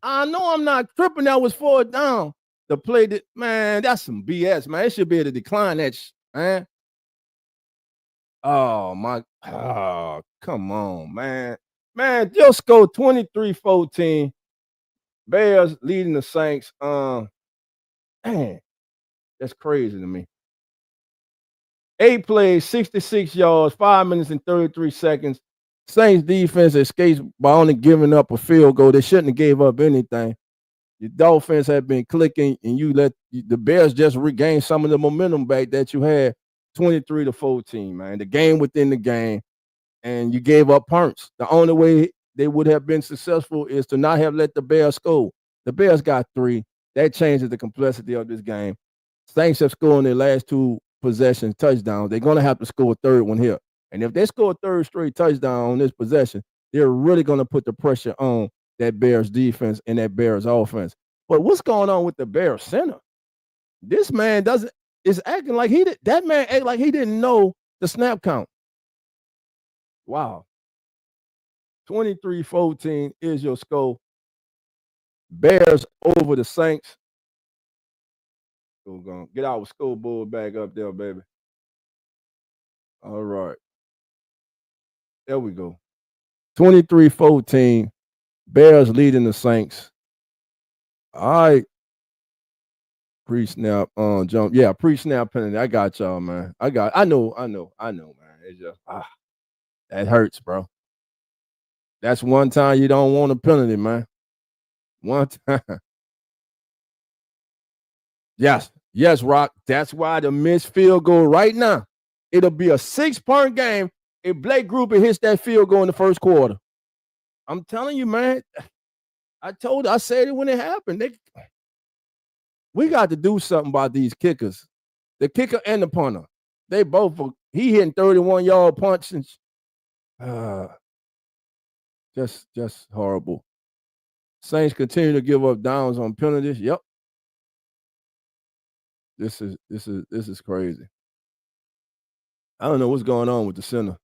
I know I'm not tripping. That was 4th down. The play that, man, that's some BS, man. It should be able to decline that, man. Come on, man. Man, just score 23-14. Bears leading the Saints. Man, that's crazy to me. 8 plays, 66 yards, 5 minutes and 33 seconds. Saints defense escapes by only giving up a field goal. They shouldn't have gave up anything. The Dolphins have been clicking, and you let the Bears just regain some of the momentum back that you had. 23-14, man. The game within the game, and you gave up punts. The only way they would have been successful is to not have let the Bears score. The Bears got 3. That changes the complexity of this game. Saints have scored in their last 2 possessions touchdowns. They're going to have to score a third one here. And if they score a third straight touchdown on this possession, they're really going to put the pressure on that Bears defense and that Bears offense. But what's going on with the Bears center? This man is acting like that man act like he didn't know the snap count. Wow. 23-14 is your score. Bears over the Saints. We're going to get our scoreboard back up there, baby. All right. There we go. 23-14. Bears leading the Saints. All right. Pre-snap jump. Yeah, pre-snap penalty. I got y'all, man. I know, man. It's just that hurts, bro. That's one time you don't want a penalty, man. One time. Yes, Rock. That's why the missed field goal right now. It'll be a 6-point game if Blake Gruber hits that field goal in the first quarter. I'm telling you, man. I said it when it happened. We got to do something about these kickers. The kicker and the punter. They both, he hitting 31-yard punches. Just horrible. Saints continue to give up downs on penalties. Yep. This is crazy. I don't know what's going on with the center.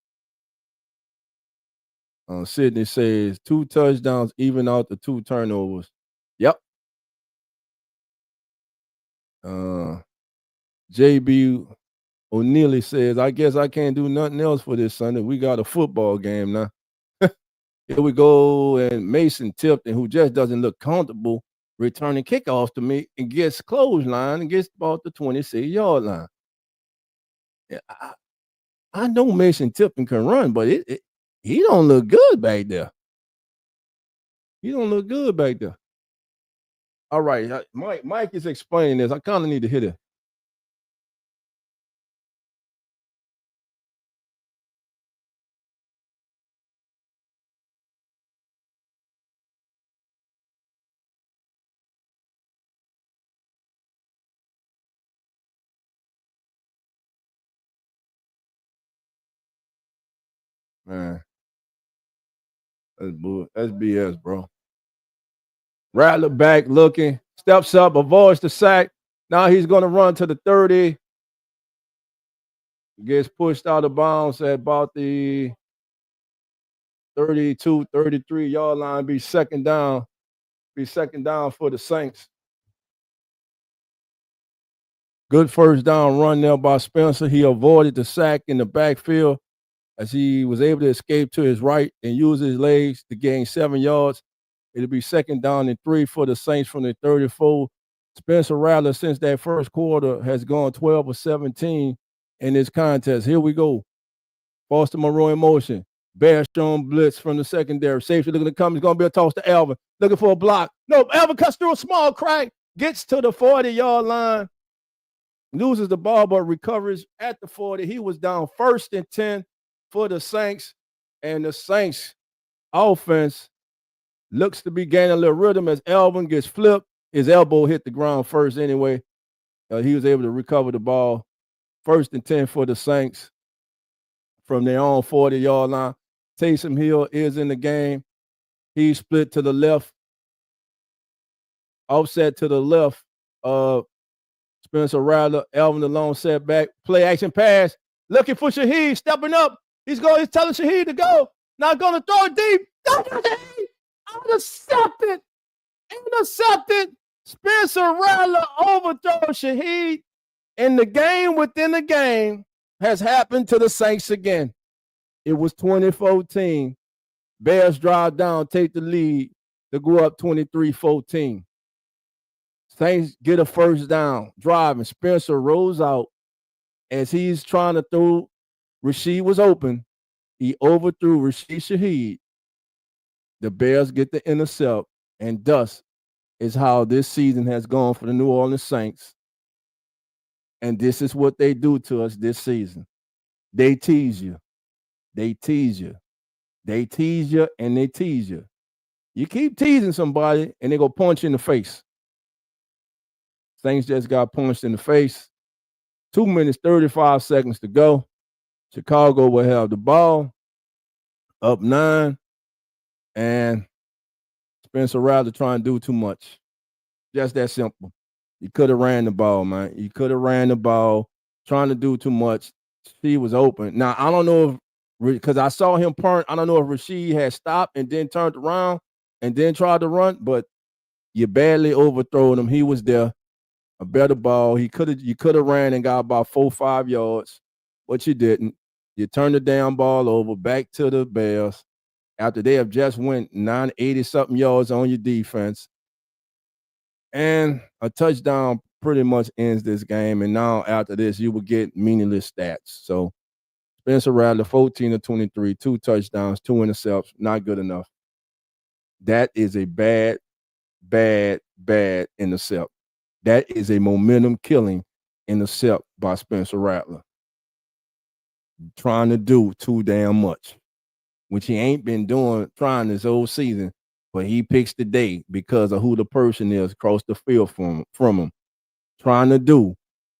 Sydney says 2 touchdowns, even out the 2 turnovers. Yep. JB O'Neilly says, I guess I can't do nothing else for this Sunday. We got a football game now. Here we go. And Mason Tipton, who just doesn't look comfortable returning kickoffs to me, and gets clothesline and gets about the 26-yard line. Yeah, I know Mason Tipton can run, but he don't look good back there. All right, Mike is explaining this. I kind of need to hit it. Man, that's BS, bro. Rattler back looking, steps up, avoids the sack. Now he's going to run to the 30. Gets pushed out of bounds at about the 32, 33-yard line. Be second down for the Saints. Good first down run there by Spencer. He avoided the sack in the backfield as he was able to escape to his right and use his legs to gain 7 yards. It'll be second down and 3 for the Saints from the 34. Spencer Rattler, since that first quarter, has gone 12 of 17 in this contest. Here we go. Foster Moreau in motion. Bear showing blitz from the secondary. Safety looking to come. It's going to be a toss to Alvin. Looking for a block. No, Alvin cuts through a small crack. Gets to the 40-yard line. Loses the ball, but recovers at the 40. He was down 1st and 10 for the Saints. And the Saints offense looks to be gaining a little rhythm as Alvin gets flipped. His elbow hit the ground first anyway. He was able to recover the ball. 1st and 10 for the Saints from their own 40-yard line. Taysom Hill is in the game. He split to the left. Offset to the left of Spencer Rattler. Alvin the long setback. Play action pass. Looking for Shaheed. Stepping up. He's telling Shaheed to go. Not going to throw it deep. Intercepted. Spencer Rattler overthrows Shaheed. And the game within the game has happened to the Saints again. It was 2014. Bears drive down, take the lead to go up 23-14. Saints get a first down, driving. Spencer rolls out as he's trying to throw. Rashid was open. He overthrew Rashid Shaheed. The Bears get the intercept, and thus is how this season has gone for the New Orleans Saints. And this is what they do to us this season. They tease you. They tease you. They tease you and they tease you. You keep teasing somebody and they go punch you in the face. Saints just got punched in the face. 2 minutes, 35 seconds to go. Chicago will have the ball, up 9, and Spencer Rattler trying to do too much. Just that simple. You could have ran the ball, man. You could have ran the ball, trying to do too much. She was open. Now, I don't know if, because I saw him punt, I don't know if Rasheed had stopped and then turned around and then tried to run, but you badly overthrown him. He was there. A better ball. You could have ran and got about 4 or 5 yards, but you didn't. You turned the damn ball over back to the Bears after they have just went 980-something yards on your defense. And a touchdown pretty much ends this game. And now after this, you will get meaningless stats. So Spencer Rattler, 14 of 23, 2 touchdowns, 2 interceptions, not good enough. That is a bad intercept. That is a momentum-killing intercept by Spencer Rattler. Trying to do too damn much, which he ain't been trying this whole season, but he picks the day because of who the person is across the field from him. Trying to do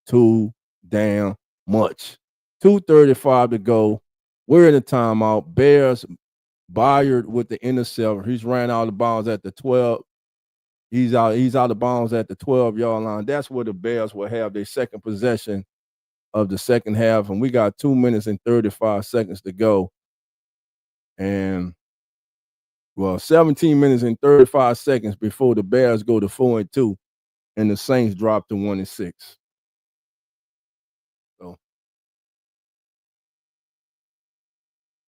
too damn much. 2:35 to go. We're in a timeout. Bears, Byard with the interceptor. He's ran out of bounds at the 12. He's out of bounds at the 12-yard line. That's where the Bears will have their second possession of the second half. And we got 2 minutes and 35 seconds to go. And, 17 minutes and 35 seconds before the Bears go to 4-2 and the Saints drop to 1-6. So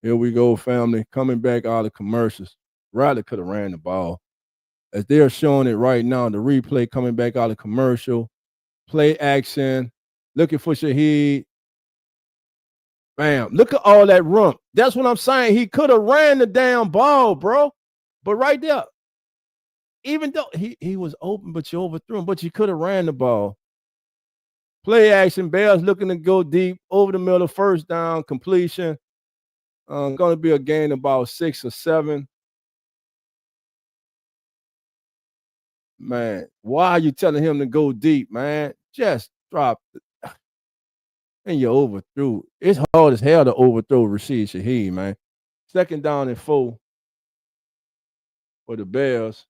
here we go, family. Coming back out of commercials. Rattler could have ran the ball. As they're showing it right now, the replay coming back out of commercial, play action, looking for Shaheed. Bam. Look at all that rump. That's what I'm saying. He could have ran the damn ball, bro. But right there, even though he was open, but you overthrew him, but you could have ran the ball. Play action, Bears looking to go deep, over the middle, first down, completion. Going to be a gain about 6 or 7. Man, why are you telling him to go deep, man? Just drop it. And you overthrew. It's hard as hell to overthrow Rashid Shaheed, man. 2nd down and 4 for the Bears.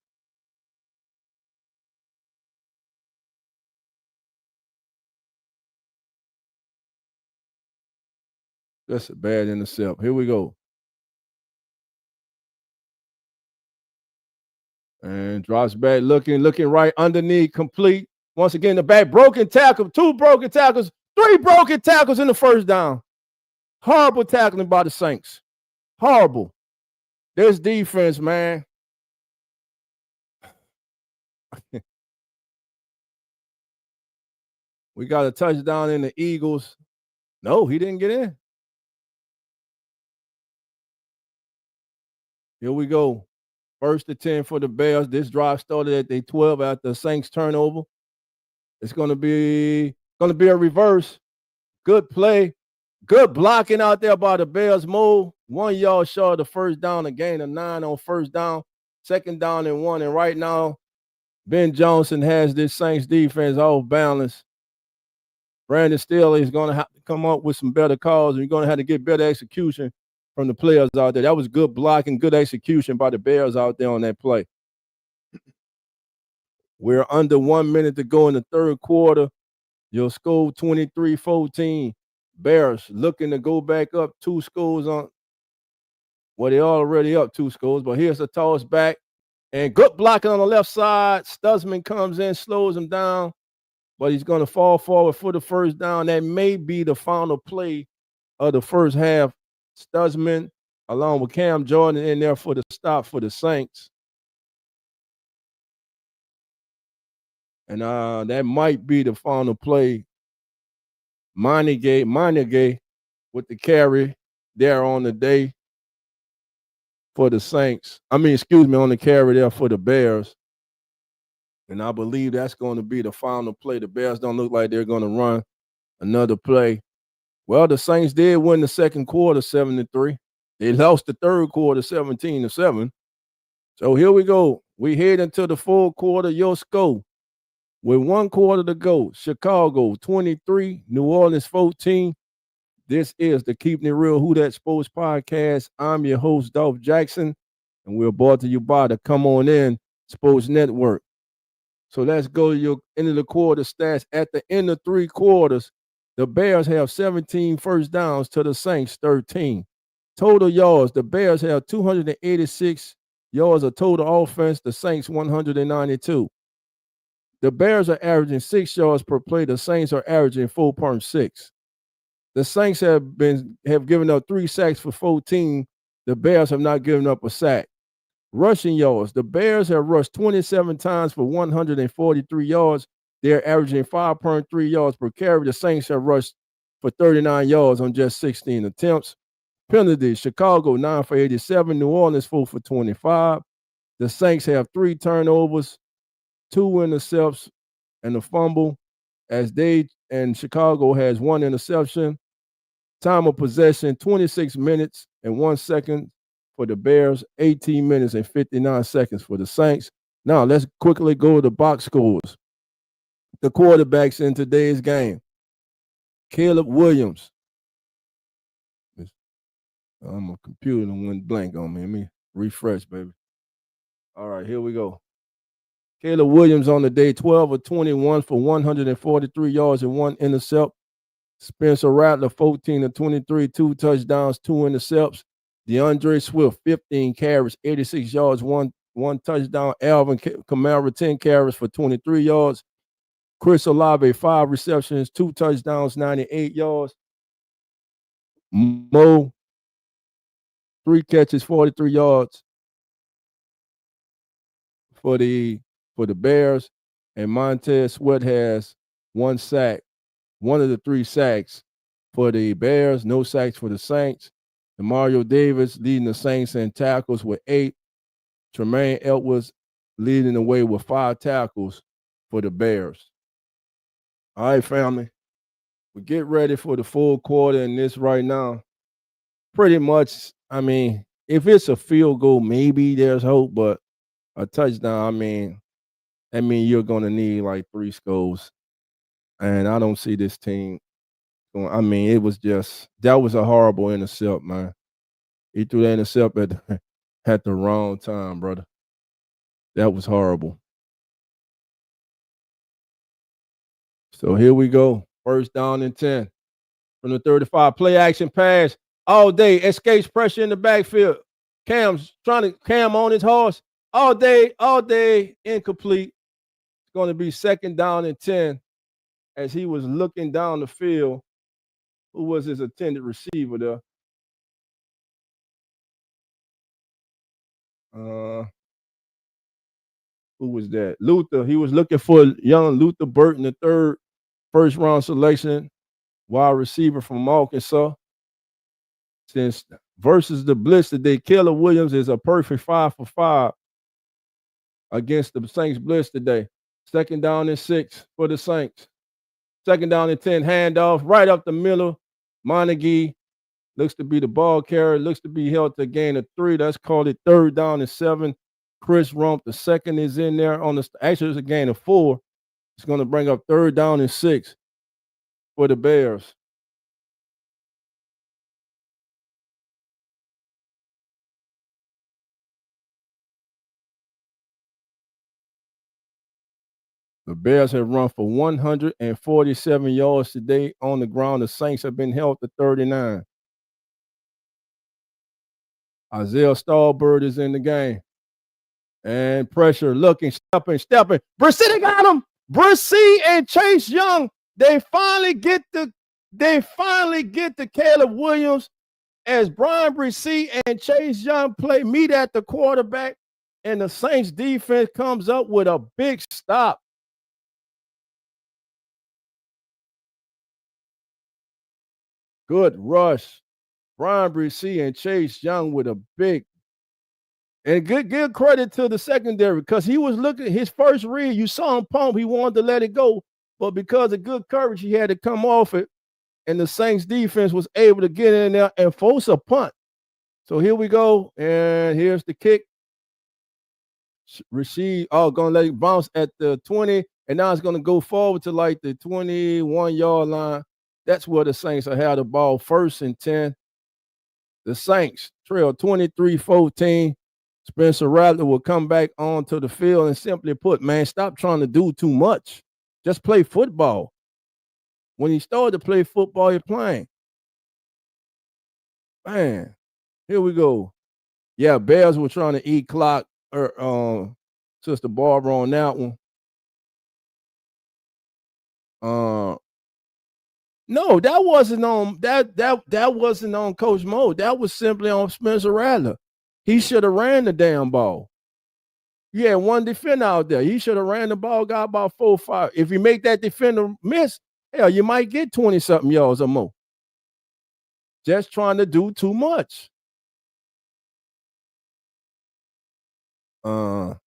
That's a bad intercept. Here we go. And drops back, looking right underneath, complete. Once again, the back, broken tackle, 2 broken tackles, 3 broken tackles in the first down. Horrible tackling by the Saints. Horrible. This defense, man. We got a touchdown in the Eagles. No, he didn't get in. Here we go. 1st and 10 for the Bears. This drive started at the 12 after the Saints turnover. It's going to be a reverse. Good play. Good blocking out there by the Bears. Move 1 yard short of the first down, a gain of 9 on first down. 2nd down and 1. And right now, Ben Johnson has this Saints defense off balance. Brandon Staley is going to have to come up with some better calls, and you're going to have to get better execution from the players out there. That was good blocking, good execution by the Bears out there on that play. We're under 1 minute to go in the third quarter. Your score 23-14. Bears looking to go back up 2 scores on. Well, they're already up 2 scores, but here's a toss back. And good blocking on the left side. Stutzman comes in, slows him down, but he's going to fall forward for the first down. That may be the final play of the first half. Stutzman, along with Cam Jordan, in there for the stop for the Saints. And that might be the final play. Monegay with the carry there on the day for the Saints. On the carry there for the Bears. And I believe that's going to be the final play. The Bears don't look like they're going to run another play. Well, the Saints did win the second quarter 7-3. They lost the third quarter 17-7. So here we go. We head into the fourth quarter. Your score With 1 quarter to go, Chicago 23, New Orleans 14. This is the Keeping It Real Who That Sports Podcast. I'm your host, Dolph Jackson, and we're brought to you by the Come On In Sports Network. So let's go to your end of the quarter stats. At the end of 3 quarters, the Bears have 17 first downs to the Saints 13. Total yards, the Bears have 286 yards of total offense, the Saints 192. The Bears are averaging 6 yards per play. The Saints are averaging 4.6. The Saints have given up 3 sacks for 14. The Bears have not given up a sack. Rushing yards, the Bears have rushed 27 times for 143 yards. They're averaging 5.3 yards per carry. The Saints have rushed for 39 yards on just 16 attempts. Penalties, Chicago 9 for 87. New Orleans 4 for 25. The Saints have 3 turnovers, 2 intercepts, and a fumble, and Chicago has 1 interception. Time of possession, 26 minutes and 1 second for the Bears, 18 minutes and 59 seconds for the Saints. Now, let's quickly go to the box scores. The quarterbacks in today's game. Caleb Williams. My computer went blank on me. Let me refresh, baby. All right, here we go. Caleb Williams on the day, 12 of 21 for 143 yards and 1 intercept. Spencer Rattler, 14 of 23, 2 touchdowns, 2 intercepts. DeAndre Swift, 15 carries, 86 yards, 1 touchdown. Alvin Kamara, 10 carries for 23 yards. Chris Olave, 5 receptions, 2 touchdowns, 98 yards. Mo, 3 catches, 43 yards for the Bears. And Montez Sweat has 1 sack, 1 of the 3 sacks for the Bears, no sacks for the Saints. And Mario Davis leading the Saints in tackles with 8. Tremaine Edwards leading the way with 5 tackles for the Bears. All right, family. We get ready for the full quarter in this right now. Pretty much, I mean, if it's a field goal, maybe there's hope, but a touchdown, I mean, you're going to need like 3 scores. And I don't see this team going. I mean, that was a horrible intercept, man. He threw that intercept at the wrong time, brother. That was horrible. So here we go. First down and 10 from the 35. Play action pass all day. Escapes pressure in the backfield. Cam's trying to Cam on his horse all day, incomplete. It's going to be 2nd down and 10 as he was looking down the field. Who was his intended receiver there? Who was that? Luther. He was looking for young Luther Burton, the 3rd first-round selection, wide receiver from Arkansas. Since versus the blitz today, Caleb Williams is a perfect 5 for 5 against the Saints blitz today. 2nd down and 6 for the Saints. 2nd down and 10, handoff right up the middle. Montague looks to be the ball carrier, looks to be held to a gain of 3. That's called it 3rd down and 7. Chris Rump, the 2nd, is in there actually it's a gain of 4. It's going to bring up 3rd down and 6 for the Bears. The Bears have run for 147 yards today on the ground. The Saints have been held to 39. Isaiah Stallbird is in the game. And pressure, looking, stepping. Brissy, they got him. Brissy and Chase Young, they finally get to Caleb Williams as Brian Brissy and Chase Young meet at the quarterback, and the Saints defense comes up with a big stop. Good rush. Brian Brissy and Chase Young with a big. And give credit to the secondary because he was looking his first read. You saw him pump. He wanted to let it go. But because of good coverage, he had to come off it. And the Saints defense was able to get in there and force a punt. So here we go. And here's the kick. Rashid, going to let it bounce at the 20. And now it's going to go forward to like the 21-yard line. That's where the Saints will have the ball 1st and 10. The Saints trail 23-14. Spencer Rattler will come back onto the field and simply put, man, stop trying to do too much. Just play football. When you started to play football, you're playing. Man, here we go. Yeah, Bears were trying to eat clock. Sister Barbara on that one. No, that wasn't on that wasn't on Coach Mo. That was simply on Spencer Rattler. He should have ran the damn ball. You had one defender out there. He should have ran the ball, got about 4 or 5. If you make that defender miss, hell, you might get 20-something yards or more. Just trying to do too much. John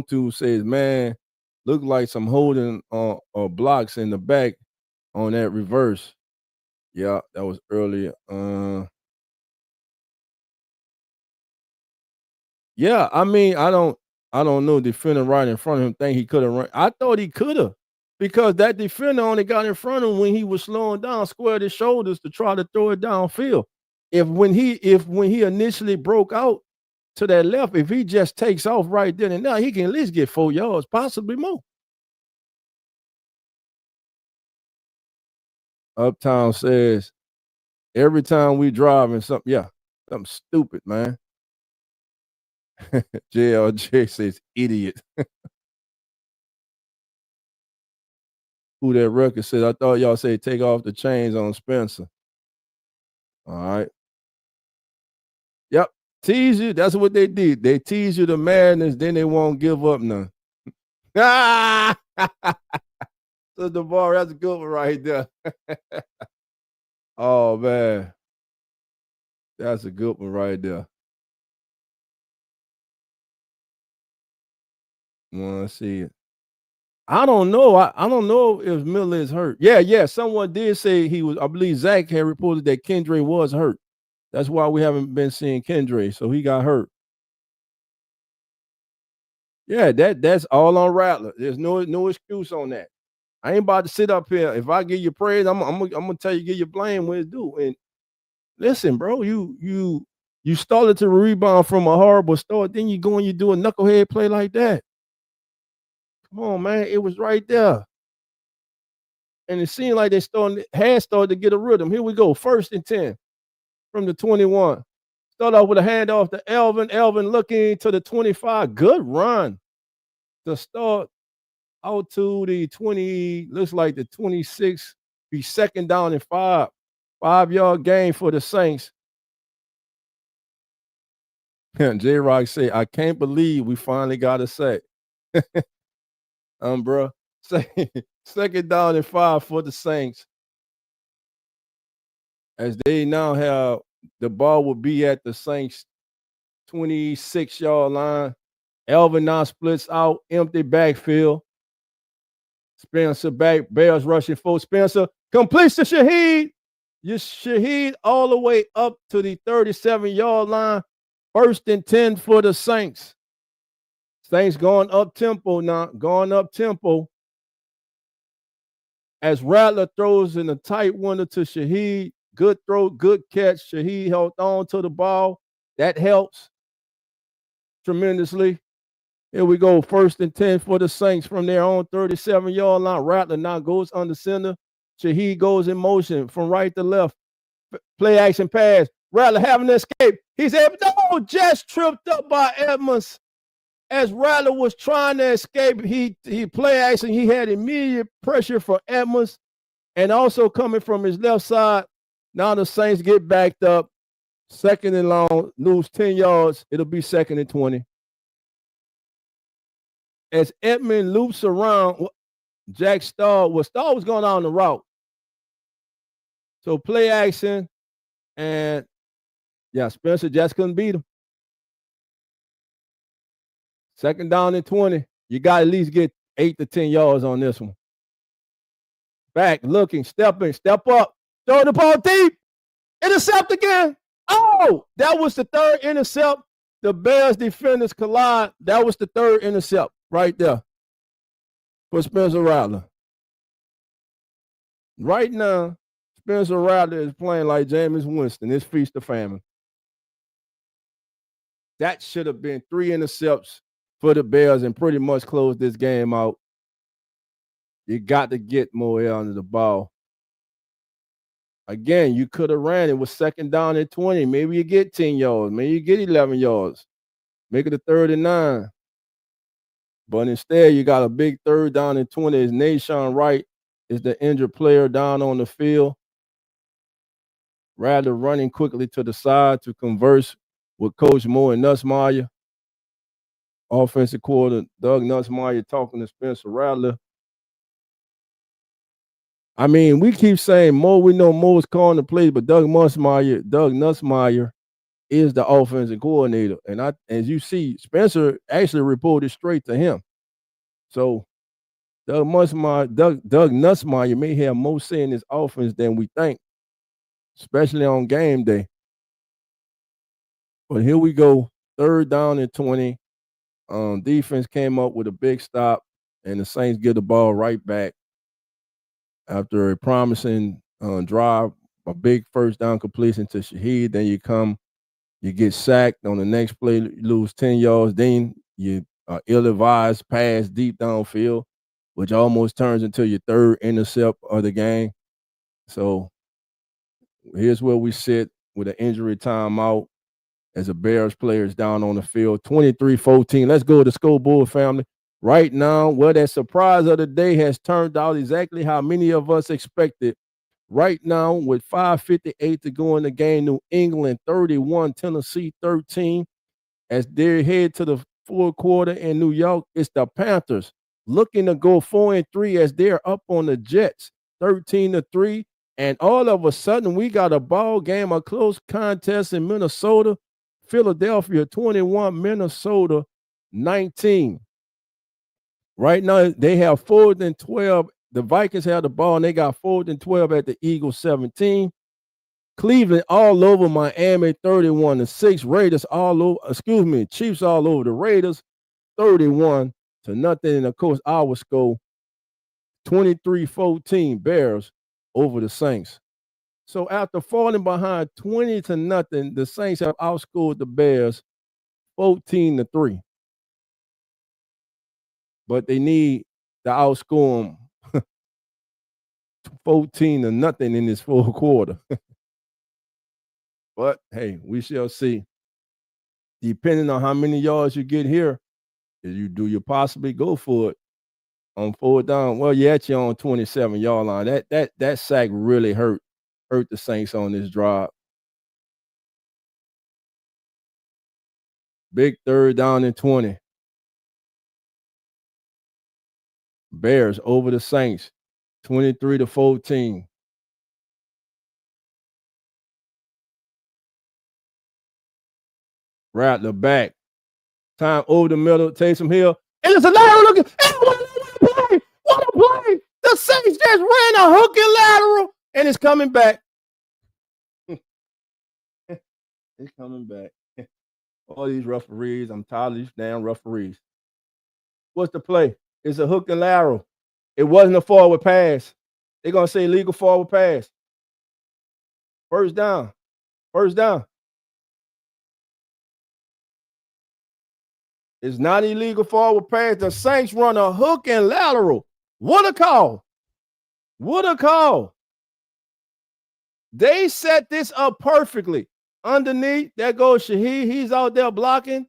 2 says, man, look like some holding or blocks in the back on that reverse. Yeah, that was earlier. Yeah, I mean, I don't know. Defender right in front of him think he could have run. I thought he could have, because that defender only got in front of him when he was slowing down, squared his shoulders to try to throw it downfield. If when he initially broke out to that left, if he just takes off right then and now, he can at least get 4 yards, possibly more. Uptown says, every time we drive in something stupid, man. JLJ says, idiot. Who that record says, I thought y'all say take off the chains on Spencer. All right. Yep. Tease you. That's what they did. They tease you to madness, then they won't give up none. So the bar, that's a good one right there. Oh, man. That's a good one right there. Want to see it. I don't know. I don't know if Miller is hurt. Yeah. Someone did say he was. I believe Zach had reported that Kendre was hurt. That's why we haven't been seeing Kendre. So he got hurt. Yeah, that's all on Rattler. There's no excuse on that. I ain't about to sit up here. If I give you praise, I'm gonna tell you, give you blame when it's due. And listen, bro, you started to rebound from a horrible start, then you go and you do a knucklehead play like that. Come on, man. It was right there. And it seemed like they had started to get a rhythm. Here we go. 1st and 10 from the 21. Start off with a handoff to Elvin. Elvin looking to the 25. Good run to start out to the 20. Looks like the 26. Be 2nd down and 5. 5-yard gain for the Saints. J-Rock say, I can't believe we finally got a sack. Bro. 2nd down and 5 for the Saints. As they now have the ball will be at the Saints 26-yard line. Elvin now splits out, empty backfield. Spencer back, Bears rushing for Spencer. Completes to Shaheed. Shaheed all the way up to the 37-yard line. 1st and 10 for the Saints. Saints going up tempo now, as Rattler throws in a tight window to Shaheed. Good throw, good catch. Shaheed held on to the ball. That helps tremendously. Here we go. 1st and 10 for the Saints from their own 37-yard line. Rattler now goes under center. Shaheed goes in motion from right to left. Play action pass. Rattler having an escape. He's able to just tripped up by Edmonds. As Rattler was trying to escape, he play action. He had immediate pressure for Edmonds, and also coming from his left side. Now the Saints get backed up. 2nd and long, lose 10 yards. It'll be 2nd and 20. As Edmond loops around, Jack Starr was going on the route. So play action, and Spencer just couldn't beat him. 2nd down and 20. You got to at least get 8 to 10 yards on this one. Back, looking, stepping, step up, throw the ball deep, intercept again. Oh, that was the 3rd intercept. The Bears defenders collide. That was the 3rd intercept right there. for Spencer Rattler. Right now, Spencer Rattler is playing like Jameis Winston. It's feast or famine. That should have been 3 intercepts for the Bears and pretty much closed this game out. You got to get more air under the ball. Again, you could have ran it with 2nd down and 20. Maybe you get 10 yards. Maybe you get 11 yards. Make it a 3rd and 9. But instead, you got a big 3rd down and 20. It's Nahshon Wright is the injured player down on the field. Rattler running quickly to the side to converse with Coach Moore and Nussmeier. Offensive coordinator Doug Nussmeier talking to Spencer Rattler. I mean, we keep saying Mo, we know Mo is calling the plays, but Doug Nussmeier is the offensive coordinator. And as you see, Spencer actually reported straight to him. So Doug Nussmeier may have more say in this offense than we think, especially on game day. But here we go, 3rd down and 20. Defense came up with a big stop, and the Saints get the ball right back after a promising drive, a big 1st down completion to Shaheed. Then you get sacked on the next play, you lose 10 yards. Then you ill-advised pass deep downfield, which almost turns into your 3rd intercept of the game. So here's where we sit with an injury timeout as the Bears players down on the field, 23-14. Let's go to the scoreboard, family. Right now, well, that surprise of the day has turned out exactly how many of us expected. Right now, with 5:58 to go in the game, New England 31, Tennessee 13. As they head to the 4th quarter in New York, it's the Panthers looking to go 4-3 as they're up on the Jets, 13-3. And all of a sudden, we got a ball game, a close contest in Minnesota. Philadelphia 21, Minnesota 19. Right now, they have 4th and 12. The Vikings have the ball, and they got 4th and 12 at the Eagles 17. Cleveland all over Miami 31-6. Raiders all over, Chiefs all over the Raiders 31-0. And of course, our score 23-14 Bears over the Saints. So after falling behind 20-0, the Saints have outscored the Bears 14-3. But they need to outscore them 14-0 in this 4th quarter. But hey, we shall see. Depending on how many yards you get here, do you possibly go for it on 4th down? Well, you're at your own 27-yard line. That sack really hurt the Saints on this drive. Big 3rd down and 20. Bears over the Saints, 23-14. Rattler back. Time over the middle. Taysom Hill. And it's a lateral looking. What a play! What a play! The Saints just ran a hook and lateral, and it's coming back. It's coming back. All these referees. I'm tired of these damn referees. What's the play? It's a hook and lateral. It wasn't a forward pass. They're going to say illegal forward pass. 1st down. 1st down. It's not illegal forward pass. The Saints run a hook and lateral. What a call. What a call. They set this up perfectly. Underneath, there goes Shaheed. He's out there blocking.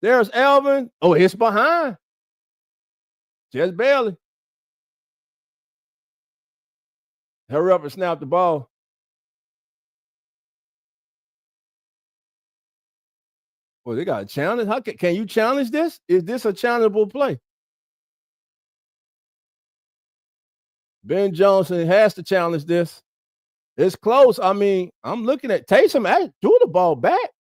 There's Alvin. Oh, it's behind. Just barely. Hurry up and snap the ball. Well, they got a challenge. How can you challenge this? Is this a challengeable play? Ben Johnson has to challenge this. It's close. I mean, I'm looking at Taysom threw the ball back.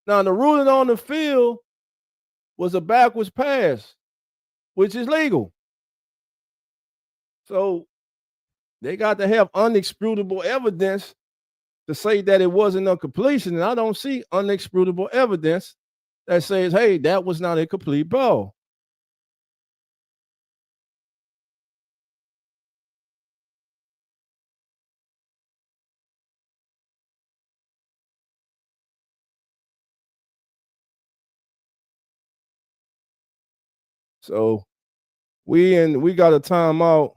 Now, the ruling on the field was a backwards pass, which is legal. So they got to have unexputable evidence to say that it wasn't a completion, and I don't see unexputable evidence that says, hey, that was not a complete ball. So we got a timeout.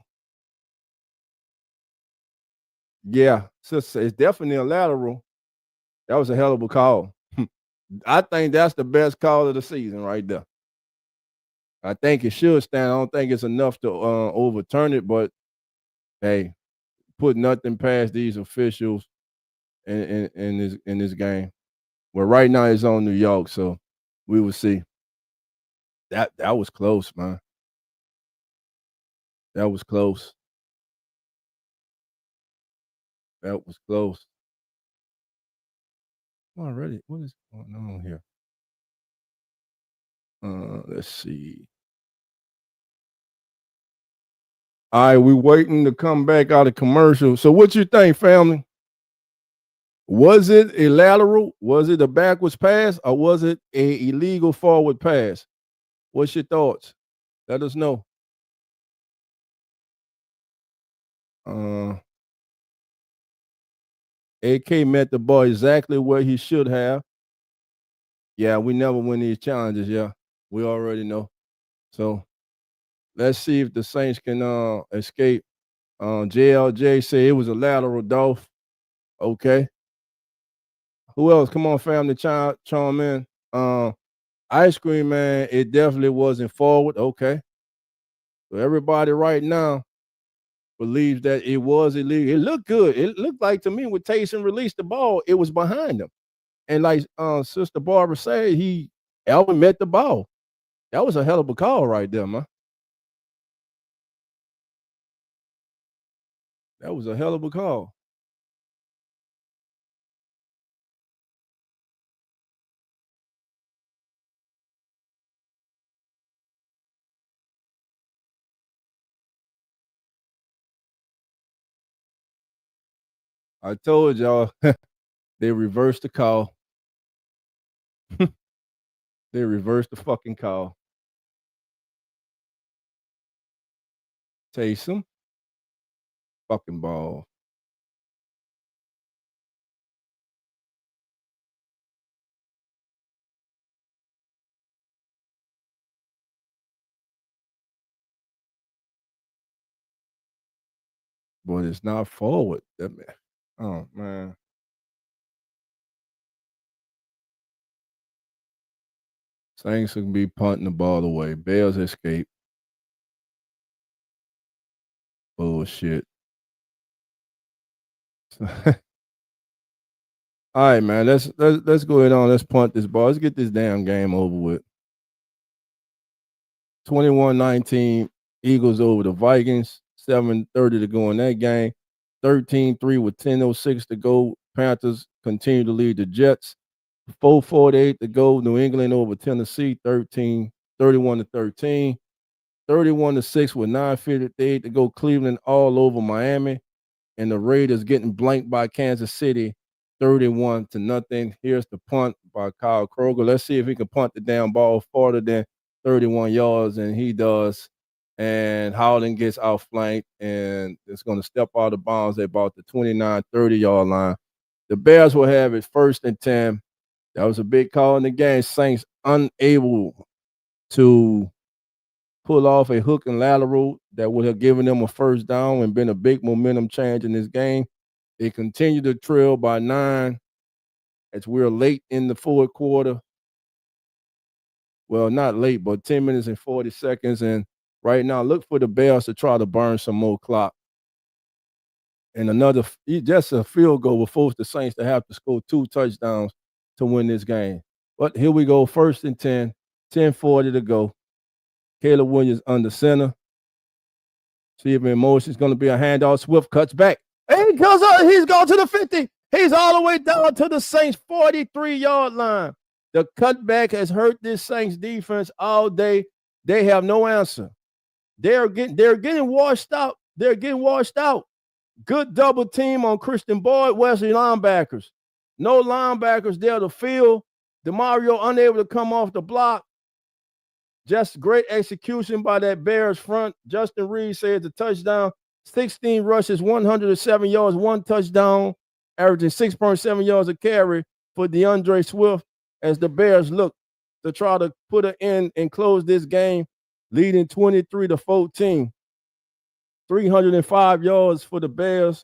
Yeah, it's definitely a lateral. That was a hell of a call. I think that's the best call of the season right there. I think it should stand. I don't think it's enough to overturn it, but hey, put nothing past these officials in this game. Well, right now it's on New York, so we will see. That was close, man. That was close. That was close. Already, what is going on here? Let's see. All right, we waiting to come back out of commercial. So what you think, family? Was it a lateral? Was it a backwards pass? Or was it a illegal forward pass? What's your thoughts? Let us know. AK met the ball exactly where he should have. Yeah, we never win these challenges. Yeah, we already know. So let's see if the Saints can escape. JLJ say it was a lateral, Dolph. Okay. Who else? Come on, family, chime in. Ice Cream Man, it definitely wasn't forward. Okay. So everybody right now believes that it was illegal. It looked good. It looked like to me when Taysom released the ball, it was behind him. And like Sister Barbara said, Alvin met the ball. That was a hell of a call right there, man. That was a hell of a call. I told y'all they reversed the call. They reversed the fucking call. Taysom. Fucking ball. But it's not forward. Oh, man. Saints can be punting the ball away. Bears escape. Bullshit. All right, man. Let's go ahead on. Let's punt this ball. Let's get this damn game over with. 21-19, Eagles over the Vikings. 7:30 to go in that game. 13-3 with 10:06 to go. Panthers continue to lead the Jets. 4:48 to go. New England over Tennessee. 31-13. 31-6 with 9:58 to go. Cleveland all over Miami. And the Raiders getting blanked by Kansas City. 31-0. Here's the punt by Kyle Kroger. Let's see if he can punt the damn ball farther than 31 yards, and he does. And Howland gets outflanked, and it's going to step out of bounds at about the 29-30 yard line. The Bears will have it 1st and 10. That was a big call in the game. Saints unable to pull off a hook and lateral that would have given them a first down and been a big momentum change in this game. They continue to trail by 9 as we're late in the fourth quarter. Well, not late, but 10 minutes and 40 seconds. And right now, look for the Bears to try to burn some more clock. And just a field goal will force the Saints to have to score 2 touchdowns to win this game. But here we go, 1st and 10, 10:40 to go. Caleb Williams under center. See if in motion is going to be a handoff. Swift cuts back. And he goes up. He's gone to the 50. He's all the way down to the Saints 43-yard line. The cutback has hurt this Saints defense all day. They have no answer. They're getting washed out. They're getting washed out. Good double team on Christian Boyd, Wesley linebackers. No linebackers there to field. DeMario unable to come off the block. Just great execution by that Bears front. Justin Reed said the touchdown. 16 rushes, 107 yards, 1 touchdown, averaging 6.7 yards a carry for DeAndre Swift as the Bears look to try to put an end and close this game, leading 23-14. 305 yards for the Bears.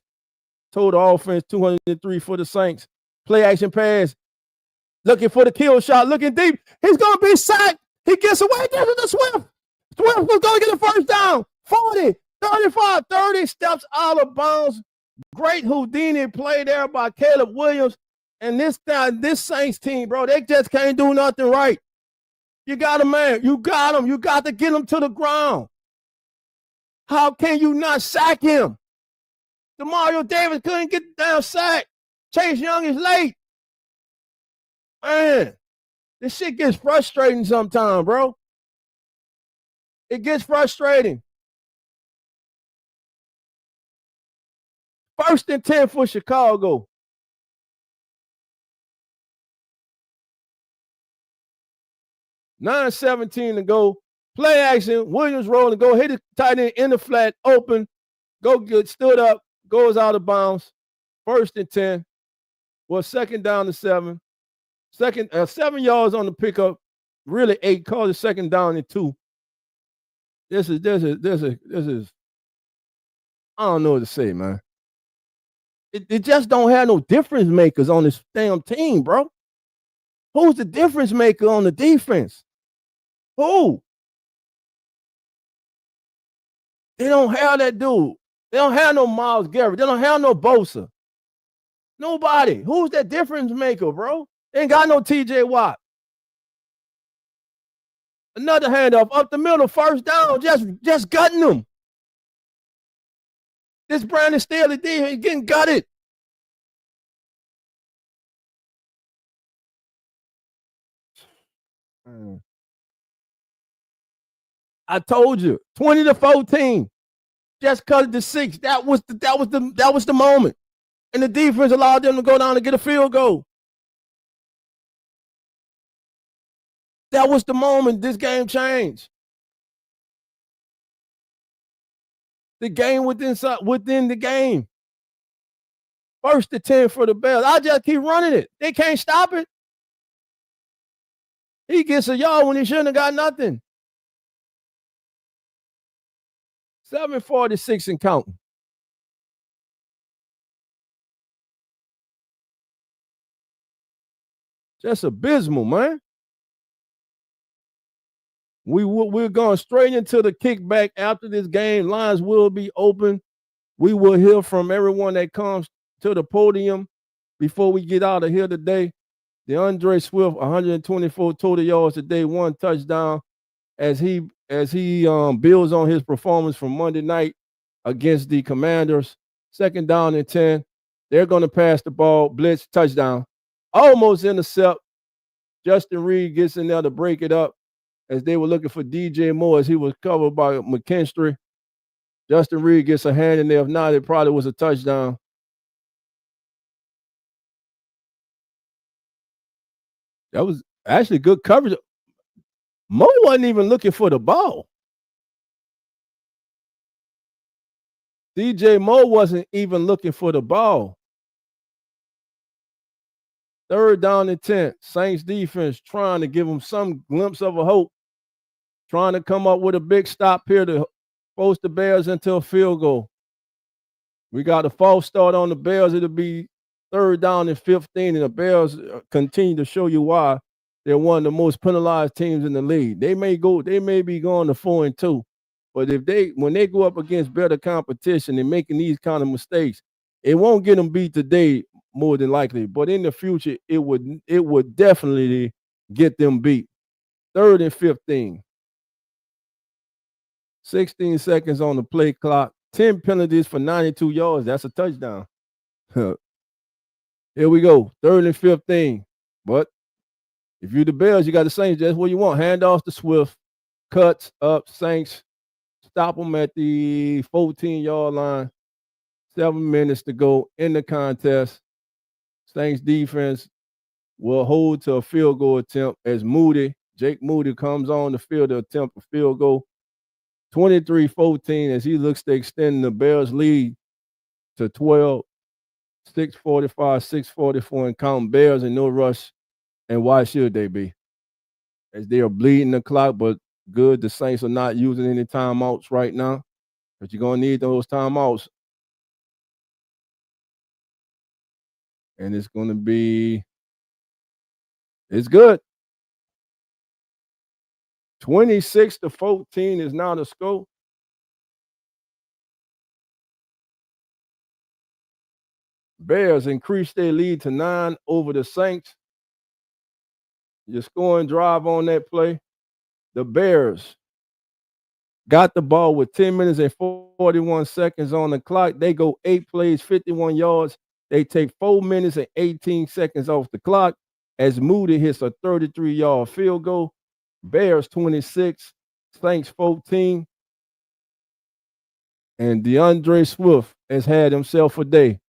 Total offense, 203 for the Saints. Play action pass. Looking for the kill shot, looking deep. He's going to be sacked. He gets away, gives it to Swift. Swift was going to get a first down. 40, 35, 30, steps out of bounds. Great Houdini play there by Caleb Williams. And this Saints team, bro, they just can't do nothing right. You got him, man. You got him. You got to get him to the ground. How can you not sack him? Demario Davis couldn't get the damn sack. Chase Young is late. Man, this shit gets frustrating sometimes, bro. It gets frustrating. 1st and 10 for Chicago. $9:17 to go. Play action. Williams rolling. Go hit the tight end in the flat. Open. Go get stood up. Goes out of bounds. 1st and 10. Well, 2nd down to 7. 7 yards on the pickup. Really 8. Call it 2nd down and 2. This is. I don't know what to say, man. It just don't have no difference makers on this damn team, bro. Who's the difference maker on the defense? Who? They don't have that dude. They don't have no Myles Garrett. They don't have no Bosa. Nobody. Who's that difference maker, bro? They ain't got no TJ Watt. Another handoff up the middle, 1st down, just gutting them. This Brandon Staley D is getting gutted. I told you, 20-14. Just cut it to 6. That was the moment. And the defense allowed them to go down and get a field goal. That was the moment this game changed. The game within the game. 1st and 10 for the Bears. I just keep running it. They can't stop it. He gets a yard when he shouldn't have got nothing. 7:46 and counting. Just abysmal, man. We're going straight into the kickback after this game. Lines will be open. We will hear from everyone that comes to the podium before we get out of here today. DeAndre Swift, 124 total yards today, 1 touchdown as he builds on his performance from Monday night against the Commanders. 2nd down and 10. They're going to pass the ball, blitz, touchdown. Almost intercept. Justin Reed gets in there to break it up as they were looking for DJ Moore as he was covered by McKinstry. Justin Reed gets a hand in there. If not, it probably was a touchdown. That was actually good coverage. Moore wasn't even looking for the ball. DJ Moore wasn't even looking for the ball. 3rd down and 10. Saints defense trying to give them some glimpse of a hope. Trying to come up with a big stop here to force the Bears into a field goal. We got a false start on the Bears. It'll be 3rd down and 15, and the Bears continue to show you why they're one of the most penalized teams in the league. They may be going to 4-2, but when they go up against better competition and making these kind of mistakes, it won't get them beat today more than likely, but in the future it would definitely get them beat. 3rd and 15. 16 seconds on the play clock. 10 penalties for 92 yards. That's a touchdown. Here we go. 3rd and 15. But if you're the Bears, you got the Saints. That's what you want. Handoffs to Swift. Cuts up. Saints stop them at the 14-yard line. 7 minutes to go in the contest. Saints defense will hold to a field goal attempt as Jake Moody comes on the field to attempt a field goal. 23-14 as he looks to extend the Bears lead to 12. 6:45, 6:44 and count. Bears in no rush. And why should they be? As they are bleeding the clock, but good. The Saints are not using any timeouts right now. But you're going to need those timeouts. And it's going to be, it's good. 26-14 is now the score. Bears increased their lead to 9 over the Saints. Your scoring drive on that play. The Bears got the ball with 10 minutes and 41 seconds on the clock. They go 8 plays, 51 yards. They take 4 minutes and 18 seconds off the clock as Moody hits a 33-yard field goal. Bears 26, Saints 14. And DeAndre Swift has had himself a day.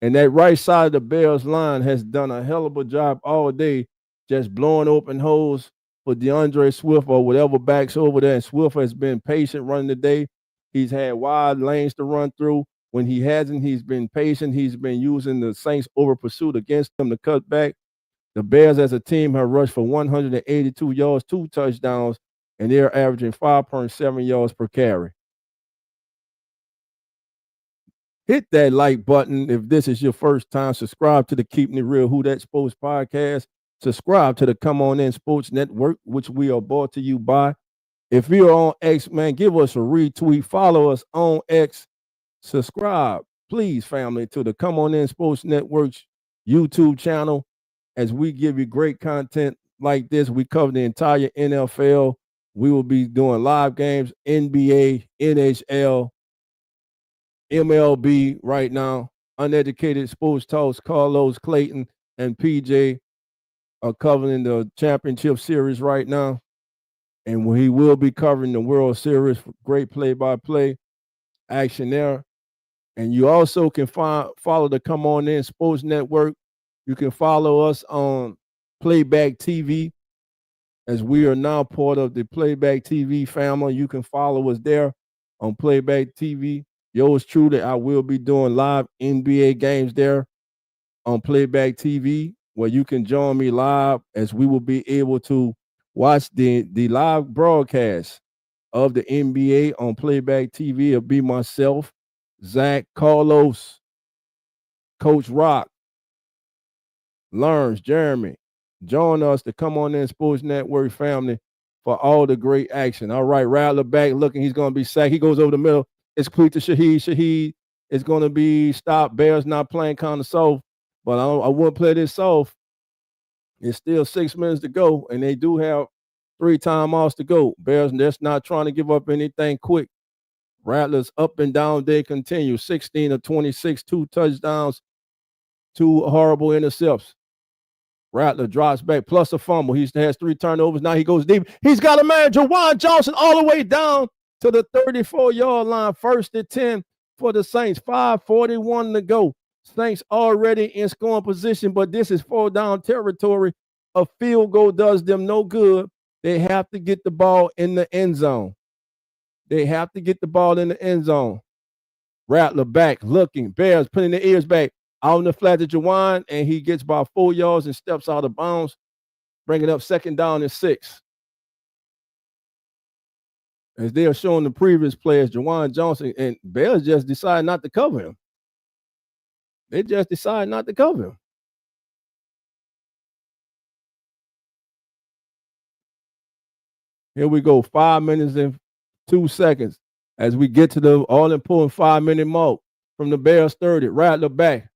And that right side of the Bears line has done a hell of a job all day, just blowing open holes for DeAndre Swift or whatever backs over there. And Swift has been patient running the day. He's had wide lanes to run through. When he hasn't, he's been patient. He's been using the Saints over pursuit against him to cut back. The Bears as a team have rushed for 182 yards, 2 touchdowns, and they're averaging 5.7 yards per carry. Hit that like button if this is your first time. Subscribe to the Keeping It Real Who Dat Sports podcast. Subscribe to the Come On In Sports Network, which we are brought to you by. If you're on X, man, give us a retweet. Follow us on X. Subscribe, please, family, to the Come On In Sports Network's YouTube channel as we give you great content like this. We cover the entire NFL. We will be doing live games, NBA, NHL, MLB right now. Uneducated Sports Talks, Carlos Clayton and PJ are covering the championship series right now. And he will be covering the World Series. Great play-by-play action there. And you also can follow the Come On In Sports Network. You can follow us on Playback TV as we are now part of the Playback TV family. You can follow us there on Playback TV. Yours truly, I will be doing live NBA games there on Playback TV, where you can join me live as we will be able to watch the live broadcast of the NBA on Playback TV. It'll be myself, Zach, Carlos, Coach Rock, Learns, Jeremy. Join us to Come On In Sports Network family for all the great action. All right, Rattler back looking. He's going to be sacked. He goes over the middle. It's complete to Shaheed. Shaheed is going to be stopped. Bears not playing kind of soft, but I wouldn't play this soft. It's still 6 minutes to go, and they do have 3 timeouts to go. Bears just not trying to give up anything quick. Rattlers up and down, they continue. 16 of 26, 2 touchdowns, 2 horrible intercepts. Rattler drops back, plus a fumble. He has 3 turnovers. Now he goes deep. He's got a man, Juwan Johnson, all the way down to the 34-yard line. 1st and 10 for the Saints. 5:41 to go. Saints already in scoring position, but this is 4-down territory. A field goal does them no good. They have to get the ball in the end zone. They have to get the ball in the end zone. Rattler back, looking. Bears putting their ears back. Out in the flat to Juwan, and he gets about 4 yards and steps out of bounds, bringing up 2nd down and 6. As they are showing the previous players, Juwan Johnson, and Bears just decide not to cover him. They just decide not to cover him. Here we go, 5 minutes and 2 seconds as we get to the all-important 5-minute mark from the Bears 30. Rattler back.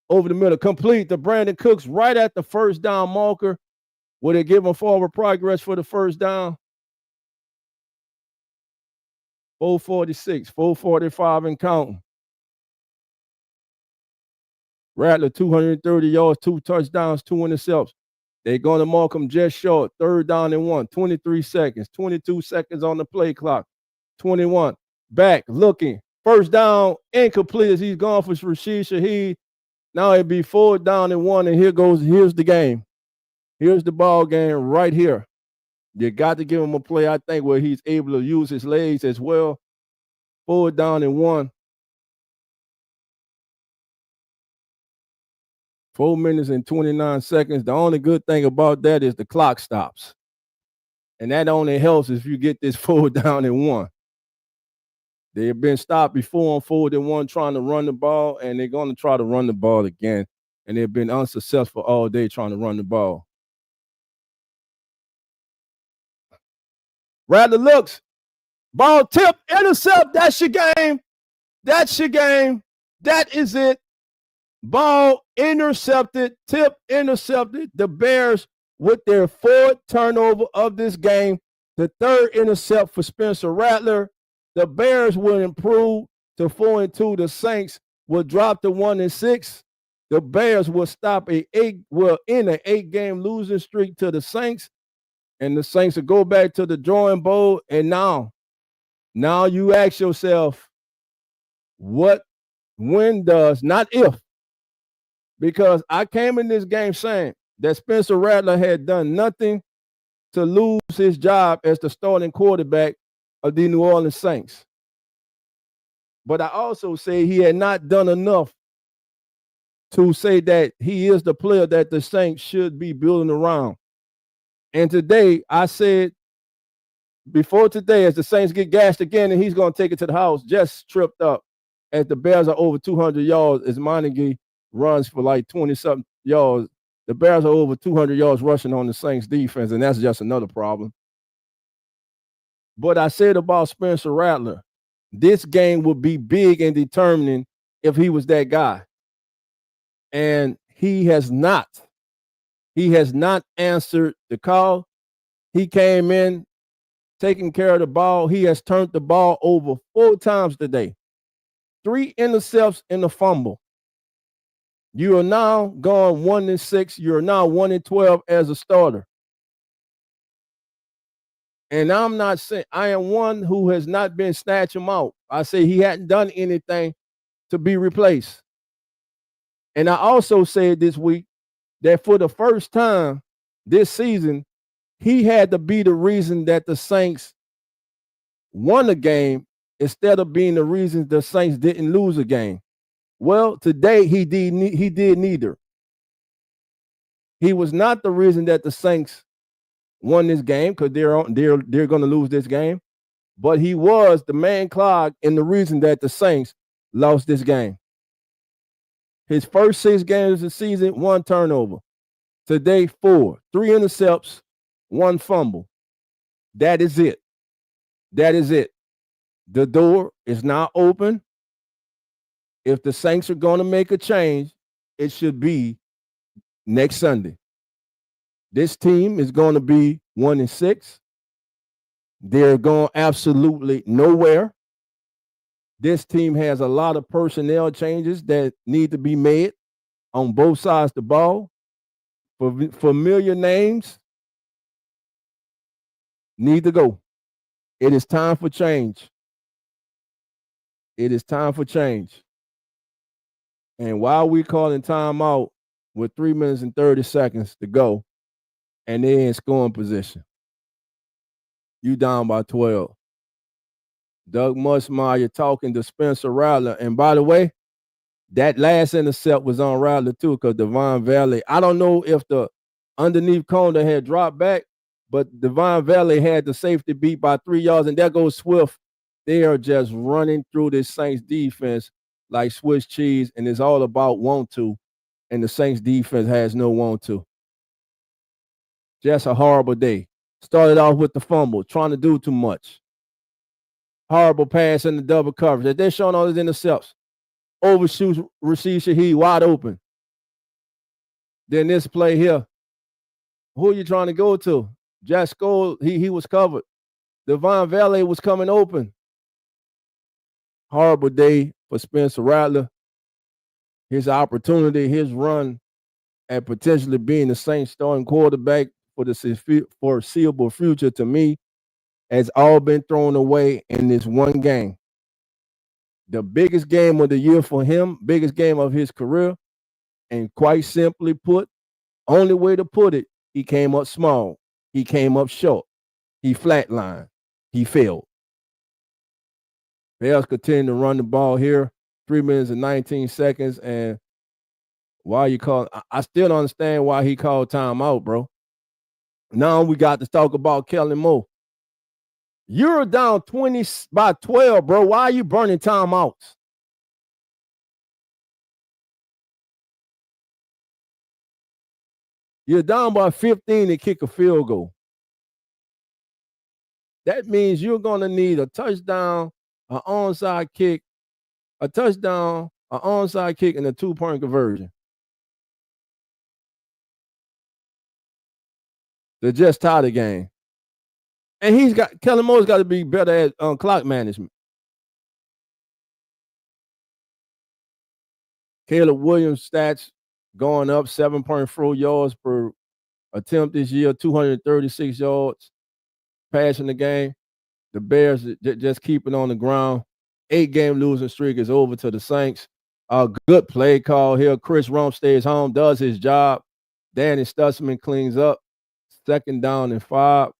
Over the middle, complete to Brandon Cooks right at the 1st down marker. Will they give him forward progress for the 1st down? 4:46, 4:45 and counting. Rattler, 230 yards, 2 touchdowns, 2 interceptions. They're going to mark him just short. 3rd down and 1, 23 seconds, 22 seconds on the play clock. 21, back, looking. First down, incomplete as he's gone for Rashid Shaheed. Now it'd be 4th down and 1, and here's the game. Here's the ball game right here. You got to give him a play, I think, where he's able to use his legs as well. 4th down and 1. 4 minutes and 29 seconds. The only good thing about that is the clock stops. And that only helps if you get this 4th down and 1. They have been stopped before on 4th and 1 trying to run the ball, and they're going to try to run the ball again. And they've been unsuccessful all day trying to run the ball. Rattler looks. Ball tip, intercept. That's your game. That's your game. That is it. Ball intercepted, tip intercepted. The Bears with their 4th turnover of this game. The 3rd intercept for Spencer Rattler. The Bears will improve to 4-2. The Saints will drop to 1-6. The Bears will end an 8-game losing streak to the Saints. And the Saints will go back to the drawing board. And now you ask yourself, when does, not if, because I came in this game saying that Spencer Rattler had done nothing to lose his job as the starting quarterback of the New Orleans Saints. But I also say he had not done enough to say that he is the player that the Saints should be building around. And today, I said, before today, as the Saints get gashed again and he's going to take it to the house, just tripped up as the Bears are over 200 yards as Montague runs for like 20-something yards. The Bears are over 200 yards rushing on the Saints defense, and that's just another problem. But I said about Spencer Rattler, this game would be big and determining if he was that guy. And he has not. He has not answered the call. He came in taking care of the ball. He has turned the ball over 4 times today. 3 intercepts and a fumble. You are now going 1-6. You're now 1-12 as a starter. And I'm not saying, I am one who has not been snatching him out. I say he hadn't done anything to be replaced. And I also said this week that for the first time this season, he had to be the reason that the Saints won the game instead of being the reason the Saints didn't lose a game. Well, today he did neither. He was not the reason that the Saints won this game because they're going to lose this game, but he was the man clog and the reason that the Saints lost this game. His first 6 games of the season, 1 turnover. Today, 4, 3 intercepts, 1 fumble. That is it. That is it. The door is now open. If the Saints are going to make a change, it should be next Sunday. This team is going to be 1-6. They're going absolutely nowhere. This team has a lot of personnel changes that need to be made on both sides of the ball. Familiar names need to go. It is time for change. It is time for change. And while we're calling timeout with 3 minutes and 30 seconds to go, and they're in scoring position, you down by 12. Doug Musmeyer talking to Spencer Rattler. And by the way, that last intercept was on Rattler too, because Devon Valley, I don't know if the underneath corner had dropped back, but Devon Valley had the safety beat by 3 yards, and there goes Swift. They are just running through this Saints defense like Swiss cheese, and it's all about want to, and the Saints defense has no want to. Just a horrible day. Started off with the fumble, trying to do too much. Horrible pass in the double coverage. That they're showing all these intercepts. Overshoots Rashid Shaheed wide open. Then this play here. Who are you trying to go to? Jack Cole, he was covered. Devon Valley was coming open. Horrible day for Spencer Rattler. His opportunity, his run at potentially being the Saints starting quarterback for the foreseeable future, to me, has all been thrown away in this one game. the biggest game of the year for him, biggest game of his career. And quite simply put, only way to put it, he came up small. He came up short. He flatlined. He failed. Bears continue to run the ball here. 3 minutes and 19 seconds. And why you call? I still don't understand why he called timeout, bro. Now we got to talk about Kellen Moore. You're down 20 by 12, bro. Why are you burning timeouts? You're down by 15 to kick a field goal. That means you're going to need a touchdown, an onside kick, a touchdown, an onside kick, and a 2-point conversion to just tie the game. And Kellen Moore's got to be better at clock management. Caleb Williams stats going up 7.4 yards per attempt this year, 236 yards passing the game. The Bears just keep it on the ground. 8-game losing streak is over to the Saints. A good play call here. Chris Rump stays home, does his job. Danny Stutzman cleans up. 2nd down and 5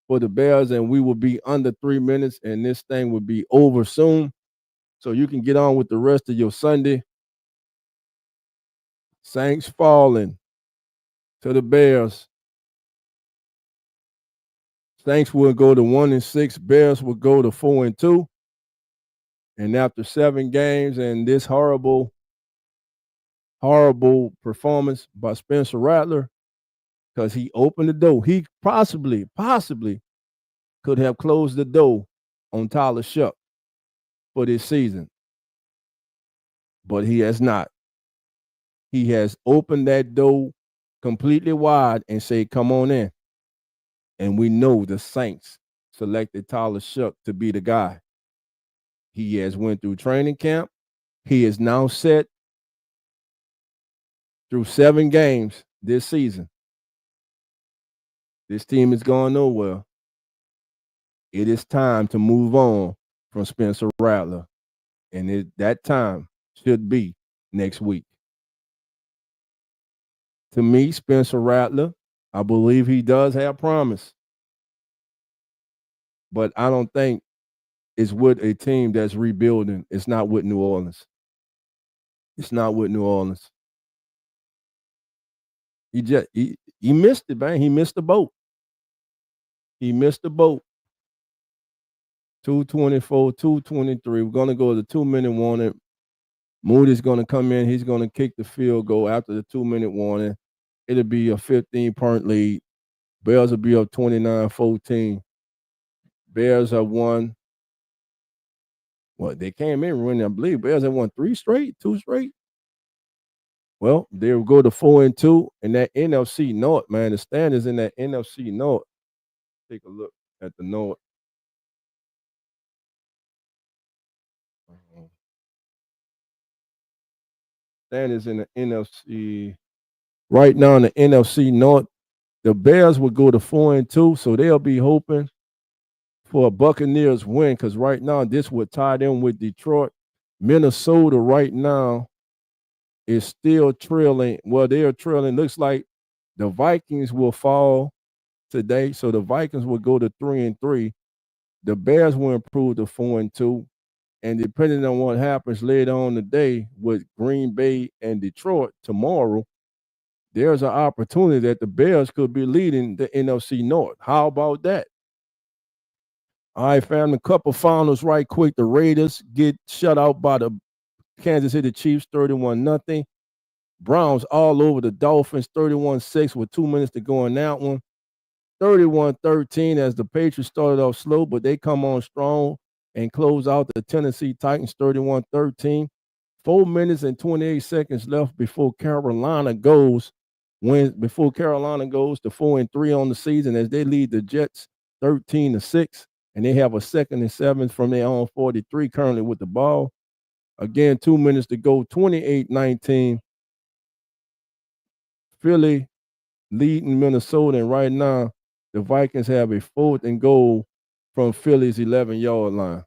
for the Bears, and we will be under 3 minutes, and this thing will be over soon. So you can get on with the rest of your Sunday. Saints falling to the Bears. Saints will go to 1-6. Bears will go to 4-2. And after 7 games and this horrible performance by Spencer Rattler, because he opened the door. He possibly could have closed the door on Tyler Shough for this season. But he has not. He has opened that door completely wide and said, come on in. And we know the Saints selected Tyler Shough to be the guy. He has went through training camp. He is now set through 7 games this season. This team is going nowhere. It is time to move on from Spencer Rattler. And that time should be next week. To me, Spencer Rattler, I believe he does have promise. But I don't think it's with a team that's rebuilding. It's not with New Orleans. It's not with New Orleans. He missed it, man. He missed the boat. He missed the boat. 2:24, 2:23. We're going to go to the 2-minute warning. Moody's going to come in. He's going to kick the field goal after the 2-minute warning. It'll be a 15-point lead. Bears will be up 29-14. Bears have won. Well, they came in winning, I believe. Bears have won 2 straight. Well, they'll go to 4-2. And that NFC North, man, the standings in that NFC North. Take a look at the North. Standings in the NFC. Right now in the NFC North, the Bears will go to 4-2, so they'll be hoping for a Buccaneers win, because right now this would tie them with Detroit. Minnesota right now is still trailing. Well, they're trailing. Looks like the Vikings will fall today, so the Vikings will go to 3-3. The Bears will improve to 4-2. And depending on what happens later on today with Green Bay and Detroit tomorrow, there's an opportunity that the Bears could be leading the NFC North. How about that? All right, family, a couple finals right quick. The Raiders get shut out by the Kansas City Chiefs 31-0. Browns all over the Dolphins 31-6 with 2 minutes to go in that one. 31-13 as the Patriots started off slow, but they come on strong and close out the Tennessee Titans 31-13. 4 minutes and 28 seconds left before Carolina goes to 4-3 on the season as they lead the Jets 13-6. And they have a 2nd and 7 from their own 43 currently with the ball. Again, 2 minutes to go, 28-19. Philly leading Minnesota, and right now the Vikings have a 4th and goal from Philly's 11-yard line.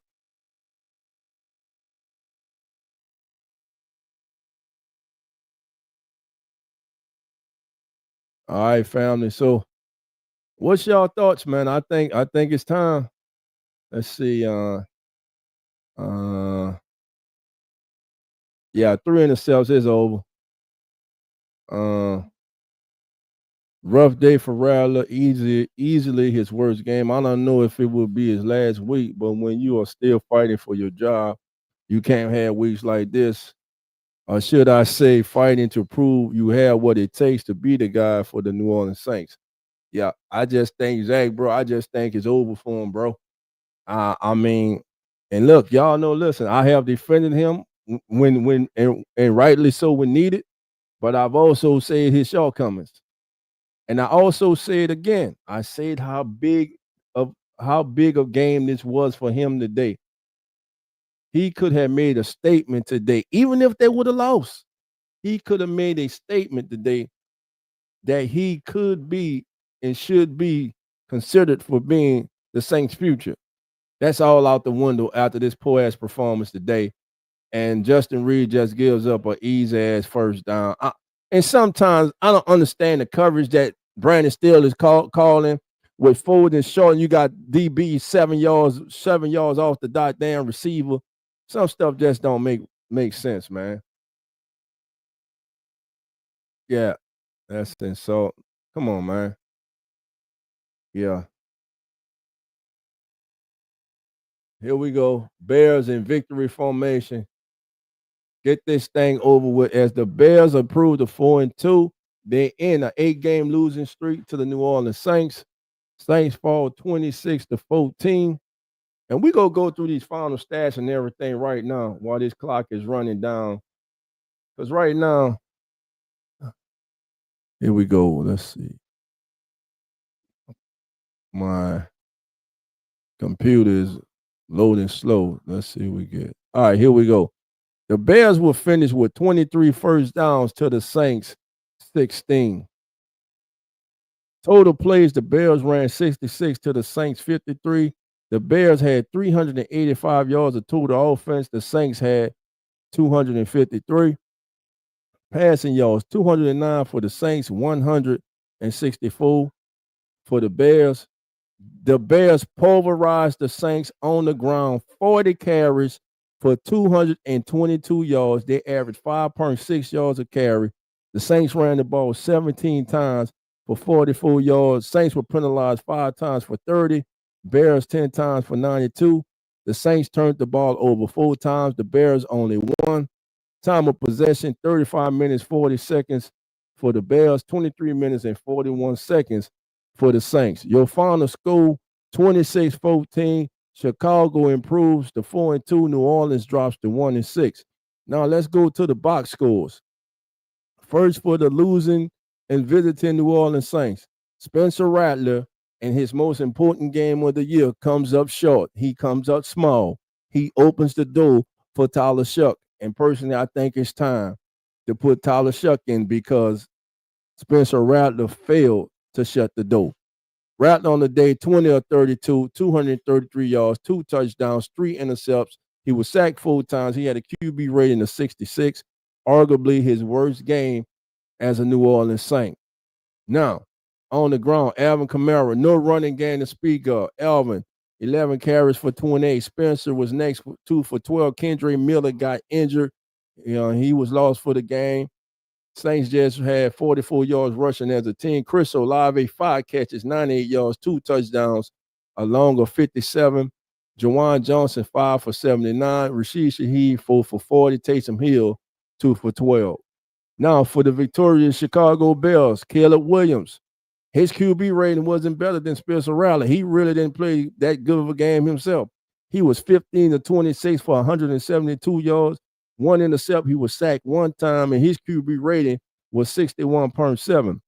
All right, family. So, what's y'all thoughts, man? I think it's time. Let's see. Yeah, 3 interceptions is over. Rough day for Rattler. Easily his worst game. I don't know if it will be his last week, but when you are still fighting for your job, you can't have weeks like this. Or should I say, fighting to prove you have what it takes to be the guy for the New Orleans Saints. Yeah, I just think Zach, bro. I just think it's over for him, bro. I mean, and look, y'all know. Listen, I have defended him when and rightly so when needed, but I've also said his shortcomings, and I also say it again. I said how big of game this was for him today. He could have made a statement today, even if they would have lost. He could have made a statement today that he could be and should be considered for being the Saints' future. That's all out the window after this poor ass performance today. And Justin Reed just gives up an easy ass first down. And sometimes I don't understand the coverage that Brandon Steele is calling with forward and short, and you got DB 7 yards off the damn receiver. Some stuff just don't make sense, man. Yeah, that's insult. Come on, man. Yeah. Here we go. Bears in victory formation. Get this thing over with. As the Bears improved to 4-2, they end an 8-game losing streak to the New Orleans Saints. Saints fall 26-14. And we go through these final stats and everything right now while this clock is running down. Because right now, here we go. Let's see. My computer is loading slow. Let's see what we get. All right, here we go. The Bears will finish with 23 first downs to the Saints 16. Total plays, the Bears ran 66 to the Saints 53. The Bears had 385 yards of total offense. The Saints had 253. Passing yards, 209 for the Saints, 164 for the Bears. The Bears pulverized the Saints on the ground, 40 carries for 222 yards. They averaged 5.6 yards a carry. The Saints ran the ball 17 times for 44 yards. Saints were penalized 5 times for 30. Bears 10 times for 92. The Saints turned the ball over 4 times. The Bears only 1. Time of possession, 35 minutes, 40 seconds for the Bears, 23 minutes and 41 seconds for the Saints. Your final score, 26-14. Chicago improves to 4-2. New Orleans drops to 1-6. Now let's go to the box scores. First for the losing and visiting New Orleans Saints. Spencer Rattler, in his most important game of the year, comes up short. He comes up small. He opens the door for Tyler Shough. And personally, I think it's time to put Tyler Shough in because Spencer Rattler failed to shut the door. Rattler on the day, 20 of 32, 233 yards, 2 touchdowns, 3 intercepts. He was sacked 4 times. He had a QB rating of 66, arguably his worst game as a New Orleans Saint. Now, on the ground, Alvin Kamara, no running game to speak of. Alvin, 11 carries for 28. Spencer was next, 2 for 12. Kendre Miller got injured. He was lost for the game. Saints just had 44 yards rushing as a team. Chris Olave, 5 catches, 98 yards, 2 touchdowns, a long of 57. Juwan Johnson, 5 for 79. Rashid Shaheed, 4 for 40. Taysom Hill, 2 for 12. Now for the victorious Chicago Bears, Caleb Williams. His QB rating wasn't better than Spencer Rattler. He really didn't play that good of a game himself. He was 15 of 26 for 172 yards, 1 intercept. He was sacked 1 time, and his QB rating was 61.7.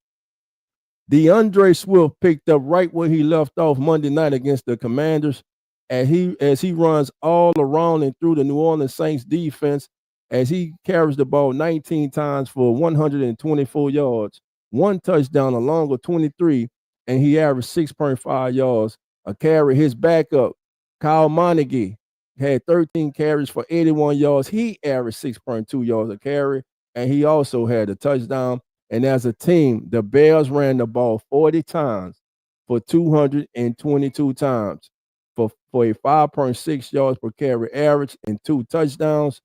DeAndre Swift picked up right where he left off Monday night against the Commanders, as he runs all around and through the New Orleans Saints defense, as he carries the ball 19 times for 124 yards. 1 touchdown, a long of 23, and he averaged 6.5 yards a carry. His backup, Kyle Monaghy, had 13 carries for 81 yards. He averaged 6.2 yards a carry, and he also had a touchdown. And as a team, the Bears ran the ball 40 times for 222 times for a 5.6 yards per carry average and 2 touchdowns.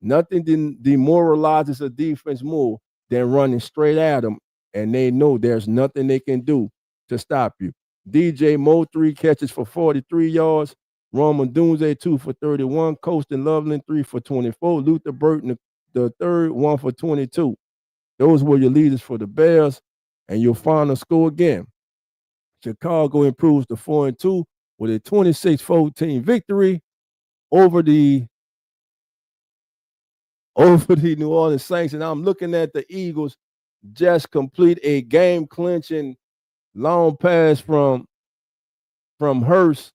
Nothing demoralizes a defense more than running straight at them, and they know there's nothing they can do to stop you. DJ Moore, 3 catches for 43 yards. Roman Dunze, 2 for 31. Colston Loveland, 3 for 24. Luther Burton, the third, 1 for 22. Those were your leaders for the Bears, and your final score again. Chicago improves to 4-2 with a 26-14 victory over the New Orleans Saints. And I'm looking at the Eagles just complete a game-clinching long pass from Hurst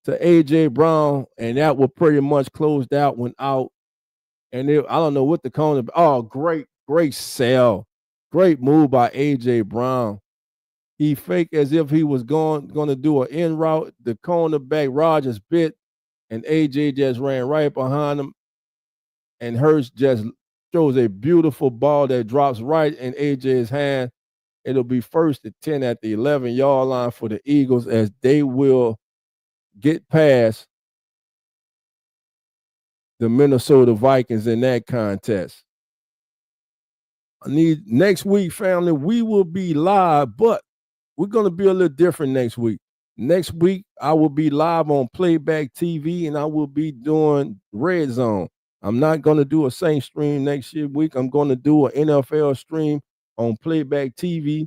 to A.J. Brown, and that will pretty much close that one out. And I don't know what the corner. Oh, great sell. Great move by A.J. Brown. He faked as if he was going to do an in route. The cornerback Rogers bit, and A.J. just ran right behind him. And Hurst just throws a beautiful ball that drops right in A.J.'s hand. It'll be 1st and 10 at the 11-yard line for the Eagles as they will get past the Minnesota Vikings in that contest. Next week, family, we will be live, but we're going to be a little different next week. Next week, I will be live on Playback TV, and I will be doing Red Zone. I'm not going to do a Saints stream next week. I'm going to do an NFL stream on Playback TV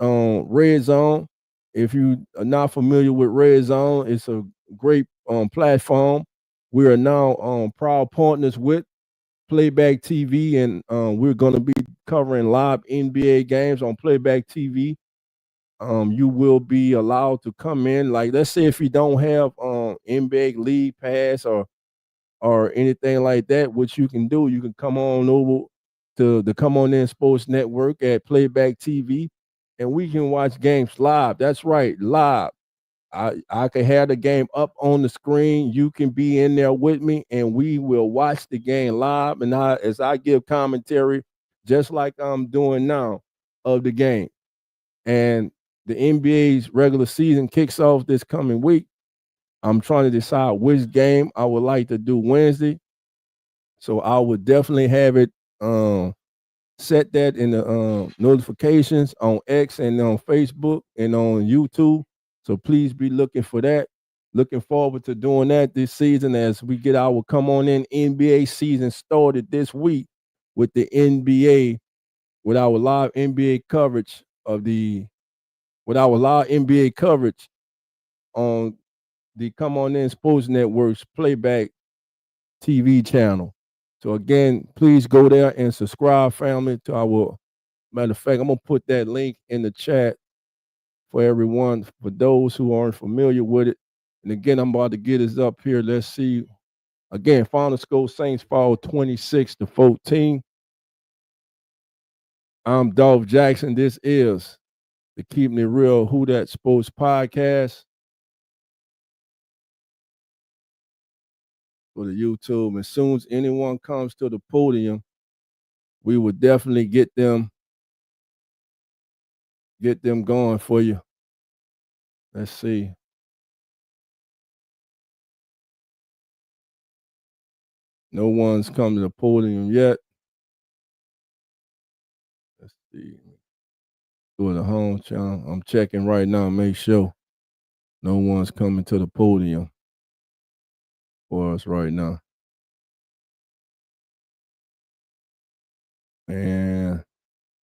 on Red Zone. If you are not familiar with Red Zone, it's a great platform. We are now proud partners with Playback TV, and we're going to be covering live NBA games on Playback TV. You will be allowed to come in. Like, let's say if you don't have NBA League Pass or anything like that, what you can do, you can come on over to the Come On In Sports Network at Playback TV, and we can watch games live. That's right, live. I can have the game up on the screen. You can be in there with me, and we will watch the game live. And as I give commentary, just like I'm doing now, of the game. And the NBA's regular season kicks off this coming week. I'm trying to decide which game I would like to do Wednesday. So I would definitely have it set that in the notifications on X and on Facebook and on YouTube. So please be looking for that. Looking forward to doing that this season as we get our Come On In NBA season started this week with the NBA, with our live NBA coverage on the Come On In Sports Network's Playback TV channel. So again, please go there and subscribe, family, to our. Matter of fact, I'm gonna put that link in the chat for everyone, for those who aren't familiar with it. And again, I'm about to get us up here. Let's see. Again, final score: Saints fall 26-14. I'm Dolph Jackson. This is the Keeping It Real Who Dat Sports Podcast for the YouTube. As soon as anyone comes to the podium, we will definitely get them going for you. Let's see. No one's come to the podium yet. Let's see. Go to the home channel. I'm checking right now. Make sure no one's coming to the podium for us right now. And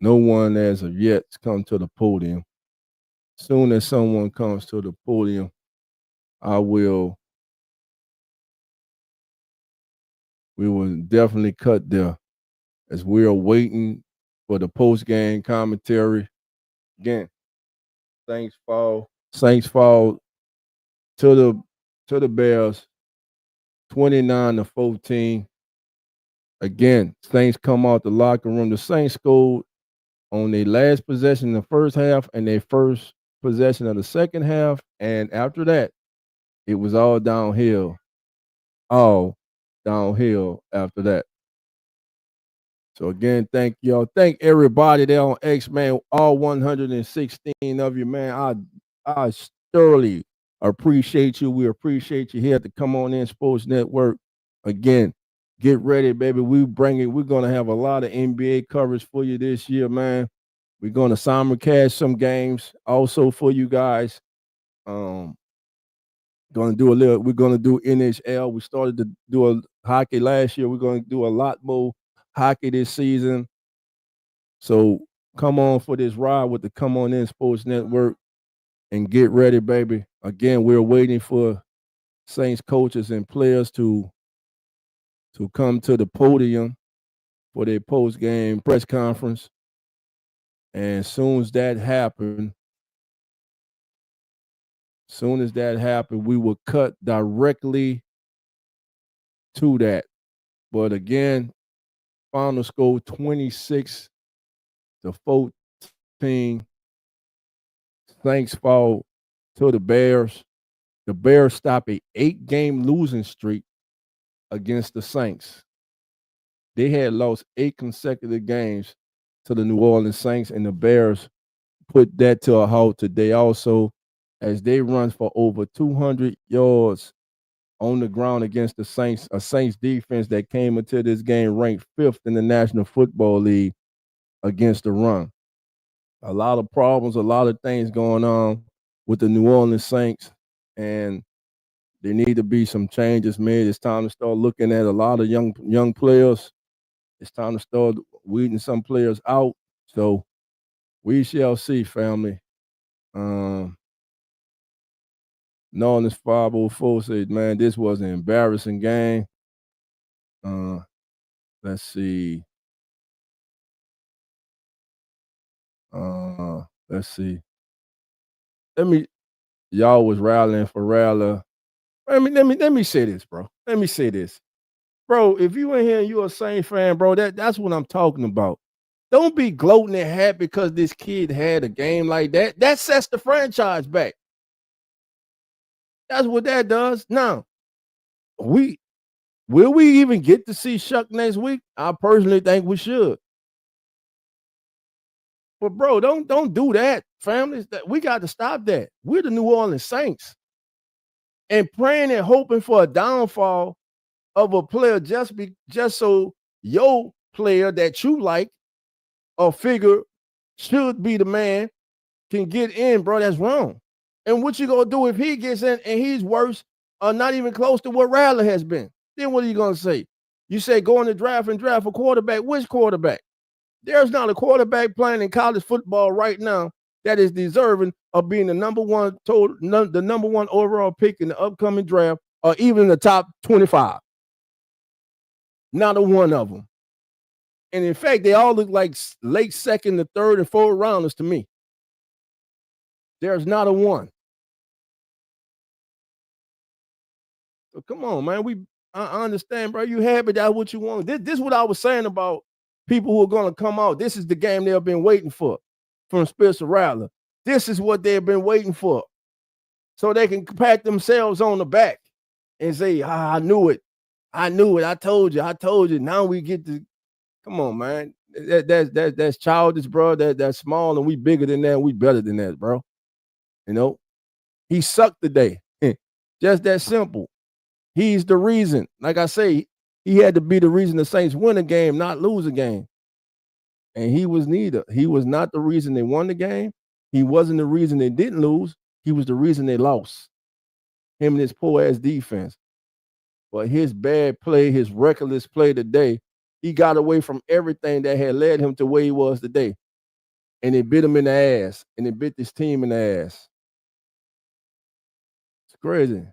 no one as of yet has come to the podium. Soon as someone comes to the podium, we will definitely cut there as we are waiting for the post-game commentary. Again, Saints fall to the Bears 29-14. Again, Saints come out the locker room. The Saints scored on their last possession in the first half and their first possession of the second half. And after that, it was all downhill. All downhill after that. So again, thank y'all. Thank everybody there on X, man. All 116 of you, man. I thoroughly appreciate you. We appreciate you here to Come On In Sports Network. Again, get ready, baby. We're gonna have a lot of NBA coverage for you this year, man. We're gonna simulcast some games also for you guys. We're gonna do NHL. We started to do a hockey last year. We're gonna do a lot more hockey this season. So come on for this ride with the Come On In Sports Network and get ready, baby. Again, we're waiting for Saints coaches and players to come to the podium for their post-game press conference. And as soon as that happens, we will cut directly to that. But again, final score 26-14. Saints fall to the Bears. The Bears stop a 8-game losing streak against the Saints. They had lost 8 consecutive games to the New Orleans Saints, and the Bears put that to a halt today also, as they run for over 200 yards on the ground against the Saints, a Saints defense that came into this game ranked 5th in the National Football League against the run. A lot of problems, a lot of things going on with the New Orleans Saints, and there need to be some changes made. It's time to start looking at a lot of young players. It's time to start weeding some players out. So we shall see, family. Knowing this 504 said, man, this was an embarrassing game. Let's see. Y'all was rallying for Rattler. Let me say this, bro. Let me say this. Bro, if you in here and you're a Saints fan, bro, that's what I'm talking about. Don't be gloating and happy because this kid had a game like that. That sets the franchise back. That's what that does. Now, will we even get to see Shuck next week? I personally think we should. But bro, don't do that, families. We got to stop that. We're the New Orleans Saints. And praying and hoping for a downfall of a player just so your player that you like or figure should be the man can get in, bro, that's wrong. And what you gonna do if he gets in and he's worse or not even close to what Rattler has been? Then what are you gonna say? You say go in the draft and draft a quarterback. Which quarterback? There's not a quarterback playing in college football right now that is deserving of being the number one overall pick in the upcoming draft or even in the top 25. Not a one of them. And in fact, they all look like late second, the third, and fourth rounders to me. There's not a one. So come on, man. I understand, bro. You happy that's what you want. This is what I was saying about people who are going to come out. This is the game they've been waiting for from Spencer Rattler. This is what they've been waiting for. So they can pat themselves on the back and say, I knew it. I knew it. I told you. Now we get to, come on, man. That's childish, bro. That's small, and we bigger than that. And we better than that, bro. You know, he sucked today. Just that simple. He's the reason. Like I say, he had to be the reason the Saints win a game, not lose a game. And he was neither. He was not the reason they won the game. He wasn't the reason they didn't lose. He was the reason they lost. Him and his poor-ass defense. But his bad play, his reckless play today, he got away from everything that had led him to where he was today. And it bit him in the ass. And it bit this team in the ass. It's crazy.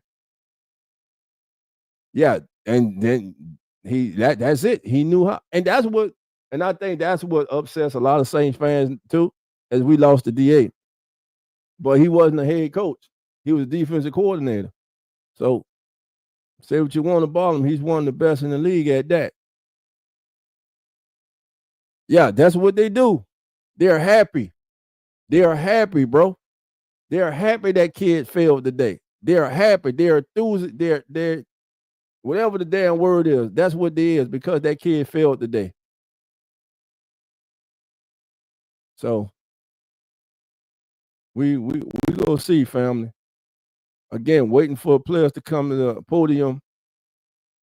Yeah, and then that's it. He knew how, and I think that's what upsets a lot of Saints fans too, as we lost the DA. But he wasn't a head coach. He was a defensive coordinator. So say what you want about him, he's one of the best in the league at that. Yeah, that's what they do. They're happy. They are happy, bro. They are happy that kid failed today. They are happy. They're enthused. They're whatever the damn word is, that's what they is, because that kid failed today. So we go see, family. Again, waiting for players to come to the podium.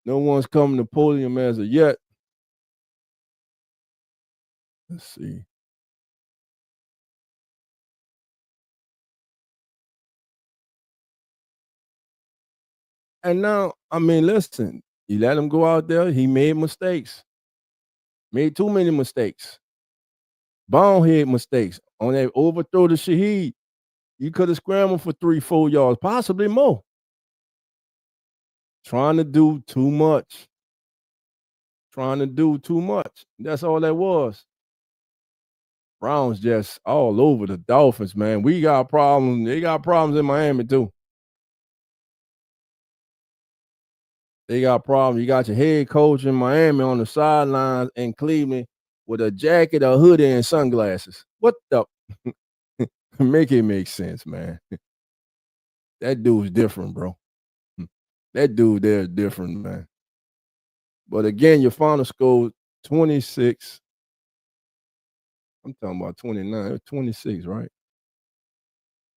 No one's coming to the podium as of yet. Let's see. And now, I mean, listen, you let him go out there. He made mistakes. Made too many mistakes. Bonehead mistakes. On that overthrow to Shaheed, you could have scrambled for 3-4 yards, possibly more. Trying to do too much. That's all that was. Browns just all over the Dolphins, man. We got problems. They got problems in Miami, too. They got problems. You got your head coach in Miami on the sidelines in Cleveland with a jacket, a hoodie, and sunglasses. What the? Make it make sense, man. That dude's different, bro. That dude there is different, man. But again, your final score 26. I'm talking about 29. It was 26, right?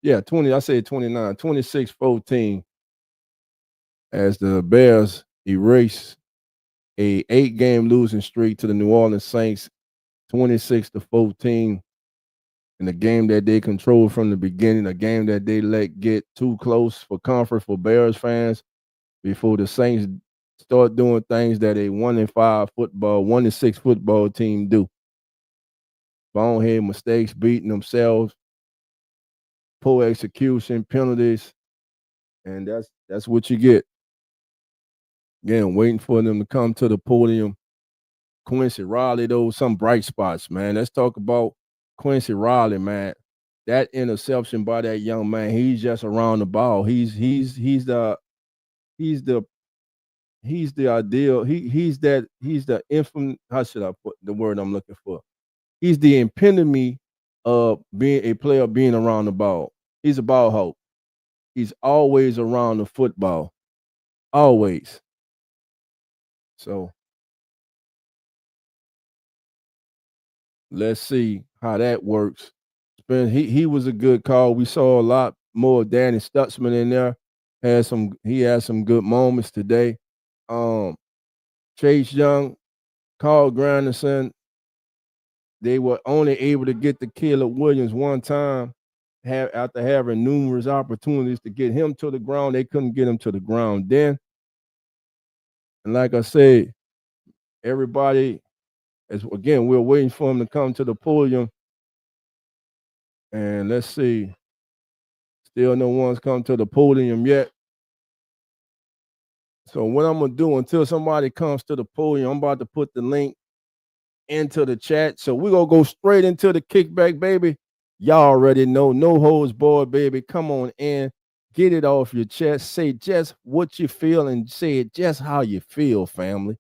Yeah, 20. I said 29. 26-14 as the Bears erase a 8-game losing streak to the New Orleans Saints, 26-14. In a game that they controlled from the beginning, a game that they let get too close for comfort for Bears fans before the Saints start doing things that a 1-5 football, 1-6 football team do. Bonehead mistakes, beating themselves, poor execution, penalties, and that's what you get. Again, waiting for them to come to the podium. Quincy Riley, though, some bright spots, man. Let's talk about Quincy Riley, man. That interception by that young man, he's just around the ball. He's the ideal. He's the infant. How should I put the word I'm looking for? He's the epitome of being a player, being around the ball. He's a ball hawk. He's always around the football. Always. So let's see how that works. He was a good call. We saw a lot more of Danny Stutzman in there. He had some good moments today. Chase Young, Carl Granderson, they were only able to get to Caleb Williams one time after having numerous opportunities to get him to the ground. They couldn't get him to the ground then. And like I said, everybody, again, we're waiting for him to come to the podium. And let's see. Still no one's come to the podium yet. So what I'm going to do until somebody comes to the podium, I'm about to put the link into the chat. So we're going to go straight into the kickback, baby. Y'all already know. No holds barred, baby. Come on in. Get it off your chest. Say just what you feel and say it just how you feel, family.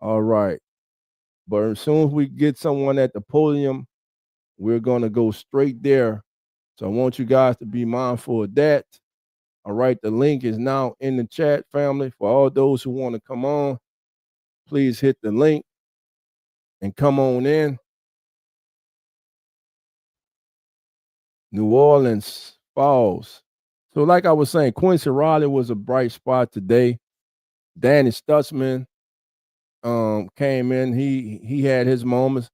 All right. But as soon as we get someone at the podium, we're going to go straight there. So I want you guys to be mindful of that. All right, the link is now in the chat, family. For all those who want to come on, please hit the link and come on in. New Orleans falls. So like I was saying, Quincy Riley was a bright spot today. Danny Stutzman came in. He had his moments.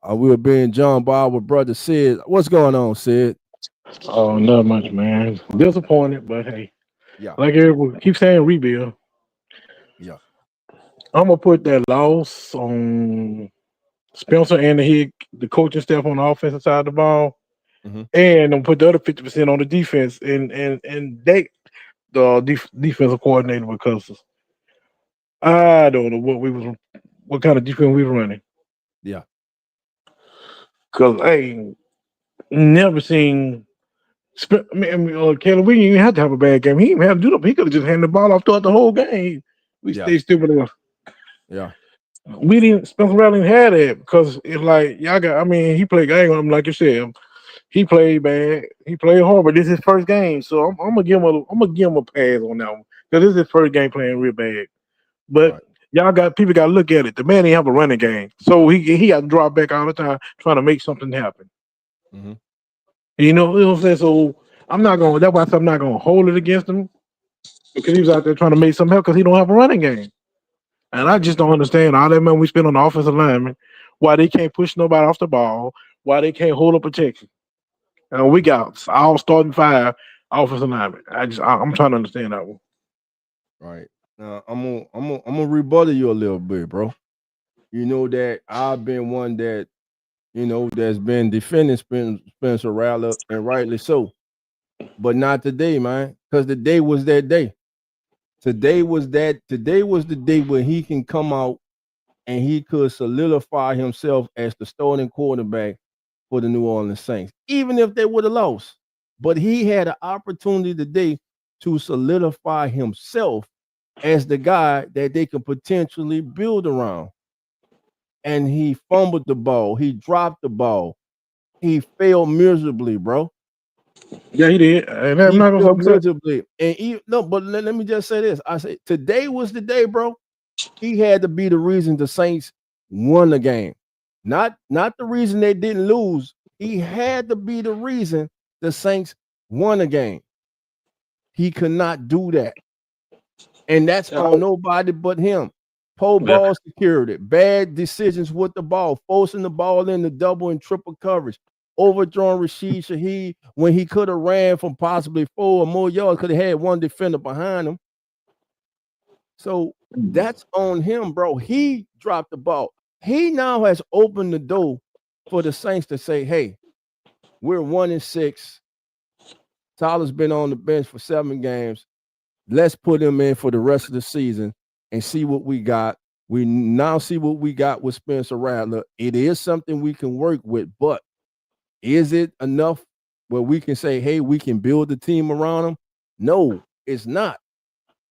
We were being joined by our brother Sid. What's going on, Sid? Oh, not much, man. Disappointed, but hey. Yeah. Like everyone keep saying, rebuild. Yeah. I'm gonna put that loss on Spencer and the coaching staff on the offensive side of the ball. Mm-hmm. And I'm gonna put the other 50% on the defense and they the defensive coordinator, because I don't know what kind of defense we were running. Yeah. Cause I ain't never seen Caleb. We didn't even have to have a bad game. He didn't even have to do that. He could have just handed the ball off throughout the whole game. We stayed stupid enough. Yeah. We didn't. Spencer Rattler had it because it's like y'all got. I mean, he played game on him, like you said. He played bad. He played horrible. This is his first game, so I'm gonna give him a pass on that one because this is his first game playing real bad. But People got to look at it. The man didn't have a running game, so he got to drop back all the time trying to make something happen. Mm-hmm. You know what I'm saying? So that's why I said I'm not gonna hold it against him because he was out there trying to make something happen because he don't have a running game. And I just don't understand all that money we spend on the offensive lineman, why they can't push nobody off the ball, why they can't hold up protection. And we got all starting 5 offensive linemen. I'm trying to understand that one. Right. Now I'm gonna rebuttal you a little bit, bro. You know that I've been one that that's been defending Spencer Rattler, and rightly so. But not today, man, because the day was that day. Today was the day when he can come out and he could solidify himself as the starting quarterback for the New Orleans Saints, even if they would have lost. But he had an opportunity today to solidify himself as the guy that they could potentially build around. And he fumbled the ball. He dropped the ball. He failed miserably, bro. Yeah, he did. And I'm He not gonna failed say miserably. And but let me just say this. I say today was the day, bro. He had to be the reason the Saints won the game. Not the reason they didn't lose. He had to be the reason the Saints won the game. He could not do that. And that's on nobody but him. Poor ball security, bad decisions with the ball, forcing the ball into double and triple coverage, overthrowing Rashid Shaheed when he could have ran from possibly 4 or more yards, could have had one defender behind him. So that's on him, bro. He dropped the ball. He now has opened the door for the Saints to say, hey, we're 1-6. Tyler's been on the bench for 7 games. Let's put him in for the rest of the season and see what we got. We now see what we got with Spencer Rattler. It is something we can work with, but is it enough where we can say, hey, we can build the team around him? No, it's not.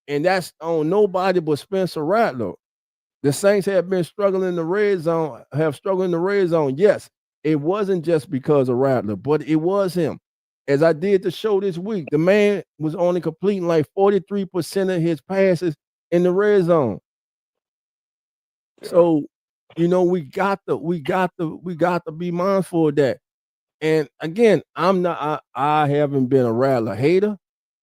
And that's on nobody but Spencer Rattler. The Saints have been struggling in the red zone, Yes, it wasn't just because of Rattler, but it was him. As I did the show this week, the man was only completing like 43% of his passes in the red zone. So, we got to be mindful of that. And again, I haven't been a Rattler hater.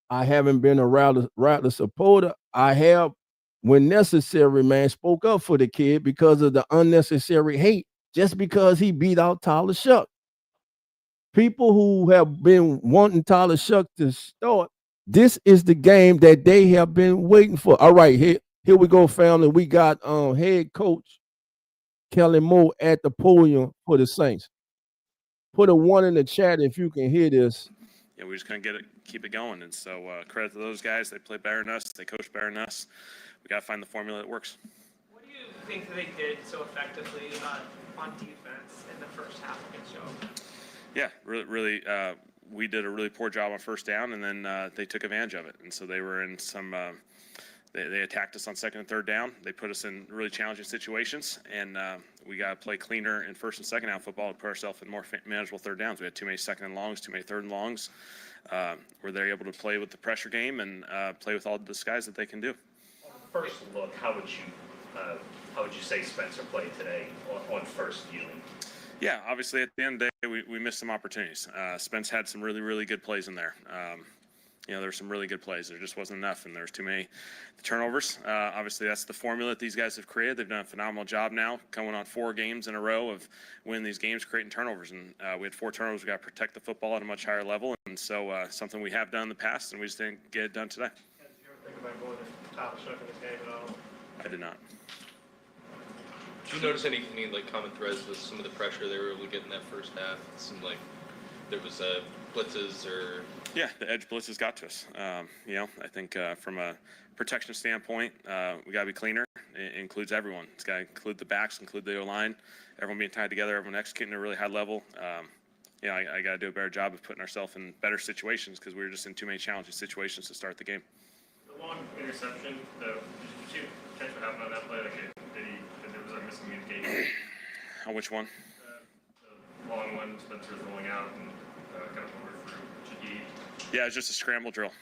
I haven't been a Rattler supporter. I have, when necessary, man, spoke up for the kid because of the unnecessary hate, just because he beat out Tyler Shough. People who have been wanting Tyler Shough to start, this is the game that they have been waiting for. All right, here we go, family. We got head coach Kellen Moore at the podium for the Saints. Put a 1 in the chat if you can hear this. Yeah, we're just going to keep it going. And so credit to those guys. They play better than us. They coach better than us. We got to find the formula that works. What do you think that they did so effectively on defense in the first half against y'all? Yeah, really, we did a really poor job on first down, and then they took advantage of it. And so they were in some they attacked us on second and third down. They put us in really challenging situations, and we got to play cleaner in first and second down football to put ourselves in more manageable third downs. We had too many second and longs, too many third and longs. Where they're able to play with the pressure game and play with all the disguise that they can do. First look, how would you say Spencer played today on first viewing? Yeah, obviously at the end of the day, we missed some opportunities. Spence had some really, really good plays in there. There were some really good plays. There just wasn't enough, and there's too many turnovers. Obviously, that's the formula that these guys have created. They've done a phenomenal job now, coming on 4 games in a row of winning these games, creating turnovers. And we had 4 turnovers. We got to protect the football at a much higher level, and so something we have done in the past, and we just didn't get it done today. Did you ever think about going to Tyler Shough in this game at all? I did not. Did you notice any common threads with some of the pressure they were able to get in that first half? It seemed like there was blitzes or... Yeah, the edge blitzes got to us. I think from a protection standpoint, we got to be cleaner. It includes everyone. It's got to include the backs, include the O-line, everyone being tied together, everyone executing at a really high level. I got to do a better job of putting ourselves in better situations because we were just in too many challenging situations to start the game. The long interception, did you catch what happened on that play? Was there miscommunication? On which one? The long one, Spencer's rolling out and kind of over through Shaheed. Yeah, it was just a scramble drill.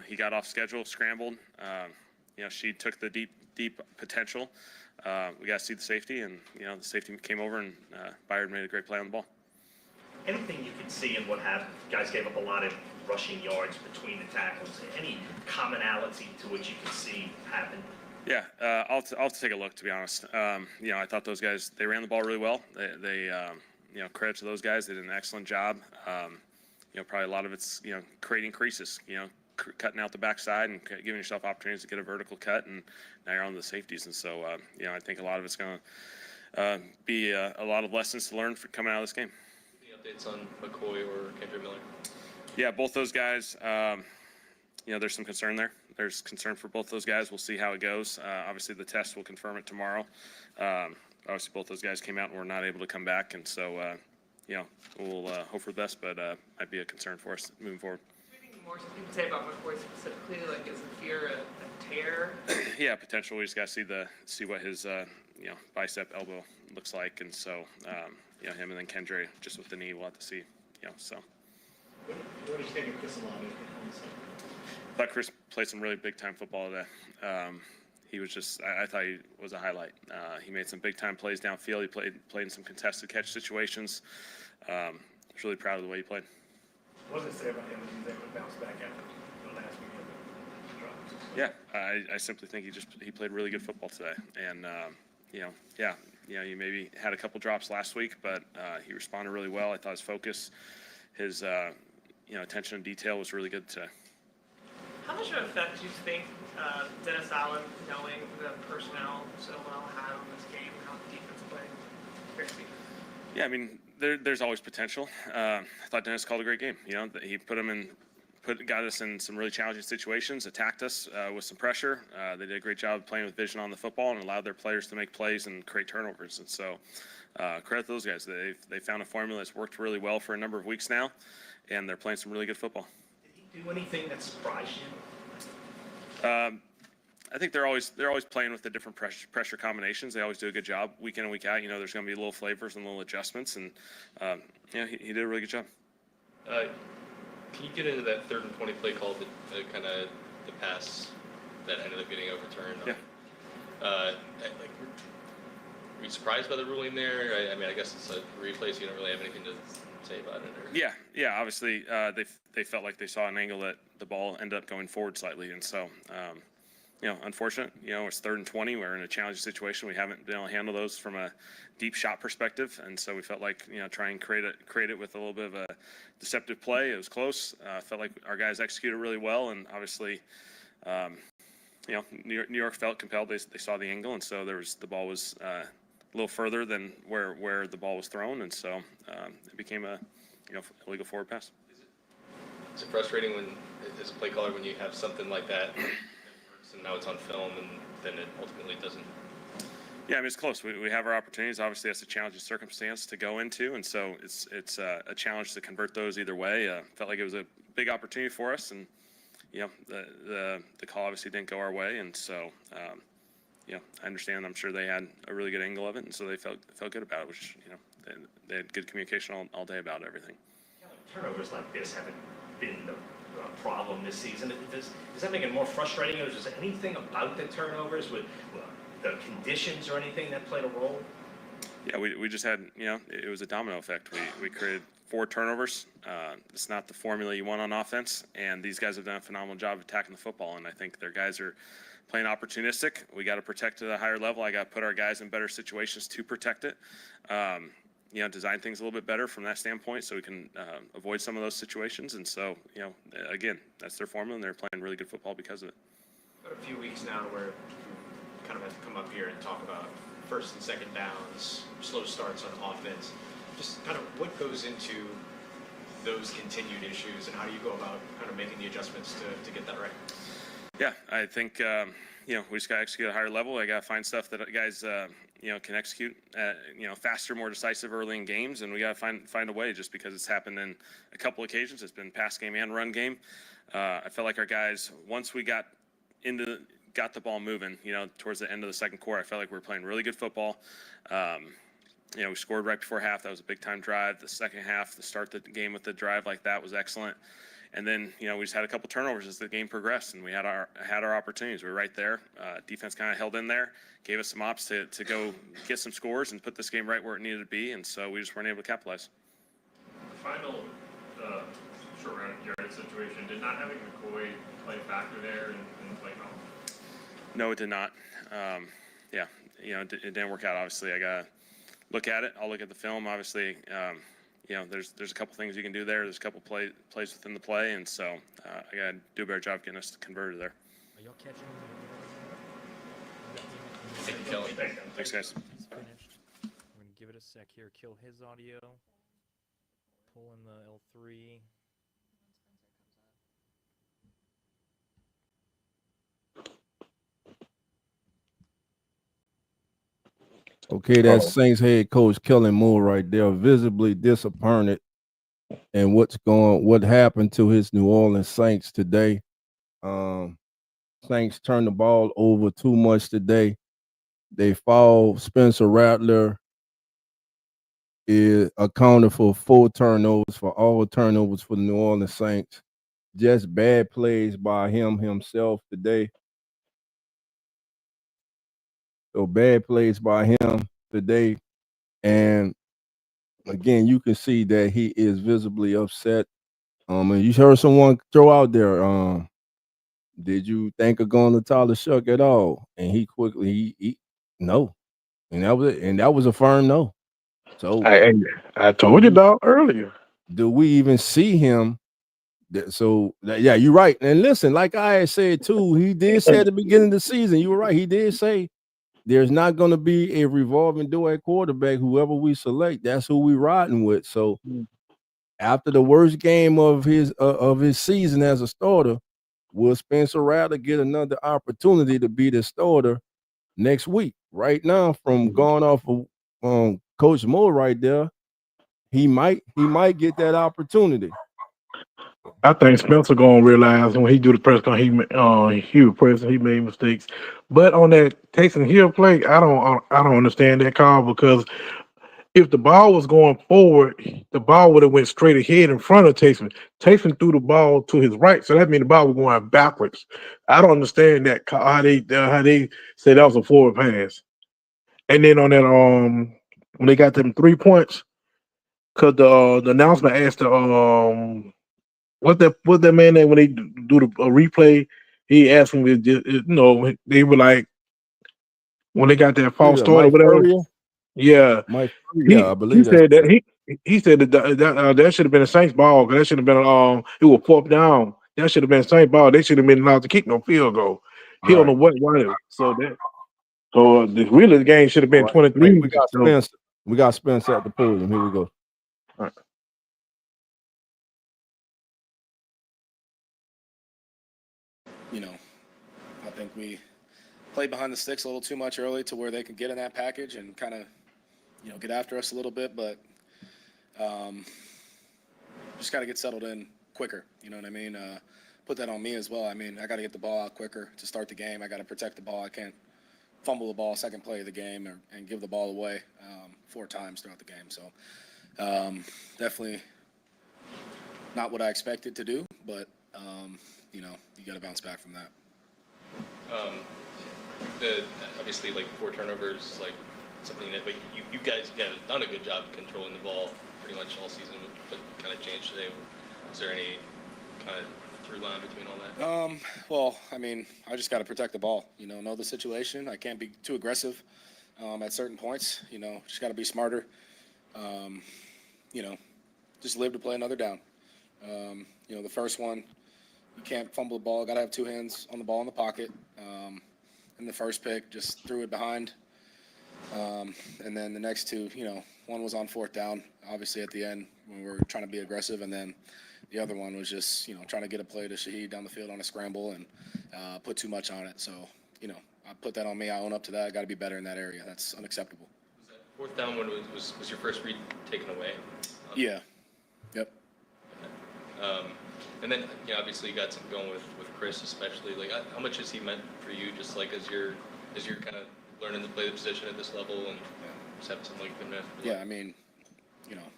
He got off schedule, scrambled. She took the deep potential. We got to see the safety, and the safety came over, and Byard made a great play on the ball. Anything you can see in what happened? Guys gave up a lot of rushing yards between the tackles. Any commonality to what you can see happen? Yeah, I'll have to take a look, to be honest. I thought those guys, they ran the ball really well. They credit to those guys. They did an excellent job. Probably a lot of it's, creating creases, cutting out the backside and giving yourself opportunities to get a vertical cut, and now you're on the safeties. And so, I think a lot of it's going to be a lot of lessons to learn for coming out of this game. Any updates on McCoy or Kendre Miller? Yeah, both those guys, there's some concern there. There's concern for both those guys. We'll see how it goes. Obviously, the test will confirm it tomorrow. Obviously, both those guys came out and were not able to come back, and so, we'll hope for the best, but might be a concern for us moving forward. Anything more you can say about McCoy specifically? Like, is the fear a tear? Yeah, potential. We just got to see what his bicep elbow looks like, and so him and then Kendre just with the knee, we'll have to see. So. What did you think of Chris Olave on the side? I thought Chris played some really big time football today. He was just, I thought he was a highlight. He made some big time plays downfield. He played in some contested catch situations. I was really proud of the way he played. What does it say about him when he's able to bounce back after the last weekend drops? Yeah, I simply think he played really good football today. And, he maybe had a couple drops last week, but he responded really well. I thought his focus, his, attention to detail was really good today. How much of an effect do you think Dennis Allen, knowing the personnel so well, had on this game, how the defense played? Yeah, I mean, there's always potential. I thought Dennis called a great game. He got us in some really challenging situations, attacked us with some pressure. They did a great job playing with vision on the football and allowed their players to make plays and create turnovers. And so, credit to those guys. They found a formula that's worked really well for a number of weeks now, and they're playing some really good football. Did he do anything that surprised you? I think they're always playing with the different pressure combinations. They always do a good job week in and week out. There's going to be little flavors and little adjustments, and he did a really good job. Can you get into that 3rd and 20 play call, the kind of the pass that ended up getting overturned? Yeah. Were you surprised by the ruling there? I mean, I guess it's a replay, so you don't really have anything to say about it. Or... Yeah. Obviously, they felt like they saw an angle that the ball ended up going forward slightly, and so. Unfortunate. It's 3rd and 20. We're in a challenging situation. We haven't been able to handle those from a deep shot perspective, and so we felt like try and create it with a little bit of a deceptive play. It was close. Felt like our guys executed really well, and obviously, New York felt compelled. They saw the angle, and so the ball was a little further than where the ball was thrown, and so it became a illegal forward pass. Is it frustrating as a play caller when you have something like that? And now it's on film, and then it ultimately doesn't. Yeah, I mean, it's close. We have our opportunities. Obviously, that's a challenging circumstance to go into, and so it's a challenge to convert those either way. Felt like it was a big opportunity for us, and the call obviously didn't go our way, and so I understand. I'm sure they had a really good angle of it, and so they felt good about it. Which they had good communication all day about everything. Turnovers like this haven't been the problem this season. Does that make it more frustrating, or is there anything about the turnovers with the conditions or anything that played a role? Yeah, we just had, it was a domino effect. We created 4 turnovers. It's not the formula you want on offense, and these guys have done a phenomenal job attacking the football, and I think their guys are playing opportunistic. We got to protect at a higher level. I got to put our guys in better situations to protect it. Design things a little bit better from that standpoint so we can avoid some of those situations. And so, again, that's their formula, and they're playing really good football because of it. Got a few weeks now where you kind of have to come up here and talk about 1st and 2nd downs, slow starts on offense. Just kind of what goes into those continued issues, and how do you go about kind of making the adjustments to get that right? Yeah, I think, we just got to execute at a higher level. I got to find stuff that guys, can execute, faster, more decisive early in games. And we got to find a way, just because it's happened in a couple occasions. It's been pass game and run game. I felt like our guys, once we got the ball moving, towards the end of the 2nd quarter, I felt like we were playing really good football. We scored right before half. That was a big time drive. The second half, to start the game with the drive like that was excellent. And then, we just had a couple turnovers as the game progressed, and we had our opportunities. We were right there. Defense kind of held in there, gave us some ops to go get some scores and put this game right where it needed to be, and so we just weren't able to capitalize. The final short round yardage situation, did not having McCoy play a factor there in the play call? No, it did not. It didn't work out. Obviously, I got to look at it. I'll look at the film. Obviously, there's a couple things you can do there. There's a couple plays within the play, and so I got to do a better job getting us converted there. Are y'all catching? Thank you, Kelly. Thanks, guys. He's finished. We're gonna give it a sec here. Kill his audio. Pull in the L3. Okay, that's Saints head coach Kellen Moore right there, visibly disappointed in what happened to his New Orleans Saints today. Saints turned the ball over too much today. They fall. Spencer Rattler is accounted for 4 turnovers for all turnovers for the New Orleans Saints. Just bad plays by himself today. So bad plays by him today. And again, you can see that he is visibly upset. And you heard someone throw out there, did you think of going to Tyler Shough at all? And he quickly, he no. And that was it. And that was a firm no. So I told you, dog, earlier. Do we even see him? Yeah, you're right. And listen, like I had said too, he did say at the beginning of the season, you were right. He did say there's not going to be a revolving door at quarterback. Whoever we select, that's who we riding with. So after the worst game of his season as a starter, will Spencer Rattler get another opportunity to be the starter next week? Right now, from going off of Coach Moore right there, he might get that opportunity. I think Spencer gonna realize when he do the press conference, he was present, he made mistakes. But on that Taysom Hill play, I don't understand that call, because if the ball was going forward, the ball would have went straight ahead in front of Taysom. Taysom threw the ball to his right, so that means the ball was going backwards. I don't understand that how they say that was a forward pass. And then on that when they got them 3 points, because the announcement asked the what that man name when they do the replay, he asked him they were like when they got that false start or whatever. Yeah, I believe he said that he said that should have been a Saints ball, because that should have been it was 4th down. That should have been a Saints ball. They should have been allowed to kick no field goal. He don't know what the game should have been 23. We got Spencer at the podium. Here we go. All right. I think we played behind the sticks a little too much early to where they could get in that package and kind of, get after us a little bit. But just got to get settled in quicker. You know what I mean? Put that on me as well. I mean, I got to get the ball out quicker to start the game. I got to protect the ball. I can't fumble the ball second play of the game and give the ball away 4 times throughout the game. So definitely not what I expected to do, but you got to bounce back from that. Obviously, 4 turnovers, something that you guys have done a good job of controlling the ball pretty much all season. What kind of changed today? Was there any kind of through line between all that? Well, I mean, I just got to protect the ball. Know the situation. I can't be too aggressive at certain points. Just got to be smarter. Just live to play another down. The first one, you can't fumble the ball. Got to have 2 hands on the ball in the pocket. And the first pick, just threw it behind. And then the next 2, one was on 4th down, obviously at the end when we were trying to be aggressive. And then the other one was just, trying to get a play to Shaheed down the field on a scramble and put too much on it. So, I put that on me. I own up to that. I got to be better in that area. That's unacceptable. Was that 4th down one was your first read taken away? Yeah. Yep. And then, obviously you got something going with Chris, especially. How much has he meant for you, just as you're kind of learning to play the position at this level and just have some good minutes? Yeah, I mean,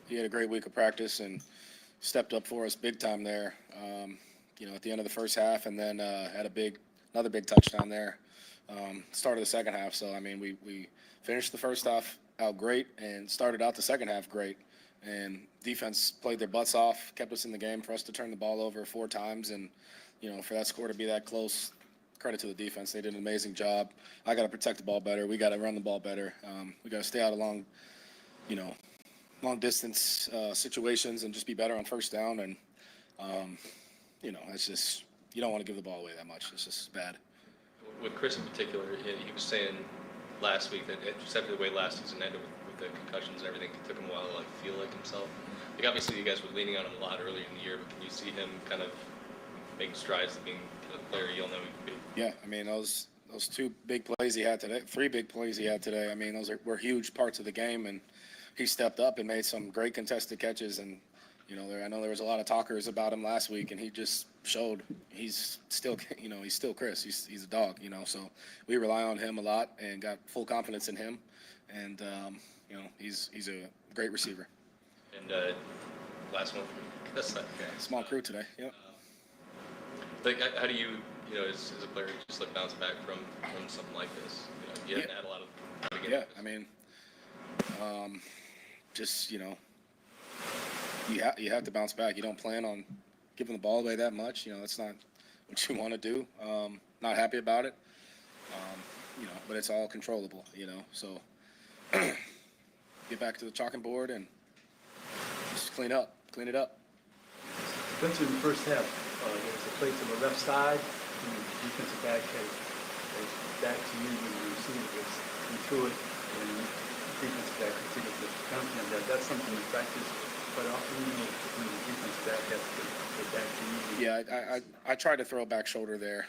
he had a great week of practice, and stepped up for us big time there. At the end of the first half, and then had another big touchdown there. Start of the second half. So I mean, we finished the first half out great and started out the second half great. And defense played their butts off, kept us in the game for us to turn the ball over 4 times, and for that score to be that close. Credit to the defense. They did an amazing job. I got to protect the ball better. We got to run the ball better. We got to stay out of long distance situations and just be better on first down. And, it's just, you don't want to give the ball away that much. It's just bad. With Chris in particular, he was saying last week that just after the way last season ended with the concussions and everything, it took him a while to feel like himself. Obviously you guys were leaning on him a lot earlier in the year, but can you see him kind of making strides to being the player you'll know he can be? Yeah, I mean, those 2 big plays he had today, 3 big plays he had today, I mean, those were huge parts of the game, and he stepped up and made some great contested catches. And, I know there was a lot of talkers about him last week, and he just showed he's still Chris. He's a dog, so we rely on him a lot and got full confidence in him. And, he's a great receiver. And last one for me. Small crew today, yep. How do you, as a player, just bounce back from something like this? You haven't had a lot of. Yeah, I mean, you have to bounce back. You don't plan on giving the ball away that much. That's not what you want to do. Not happy about it. But it's all controllable. So get back to the chalking board and just clean it up. Went through the first half. There was a play to the left side, and the defensive back had back to you when the receiver gets into it, and the defensive back could take the penalty on that. That's something you practice quite often, when the defensive back has to get back to you. Yeah, I tried to throw a back shoulder there.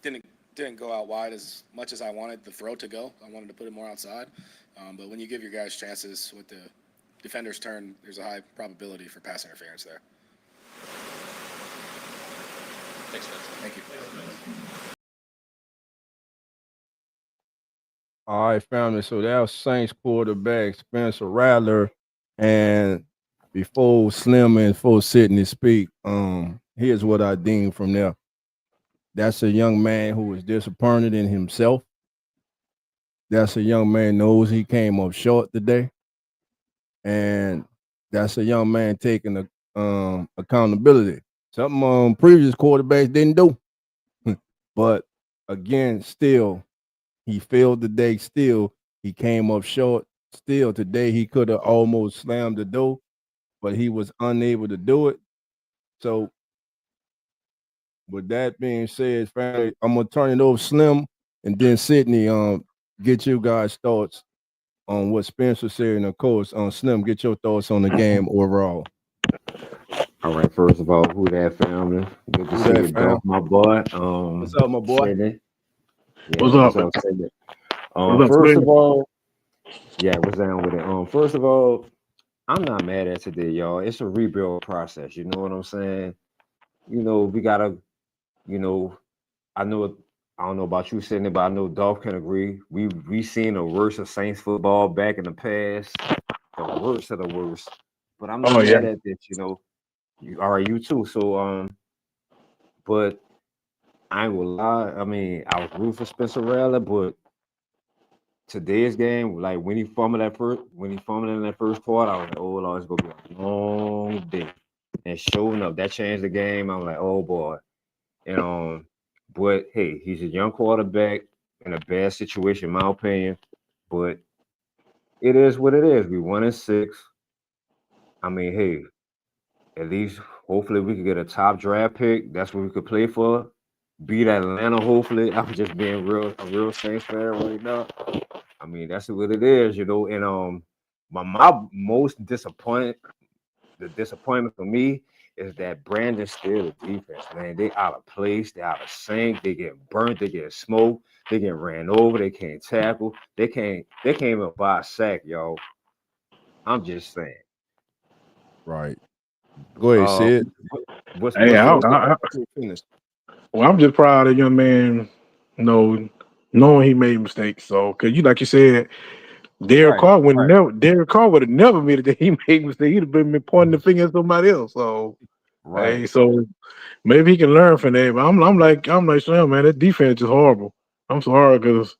Didn't go out wide as much as I wanted the throw to go. I wanted to put it more outside. But when you give your guys chances with the defender's turn, there's a high probability for pass interference there. Thanks, Vince. Thank you. All right, family. So that was Saints quarterback Spencer Rattler. And before Slim and before Sidney speak, here's what I deem from there. That's a young man who is disappointed in himself. That's a young man knows he came up short today. And that's a young man taking the accountability. Something previous quarterbacks didn't do. But again, still, he failed today. Still, he came up short. Still, today, he could have almost slammed the door, but he was unable to do it. So, with that being said, family, I'm going to turn it over to Slim and then Sidney, get you guys' thoughts on what Spencer said. And, of course, Slim, get your thoughts on the game overall. All right, first of all, who that family? Good to see you, Dolph, my boy. What's up, my boy? Sidney. Yeah, What's up? Sidney? What's up, First Sidney? of all, yeah, what's down with it? First of all, I'm not mad at today, y'all. It's a rebuild process. You know what I'm saying? We gotta, I don't know about you, Sidney, but I know Dolph can agree. We seen the worst of Saints football back in the past, the worst of the worst. But I'm not mad at this, you too. So but I ain't gonna lie. I mean, I was rooting for Spencer Rattler, but today's game, like when he fumbled in that first quarter, I was like, oh Lord, it's gonna be a long day. And showing up, that changed the game. I'm like, oh boy. And but hey, he's a young quarterback in a bad situation, in my opinion. But it is what it is. We 1-6. I mean, hey, at least hopefully we could get a top draft pick. That's what we could play for. Beat Atlanta, hopefully. I'm just being a real Saints fan right now. I mean, that's what it is, And my most disappointment for me is that Brandon Steele defense, man. They out of place, they out of sync, they get burnt, they get smoked, they get ran over, they can't tackle, they can't even buy a sack, yo. I'm just saying. Right. Go ahead, Sid. I'm just proud of the young man, knowing he made mistakes. So, because like you said, Derek Carr would right. never. Derek Carr would have never made it that he made mistake. He'd have been pointing the finger at somebody else. So, Right. hey, so maybe he can learn from that. But I'm like, Sam, man, that defense is horrible. I'm sorry because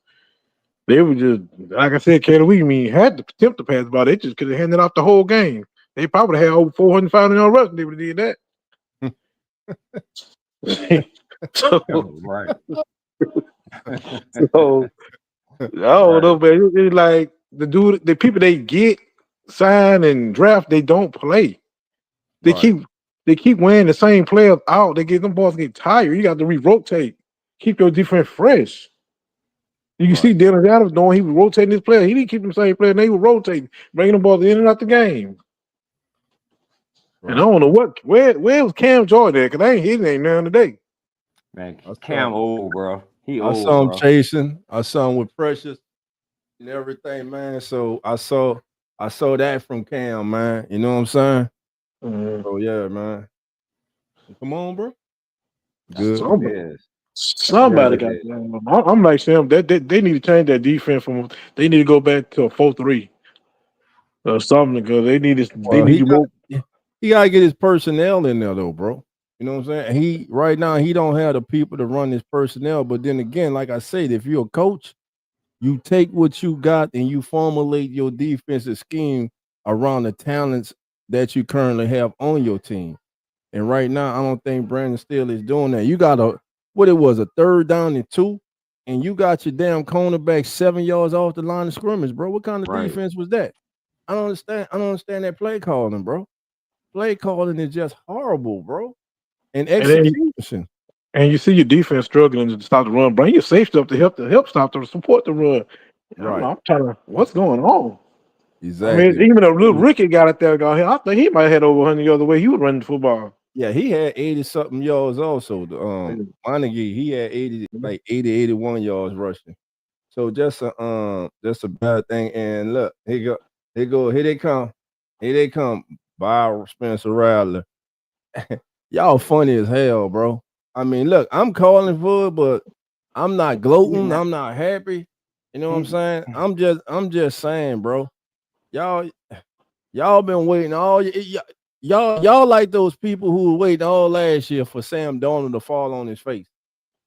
they were just like I said, Kelly. We had to attempt to pass the ball. They just could have handed off the whole game. They probably had over 400, 500 yards rushing. They would have did that. So, Right. so I don't know, man. It's like the people they get signed and draft, they don't play. They keep wearing the same players out. They get them boys get tired. You got to re-rotate. Keep your defense fresh. You can see Dennis Adams knowing he was rotating his player. He didn't keep them same player. They were rotating, bringing them boys in and out the game. And I don't know where was Cam Jordan at? Because he ain't none today. Man, Cam old, bro. He I old, saw him bro. chasing. I saw him with Precious and everything, man. So I saw that from Cam, man. You know what I'm saying? So yeah, man. Come on, bro. Good. Somebody got them. I'm like Sam. They need to change that defense from. They need to go back to a 4-3 or something because they need to. He gotta get his personnel in there though, bro. You know what I'm saying? Right now he don't have the people to run his personnel. But then again, like I said, if you're a coach, you take what you got and you formulate your defensive scheme around the talents that you currently have on your team. And right now, I don't think Brandon Steele is doing that. You got a 3rd down and 2, and you got your damn cornerback 7 yards off the line of scrimmage, bro. What kind of defense was that? I don't understand that play calling, bro. Play calling is just horrible, bro. And execution. And you see your defense struggling to stop the run. Bring your safety up to help stop to support the run. Right. I'm trying to. What's going on? Exactly. I mean, even though little Ricky got it there, I think he might have had over 100 yards the way he was running the football. Yeah, he had 80-something yards also. Montague, he had 81 yards rushing. So just a bad thing. And look, here they come. By Spencer Rattler. Y'all funny as hell, bro. I mean, look, I'm calling for it, but I'm not gloating. I'm not happy. You know what I'm saying? I'm just saying, bro. Y'all been waiting all y'all like those people who were waiting all last year for Sam Darnold to fall on his face.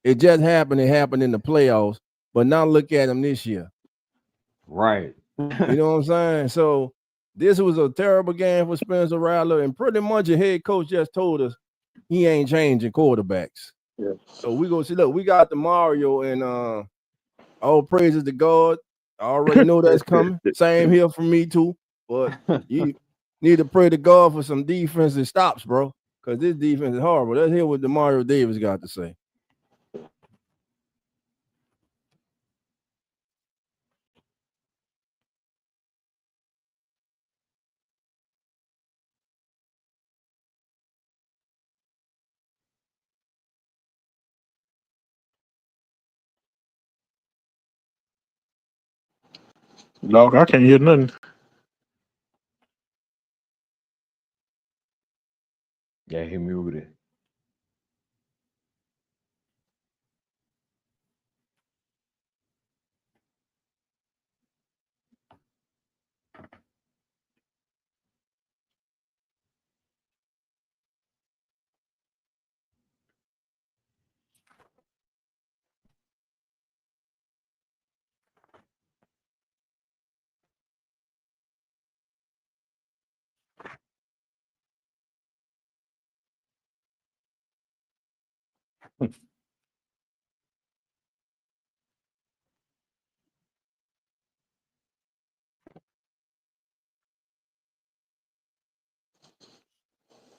It just happened. It happened in the playoffs, but now look at him this year. Right. You know what I'm saying? So this was a terrible game for Spencer Rattler, and pretty much a head coach just told us he ain't changing quarterbacks. Yeah. So we go see. Look, we got the Mario, and all praises to God. I already know that's coming. Same here for me too. But you need to pray to God for some defensive stops, bro, because this defense is horrible. Let's hear what Demario Davis got to say. Dog, I can't hear nothing. Yeah, he muted.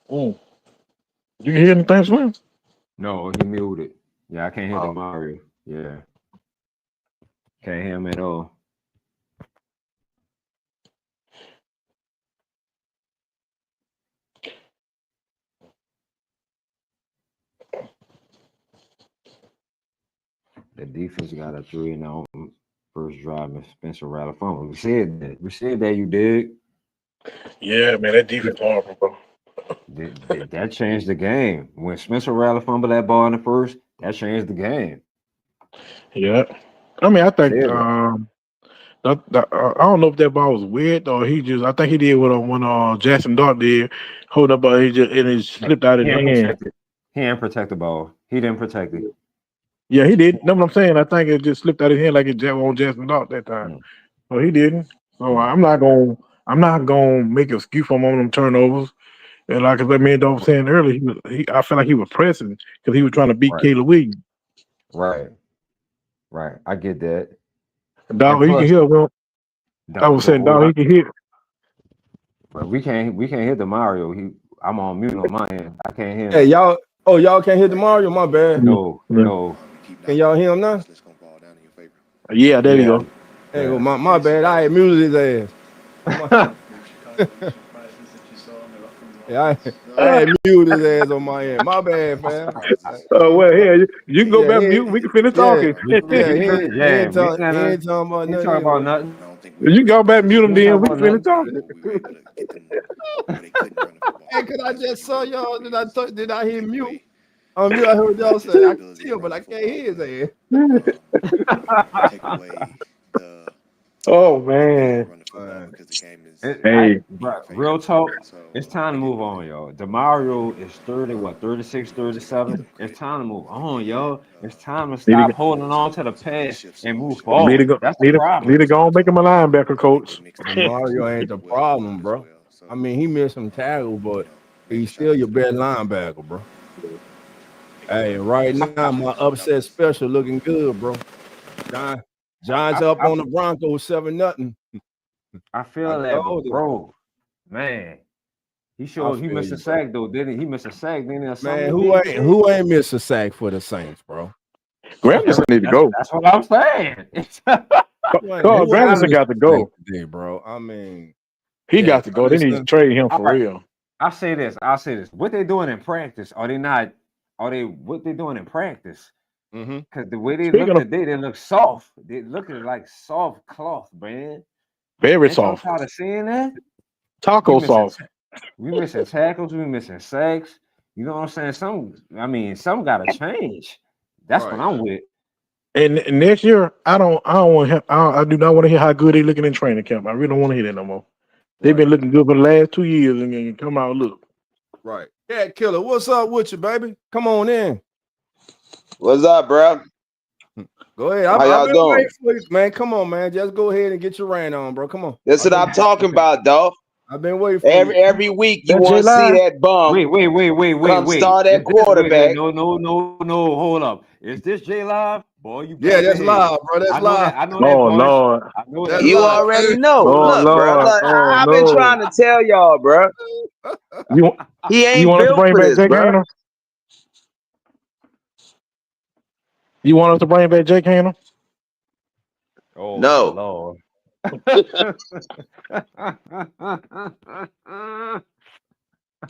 You can hear anything, Slim? No, he muted. Yeah, I can't hear Demario. Yeah. Can't hear him at all. The defense got a 3 now. First drive and Spencer Rattler fumble. We said that you did. Yeah, man, that defense horrible, bro. That changed the game. When Spencer Rattler fumbled that ball in the first, that changed the game. Yeah. I mean, I think I don't know if that ball was weird or I think he did what when Jackson Dart did, hold up, he just and it slipped out of his hand. He didn't protect the ball. He didn't protect it. Yeah, he did. Know what I'm saying? I think it just slipped out of his hand like it on Jackson Dart that time. So he didn't. So I'm not gonna make an excuse for him on them turnovers. And like me and Dog was saying earlier, I feel like he was pressing because he was trying to beat Caleb Williams. Right. I get that. Dog, he can hear. Well, I was saying, Dog, he can hear. But we can't hit the Mario. I'm on mute on my end. I can't hear him. Hey, y'all. Oh, y'all can't hear the Mario? My bad. No. Can y'all hear him now? Yeah, there you go. Hey, well, my bad. I had muted his ass. Yeah, I had muted his ass on my end. My bad, fam. Well, here you can go back mute. We can finish talking. He ain't talking about nothing. You go back mute him, then we can finish talking. Hey, cause I just saw y'all. Did I hear mute? I heard y'all say I can see him, but I can't hear his ass. Oh man. Hey, real talk. It's time to move on, y'all. DeMario is 36, 37. It's time to move on, y'all. It's time to stop holding on to the past and move forward. That's the problem. Need to go and make him a linebacker, coach. DeMario ain't the problem, bro. I mean, he missed some tackles, but he's still your best linebacker, bro. Hey, right now, my upset special looking good, bro. John's up on the Broncos 7-0. I feel that, but bro, man, he missed a sack though, didn't he? He missed a sack, didn't he? Man, who ain't missed a sack for the Saints, bro? Granderson need to go. That's what I'm saying. Granderson got to go, bro. I mean, he got to go. They need to trade him for real. I'll say this. What they doing in practice? What they doing in practice? Because the way they look today, they look soft. They looking like soft cloth, man. Very soft. Tired of seeing that? Taco sauce. We missing tackles. We missing sacks. You know what I'm saying? Some got to change. That's what I'm with. And next year, I do not want to hear how good they looking in training camp. I really don't want to hear that no more. They've been looking good for the last 2 years, and then come out and look. Right. Yeah, Killer. What's up with you, baby? Come on in. What's up, bro? Go ahead. How y'all doing? Man, come on, man. Just go ahead and get your rant on, bro. Come on. That's what I'm talking about, dog. I've been waiting for every week. You want to see that bum? Wait. Start at quarterback. No. Hold up. Is this J Live? Boy, you. Yeah, that's live, bro. That's live. I know that. Oh Lord. You already know. Look, bro. I've been trying to tell y'all, bro. He ain't built for this, bro. You want us to bring back Jake Hanna? Oh, no.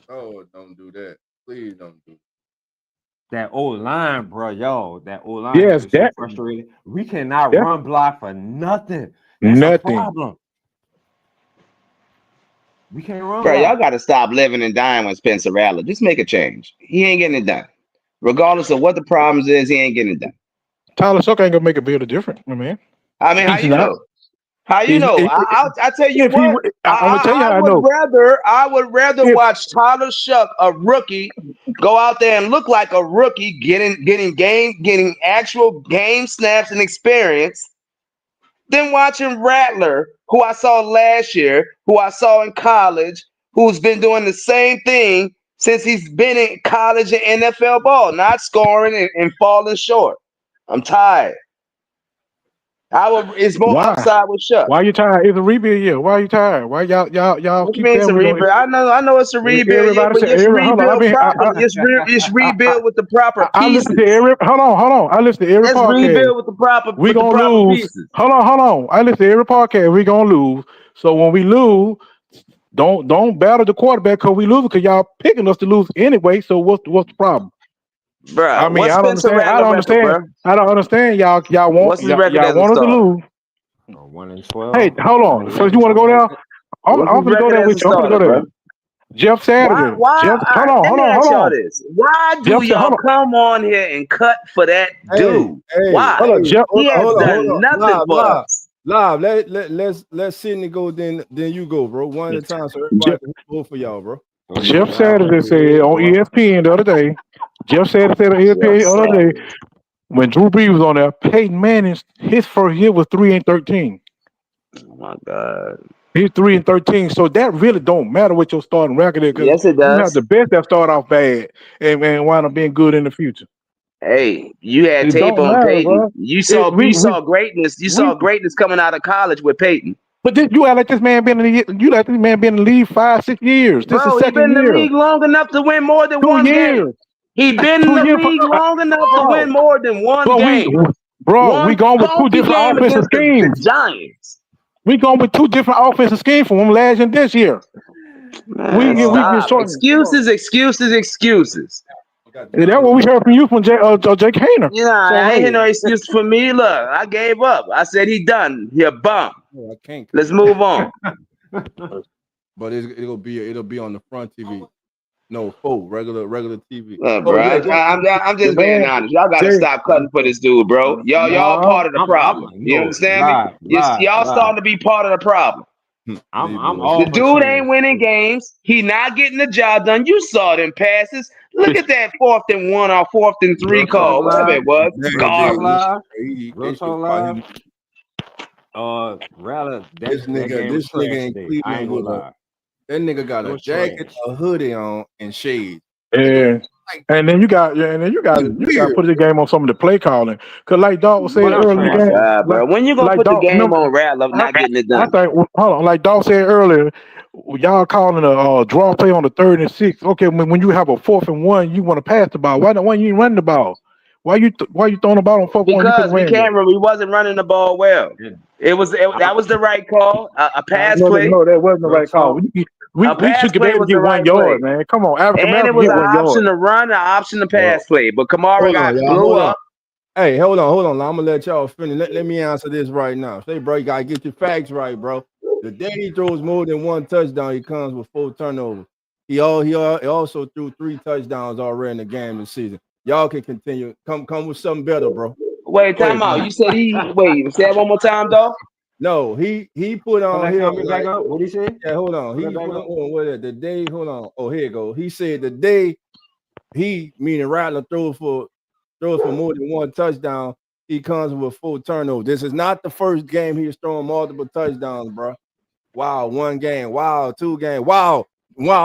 Oh, don't do that. Please don't do that old line, bro. Yo, that old line. Yes, so frustrated. We cannot run block for nothing. That's nothing. A problem. We can't run. Bro, y'all got to stop living and dying with Spencer Rattler. Just make a change. He ain't getting it done. Regardless of what the problems is, he ain't getting it done. Tyler Shook ain't gonna make a bit of difference, my man. I mean, how you know? How you know? I tell you what. I'm gonna tell you how I know. I would rather watch Tyler Shook, a rookie, go out there and look like a rookie, getting actual game snaps and experience, than watching Rattler, who I saw last year, who I saw in college, who's been doing the same thing since he's been in college and NFL ball, not scoring and falling short. I'm tired. It's more upside with Shook. Why you tired? It's a rebuild year. Why are you tired? Why y'all keep it's a rebuild? I know it's a rebuild year, but it's rebuild with the proper pieces. Hold on. I listen to every podcast. Let's rebuild with the proper We gonna lose. Pieces. Hold on. I listen to every podcast. We gonna lose. So when we lose, don't battle the quarterback because we lose because y'all picking us to lose anyway. So what's the problem? Bro, I mean, I don't understand. Y'all want us to lose. 1-12. Hey, hold on. So you want to go down? I'm gonna go there with you. I'm gonna go there. Jeff Saturday. Hold on. Why do y'all come on here and cut for that dude? Why? Hold on, Jeff. He has done nothing for us. Live. Let's Sydney go. Then you go, bro. One at a time. So everybody can vote for y'all, bro. Jeff Saturday said on ESPN the other day. Jeff Saturday said on ESPN the other day when Drew Brees was on there. Peyton Manning, his first year was 3-13. Oh my God. He's 3-13, so that really don't matter what your starting record is, because Yes, it you have does. the best that start off bad and wind up being good in the future. Hey, you had It tape don't on matter, Peyton. bro. You saw greatness. You saw greatness coming out of college with Peyton. But you act like this man been in the league 5-6 years. This Bro, is he second been in the year. league long enough to win more than 2 one years. game. He been in 2 the years. league long enough to win more than one Bro, game. we going with 2 different game offensive against the schemes. Giants. We going with 2 different offensive schemes from them last year and this year. Man, stop. Excuses. And that's what we heard from you from Jake Hainer. Yeah, I ain't hear no excuse for me. Look, I gave up. I said he done. He a bum. I can't. Let's move on. But it'll be on the front TV. No, regular TV. Bro, I'm just being honest. Y'all gotta stop cutting for this dude, bro. Y'all part of the problem. You understand me? Y'all starting to be part of the problem. I'm all the dude ain't winning games. He not getting the job done. You saw them passes. Look at that 4th and 1 or 4th and 3 call, whatever it was. Garbage. Rather this nigga in Cleveland that nigga got a jacket, a hoodie on, and shades. Yeah. And then you got to put the game on some of the play calling. Cause like Dawg was saying earlier in the game, bro. When you gonna put the game on Rattler not getting it done? I think hold on, like Dawg said earlier, y'all calling a draw play on the 3rd and 6. Okay, when you have a 4th and 1, you want to pass the ball. Why you ain't running the ball? Why you throwing the ball on 4th and 1? Because we wasn't running the ball well. That was the right call. A pass play. No, that wasn't the right call. We should get able to get 1 yard, man. Come on, and it was an option to run, an option to pass play. But Kamara got blew up. Hey, hold on. I'm gonna let y'all finish. Let me answer this right now. Say, bro, you gotta get your facts right, bro. The day he throws more than 1 touchdown, he comes with 4 turnovers. He also threw 3 touchdowns already in the game this season. Y'all can continue. Come with something better, bro. Wait, time out. You said say that one more time, though. No, he put on here. Back up. What did he say? Yeah, hold on. He put on the day. Hold on. Oh, here you go. He said the day meaning Rattler throws for more than 1 touchdown, he comes with 4 turnovers. This is not the first game he's throwing multiple touchdowns, bro. Wow, 1 game. Wow, 2 games. Wow,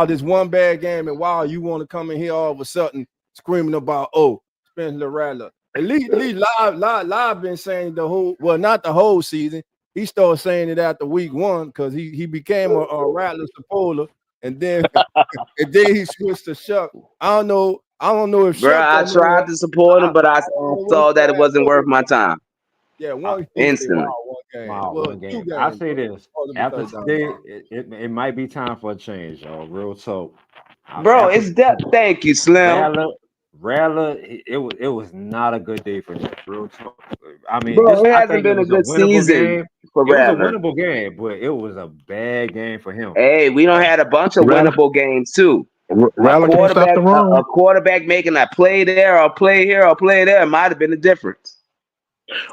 this 1 bad game, and wow, you want to come in here all of a sudden screaming about Spencer Rattler. At least live been saying not the whole season. He started saying it after week 1 because he became a Rattler supporter, and then he switched to Shuck. I don't know if bro. I tried to support him, but I saw that it wasn't worth my time. Yeah, instantly. One game. I say this after today, it might be time for a change, y'all. Real talk, bro. It's that. Thank you, Slim. Rattler, it was not a good day for him. Real talk. I mean, bro, it hasn't been a good season for Rattler. It was a winnable game, but it was a bad game for him. Hey, we don't had a bunch of winnable games too. A quarterback making a play there or play here or play there might have been the difference.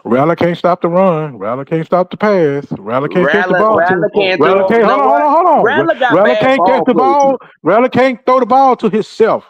Rattler can't stop the run. Rattler can't stop the pass. Rattler can't catch the ball. Rattler can't hold on. Rattler can't catch the ball. Rattler can't throw the ball to himself.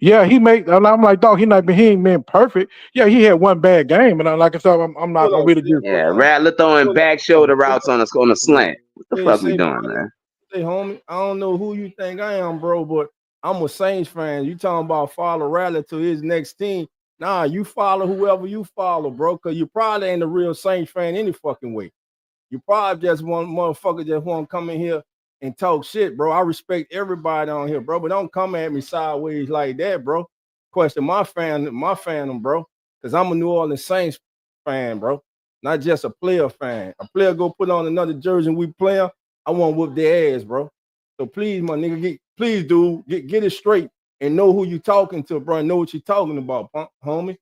Yeah, I'm like, dog, he ain't been perfect. Yeah, he had 1 bad game, and like I said, I'm not gonna really just. Yeah, Rattler throwing back shoulder routes on a slant. What the fuck we doing, man? Hey, homie, I don't know who you think I am, bro, but I'm a Saints fan. You talking about follow Rattler to his next team? Nah, you follow whoever you follow, bro, because you probably ain't a real Saints fan any fucking way. You probably just one motherfucker just want to come in here and talk shit, bro. I respect everybody on here, bro, but don't come at me sideways like that, bro. Question my fandom, bro, because I'm a New Orleans Saints fan, bro, not just a player fan. A player go put on another jersey and we play, I want to whoop their ass, bro. So please, my nigga, get it straight and know who you talking to, bro, and know what you're talking about, homie.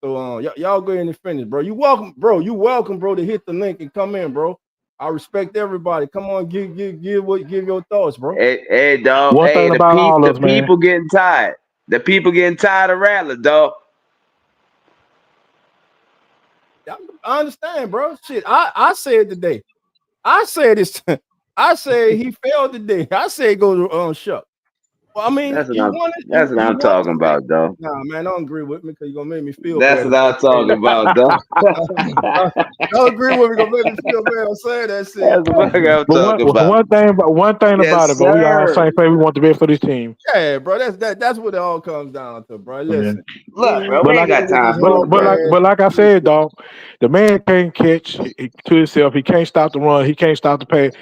So y'all go ahead and finish, bro. You welcome, bro, to hit the link and come in, bro. I respect everybody. Come on, give your thoughts, bro. Hey, dog. The people getting tired. The people getting tired of Rattler, dog. I understand, bro. Shit, I said today. I said this. I said he failed today. I said go to Shuck. Well, I mean, That's what you I'm. want it. That's what I'm talking about, though. Nah, man, don't agree with me because you're gonna make me feel That's bad. what I'm talking about, though. Don't agree with me, gonna make me feel bad. I'm saying that shit. That's what I'm But talking about. one thing Yes, about it, but we all sir. same thing. We want the best for this team. Yeah, bro. That's what it all comes down to, bro. Listen, Look, bro, But we ain't like, got time for it, bro. but like I said, dog, the man can't catch to himself. He can't stop the run. He can't stop the pass.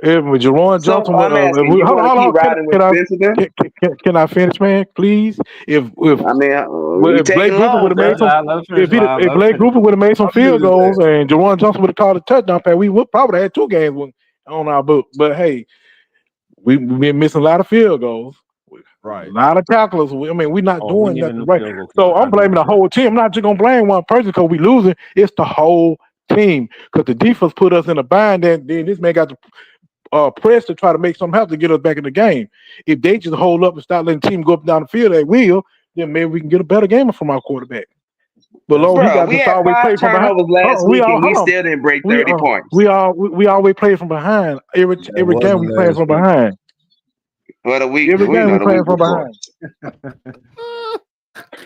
With Jerome So Johnson, I'm asking, you hold want to on, keep riding with Spencer then? can I finish, man? Please, if I mean, you Blake taking Griffin would long, have bro. made some, if Blake Griffin would have made some field goals and Jerome Johnson would have called a touchdown pass, we would probably have 2 games on our book. But hey, we've been missing a lot of field goals. Right. A lot of tacklers. I mean, we're not doing nothing right. So I'm blaming the whole team. I'm not just gonna blame one person because we losing. It's the whole team. Because the defense put us in a bind, then this man got to press to try to make something happen to get us back in the game. If they just hold up and start letting the team go up and down the field at will, then maybe we can get a better game from our quarterback. But Lord, he Bro, got we to had always play 5 from behind. turnovers last week, and we hold on. still didn't break 30 points. We always play from behind. Every game we wasn't playing last from week. behind. Well, the week, Every we game know we the playing week from before. behind.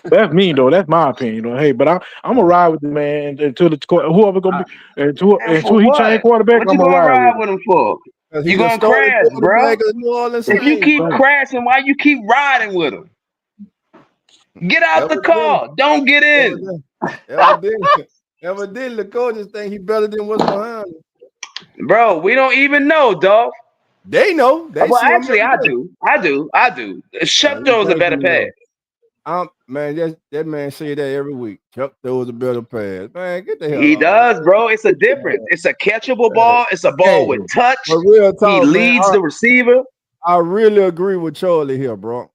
That's me though. That's my opinion. Hey, but I'm gonna ride with the man until whoever gonna be until And for he what? change quarterback. What I'm you gonna gonna ride ride with him. with him for? He You the gonna starting crash, bro. quarterback of New Orleans If you Saints, keep bro. crashing, why you keep riding with him? Get out the Evidently, car. Don't get in. evidently, the coaches think he better than what's behind him. Bro, we don't even know, dog. They know. They Well, see him actually, I every day. I do. Chuck You throws a better definitely pass. know. Man, that man say that every week. Chuck throws a better pass. Man, get the hell He out. does, bro. It's a difference. It's a catchable ball. It's a ball with touch. But real He talk, man, leads the receiver. I really agree with Charlie here, bro.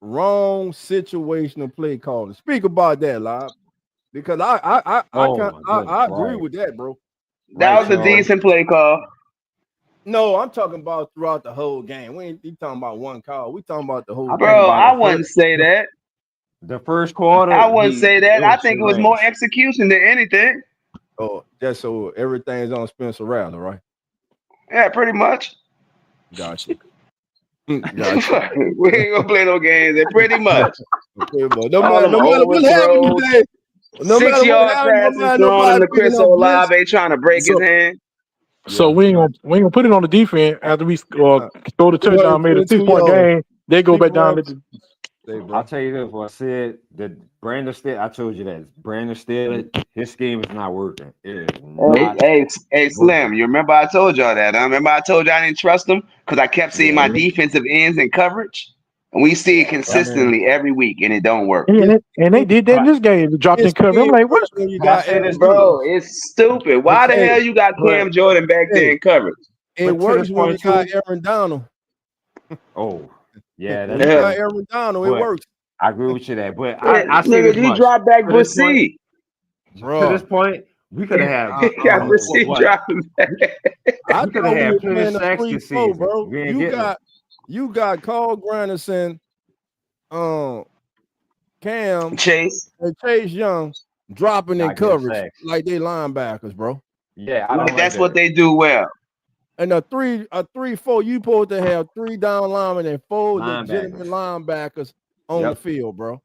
Wrong situational play calling. Speak about that, Lob. Because I agree with that, bro. That was a decent play call. No, I'm talking about throughout the whole game. We ain't talking about one call. We talking about the whole Bro, game. I wouldn't say that. The first quarter, I wouldn't say that. I think it was more trash. execution than anything. Oh, just so everything's on Spencer Rattler, right? Yeah, pretty much. Gotcha. We ain't gonna play no games. Pretty much. No matter what happened today, no matter 6-yard what happened, passes thrown in the Chris Olave trying to break his hand. So we ain't gonna put it on the defense after we throw the touchdown, made a 6-point game. They go back down. I'll tell you this: what I said that Brandon Staley. I told you that Brandon Staley, his scheme is not working. It is not. Hey, Slim, you remember I told y'all that? I remember I told you I didn't trust them because I kept seeing my defensive ends in coverage, and we see it consistently every week, and it don't work. And they did that in this game. They dropped in cover. I'm like, what? Bro, it's stupid. Why the hell you got Cam Jordan back there in coverage? It works when you got Aaron Donald. Oh, yeah, when you got Aaron Donald, it works. I agree with you there, but I say this He much. dropped back To this Brissy. To this point, we could have had. He got Brissy dropping back. I could thought have had we plenty of were sacks playing a this 3-4, season. bro. We ain't getting them. You got Carl Granderson, Cam Chase, and Chase Young dropping in Not getting coverage sacks. like they linebackers, bro. Yeah, I don't like That's that. what they do well. And a 3-4, you supposed to have 3 down linemen and 4 Linebackers. legitimate linebackers on Yep. the field, bro.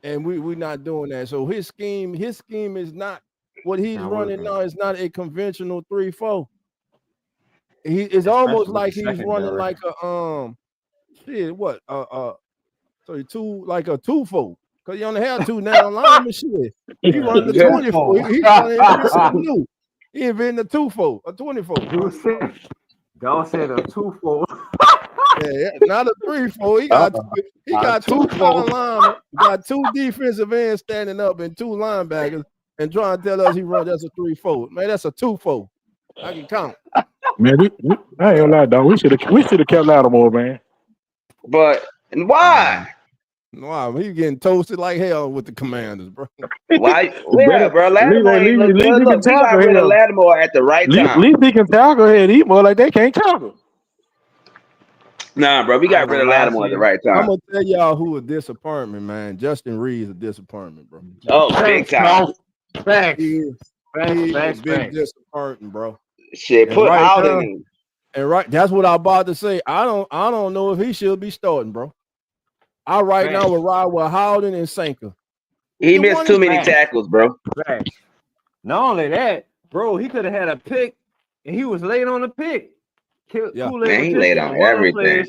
And we not doing that. So his scheme is not what he's Not running working. now. It's not a conventional 3-4. It's almost Especially with like the he's running secondary. like a so two like a 2-4. Because you only have 2 down linemen. Shit. He running the 24. He's running something new. He inventing a 2-4, a 24. Y'all said a 2-4. Yeah, not a 3-4. He got 2 down linemen, got 2 defensive ends standing up and 2 linebackers, and trying to tell us he runs that's a 3-4. Man, that's a 2-4. I can count. Man, I ain't gonna lie, dog. We should have kept Lattimore, man. But why? Wow, he getting toasted like hell with the Commanders, bro. Why? Yeah, bro. Lattimore ain't look good. Look, we got rid of Lattimore at the right time. At least he can tackle ahead. He more like they can't tackle. Nah, bro. We got rid of Lattimore at the right I'm time. gonna tell y'all who a disappointment, man. Justin Reed's a disappointment, bro. Oh, big time. Facts. He is Facts. a big disappointment, bro. Shit, And put right Howden now, in. and right, that's what I'm about to say. I don't know if he should be starting, bro. I right now would ride with Howden and Sanka. He missed too many tackles, bro. Facts. Not only that, bro, he could have had a pick, and he was late on the pick. Man, he laid on everything.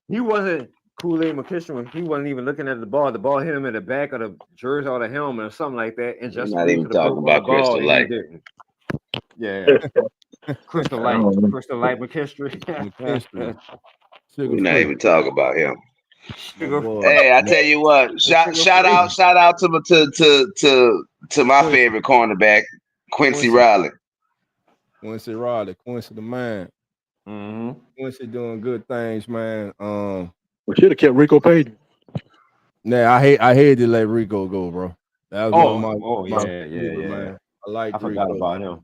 He wasn't Kool-Aid McKinstry. He wasn't even looking at the ball. The ball hit him in the back of the jersey or the helmet or something like that. And just not even talking about Crystal Light. Yeah. Crystal Light McKinstry. We're not even talking about him. Boy, hey, I tell you what, shout out to my favorite cornerback, Quincy Riley. Quincy the man. Mm-hmm. Quincy doing good things, man. We should have kept Rico Payton. Nah, I hated to let Rico go, bro. That was one of my yeah. man. I like Rico. Forgot about him.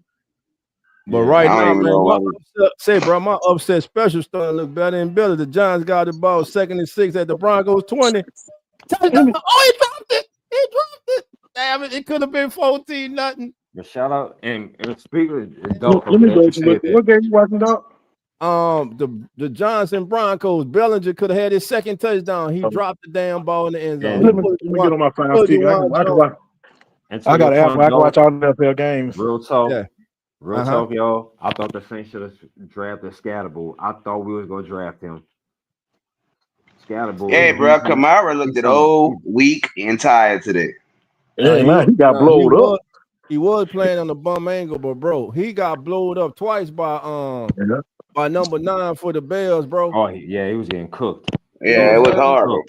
But right now, man, my upset special starting to look better and better. The Giants got the ball 2nd and 6 at the Broncos 20. Oh, he dropped it. Damn it. It could have been 14-0. But shout out and speaker. Let me go to what game you watching, dog? The Giants and Broncos. Bellinger could have had his second touchdown. He dropped the damn ball in the end zone. Let me get on my phone. I got an app where I can watch all the NFL games. Real talk. Yeah. Real talk, y'all. I thought the Saints should have drafted Scatterbull. I thought we was gonna draft him. Scatterbull. Hey, bro, Kamara looked old, weak, and tired today. Yeah, man, he got blowed up. He was playing on the bum angle, but bro, he got blowed up twice by number 9 for the Bears, bro. Oh yeah, he was getting cooked. Yeah, it was horrible.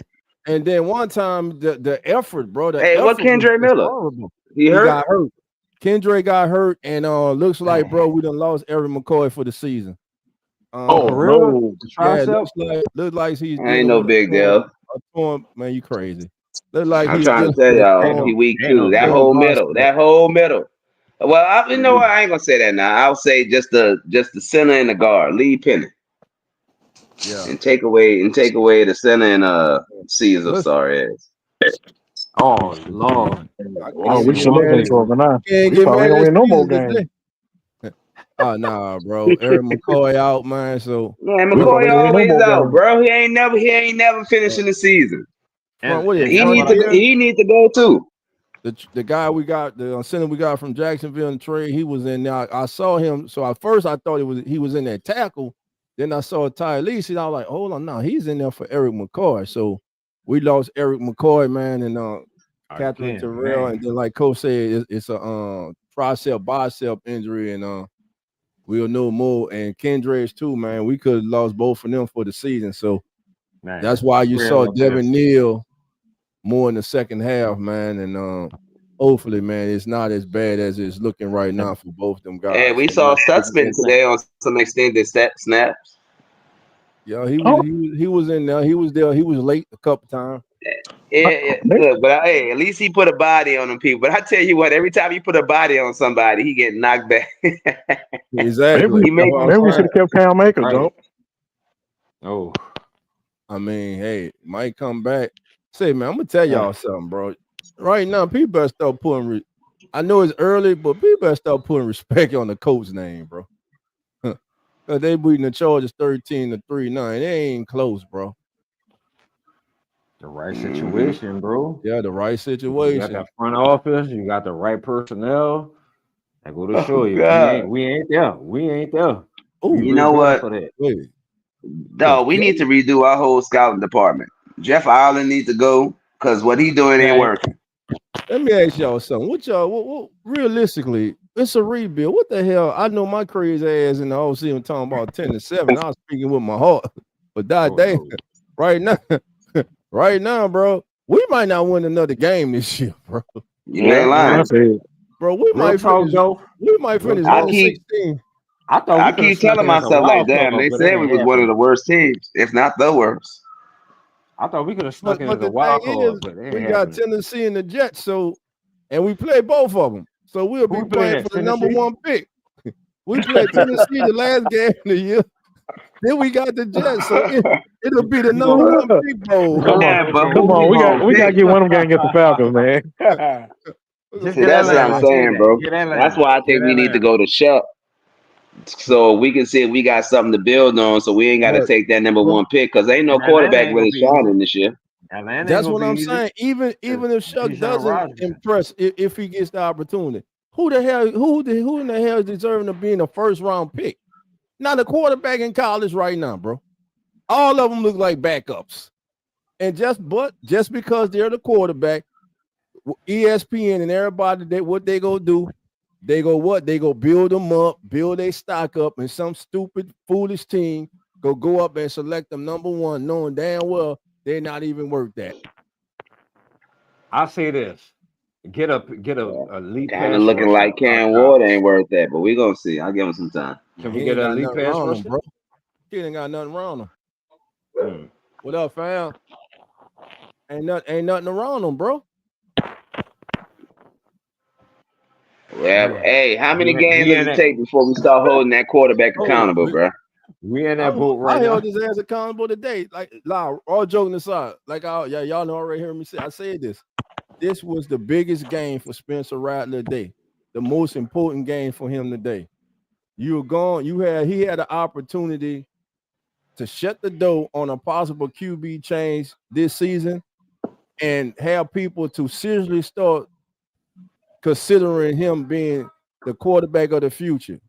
And then one time the effort, bro. What Kendre Miller? He got hurt. Kendre got hurt, and looks like, bro, we done lost Eric McCoy for the season. For real? Yeah, looks like he's. Ain't no big deal. Man, you crazy. Look like I'm trying to tell y'all, he weak too. That whole middle. Well, you know what? I ain't gonna say that now. I'll say just the center and the guard. Lee Penny. Yeah. And take away the center and Caesar. Sorry ass. Oh Lord! We should look into it now. Can't We get probably mad don't at win no more Caesar games. Oh nah, bro. Eric McCoy out, man. So man, McCoy always out, bro. He ain't never finishing the season. He needs to go too. The guy we got, the center we got from Jacksonville in trade, he was in there. I saw him. So at first I thought he was in that tackle. Then I saw Tyrese, and I was like, hold on, now he's in there for Eric McCoy. So we lost Eric McCoy, man, and Catherine Terrell, and then like Coach said, it's a bicep injury, and we'll know more. And Kendrick's too, man. We could have lost both of them for the season. So that's why you saw Devin Neal more in the second half, man. And hopefully, man, it's not as bad as it's looking right now for both them guys. Hey, we saw Stutzman today on some extended snaps. Yeah, he was in there. He was there. He was late a couple times. Yeah, good. But hey, at least he put a body on them people. But I tell you what, every time you put a body on somebody, he get knocked back. Exactly. Maybe we should have kept Cam Akers, though. Oh, I mean, hey, might come back. Say, man, I'm gonna tell y'all something, bro. Right now, people better start putting. I know it's early, but people better start putting respect on the coach's name, bro. They beating the Chargers 13-3. Nah, it ain't close, bro. The right situation, bro. Yeah, the right situation. You got that front office. You got the right personnel. I go to show you, we ain't there. We ain't there. Ooh, you know what? No, we need to redo our whole scouting department. Jeff Ireland needs to go because what he doing ain't working. Let me ask y'all something. What realistically, it's a rebuild. What the hell? I know my crazy ass in the offseason talking about 10-7. I was speaking with my heart. But damn, right now, bro, we might not win another game this year, bro. You ain't lying. Bro, we might finish 1-16. I keep telling myself like, damn, they said we was one of the worst teams, if not the worst. I thought we could have snuck in as a wild card, but we got Tennessee and the Jets, and we play both of them. So we'll be playing for the number 1 pick. We played Tennessee the last game of the year. Then we got the Jets, so it'll be the number 1 pick, bro. Come on, we got to get one of them against the Falcons, man. Just See, get that's what Atlanta. I'm I say saying, that. bro. Get That's Atlanta. why I Get think we need to Atlanta. go to Shuck so we can see if we got something to build on. So we ain't got to But, take that number but one pick because ain't no And Atlanta quarterback ain't gonna really be easy. shining this year. Atlanta ain't that's gonna what be I'm easy. saying. Even if Shuck Bijan doesn't Robinson. impress, if he gets the opportunity, who in the hell is deserving of being a first round pick? Not a quarterback in college right now, bro. All of them look like backups. And just because they're the quarterback, ESPN and everybody, what they go do, they go build them up, build a stock up, and some stupid, foolish team go up and select them number one, knowing damn well they're not even worth that. I say this: get a elite Kind of pass looking rusher like out Cam of Ward college. ain't worth that, but we gonna see. I'll give him some time. Can He we get ain't an got elite nothing pass wrong him, rusher? bro. He ain't got nothing wrong him. Hmm. What up, fam? Ain't nothing around him, bro. Well, Man, hey, how many we games we does in it that take before we start holding that quarterback Oh, accountable, bro? we in that boat I right now. held his ass accountable today. Like, all joking aside, like, y'all know already heard me say. I said this. This was the biggest game for Spencer Rattler today. The most important game for him today. You were gone. He had an opportunity to shut the door on a possible QB change this season and have people to seriously start considering him being the quarterback of the future.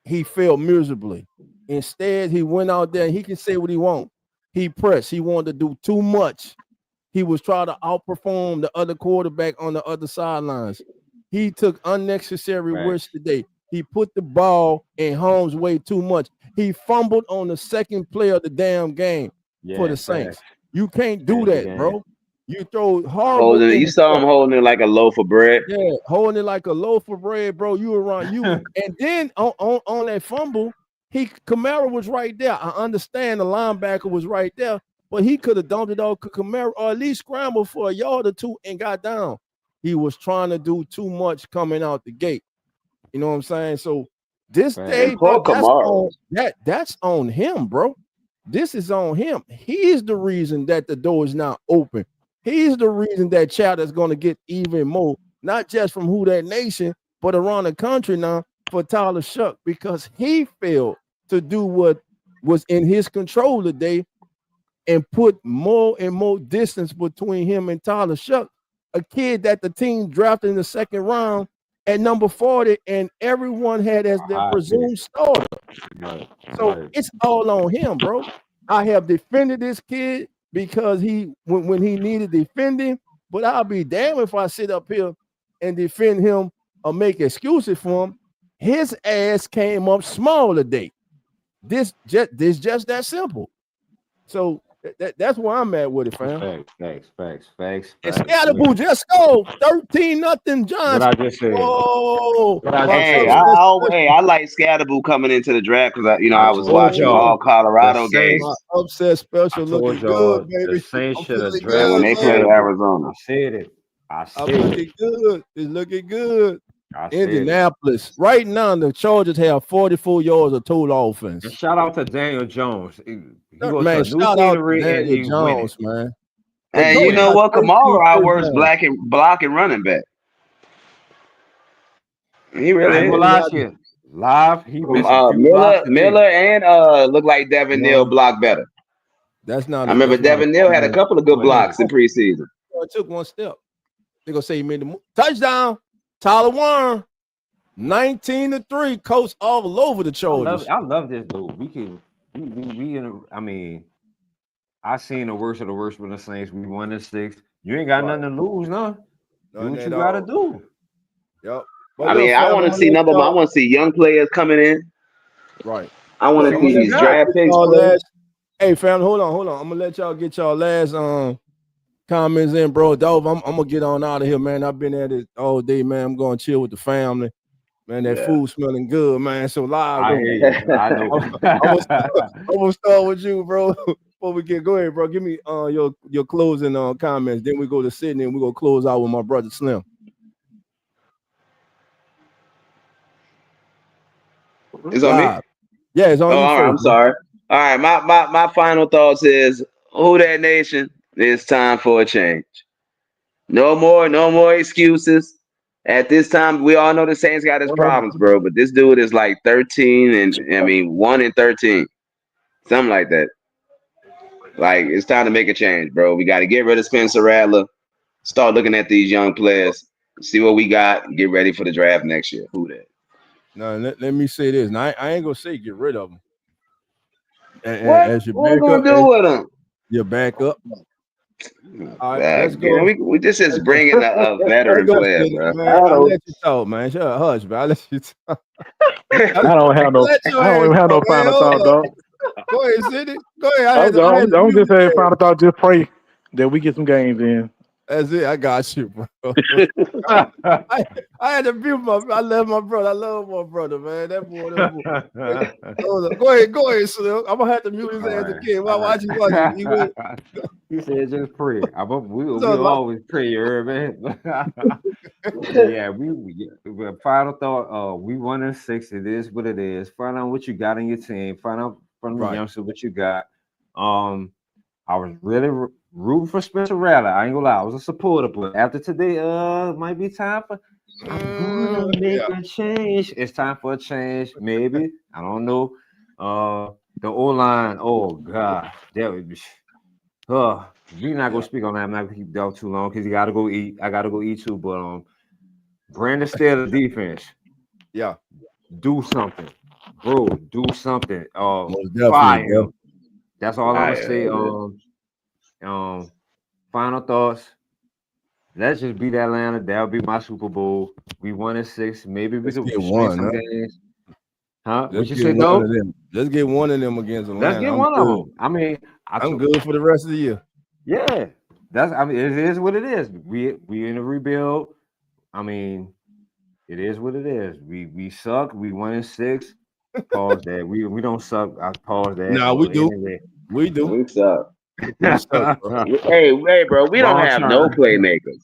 He failed miserably. Instead, he went out there and he can say what he wants. He pressed. He wanted to do too much. He was trying to outperform the other quarterback on the other sidelines. He took unnecessary risks today. He put the ball in harm's way too much. He fumbled on the second play of the damn game for the Saints. You can't do that, bro. You throw horrible. You saw him holding it like a loaf of bread. Yeah, holding it like a loaf of bread, bro. You around you, and then on that fumble, Kamara was right there. I understand the linebacker was right there, but he could have dumped it off to Kamara or at least scrambled for a yard or two and got down. He was trying to do too much coming out the gate. You know what I'm saying? So this day, bro, that's on him, bro. This is on him. He's the reason that the door is not open. He's the reason that chat is going to get even more, not just from Who That Nation, but around the country now for Tyler Shuck, because he failed to do what was in his control today and put more and more distance between him and Tyler Shuck, a kid that the team drafted in the second round at number 40, and everyone had as their presumed starter. So it's all on him, bro. I have defended this kid because when he needed defending, but I'll be damned if I sit up here and defend him or make excuses for him. His ass came up small today. This just that simple. So that's where I'm at with it, fam. Facts. And Scatterboo just scored 13-0 Johnson. What I just said. Oh, I like Scatterboo coming into the draft because I was watching all Colorado games. My upset special looking good, baby. The Saints should have drafted And when they play Arizona. I said it. I'm looking good. It's looking good. I said Indianapolis. Right now, the Chargers have 44 yards of total offense. And shout out to Daniel Jones. He goes Man, to a new shout out scenery to and he Daniel Jones, winning. man. And you know what? Kamara, our worst blocking running back. He really I ain't is. gonna lie to you. Live, he missed a few blocks today. Miller and looked like Devin Neal blocked better. That's not. I remember Devin Neal had a couple of good blocks in preseason. It took one step. They're gonna say he made the move. Touchdown, Tyler Warren. 19-3, coach all over the Chargers. I love this dude. I seen the worst of the worst with the Saints. We 1-6. You ain't got nothing to lose, no. Do what you gotta do. Yep. I want to see I want to see young players coming in. Right. I want to see these draft picks. Hey, fam, hold on. I'm gonna let y'all get y'all last comments in, bro. Dove, I'm gonna get on out of here, man. I've been at it all day, man. I'm going to chill with the family. Man, that food smelling good, man. So live. I hear you. I know. I'm gonna start with you, bro. Before we go ahead, bro. Give me your closing comments. Then we go to Sydney and we go close out with my brother Slim. It's on me. Yeah, it's on you. All right, I'm sorry. All right, my final thoughts is Who That Nation. It's time for a change. No more excuses. At this time, we all know the Saints got his problems, bro. But this dude is like 13 and 1 and 13, something like that. Like, it's time to make a change, bro. We got to get rid of Spencer Rattler, start looking at these young players, see what we got, and get ready for the draft next year. Who that? No, let me say this. Now, I ain't gonna say get rid of them. What? As your What we backup, gonna do with them? Your backup. All right, let's go. We just is bringing a veteran player, bro. I'll let you talk, man. Shut up, hush, man. I'll let you talk. I don't have no final thought, dog. Go ahead, Sidney. Go ahead. I'm just saying, final thought. Just pray that we get some games in. That's it. I got you, bro. I had to mute I love my brother. I love my brother, man. That boy. Go ahead, Slim. I'm gonna have to mute his ass again. Watch you. He said just pray. We always pray, you heard, man. Yeah, we final thought. We 1-6. It is what it is. Find out what you got in your team. Find out from the youngsters what you got. I was really rooting for Spencer Rattler. I ain't gonna lie, I was a supporter, but after today, might be time for make a change. It's time for a change, maybe. I don't know. The O-line, oh God, that would be. We're not gonna speak on that. I'm not gonna keep that too long because you gotta go eat. I gotta go eat too. But Brandon Staley defense, do something, bro. Do something. Fire. Yep. That's all I'm gonna say. Final thoughts. Let's just beat Atlanta. That'll be my Super Bowl. We 1-6. Maybe we can win some games. Huh? What you say, though? Let's get one of them against Atlanta. Let's get one of them. I mean, I'm good for the rest of the year. Yeah, it is what it is. We in a rebuild. I mean, it is what it is. We suck. We 1-6. Pause that. We don't suck. I pause that. No, we do. Anyway. We do. We suck. Hey, bro. We don't have no playmakers.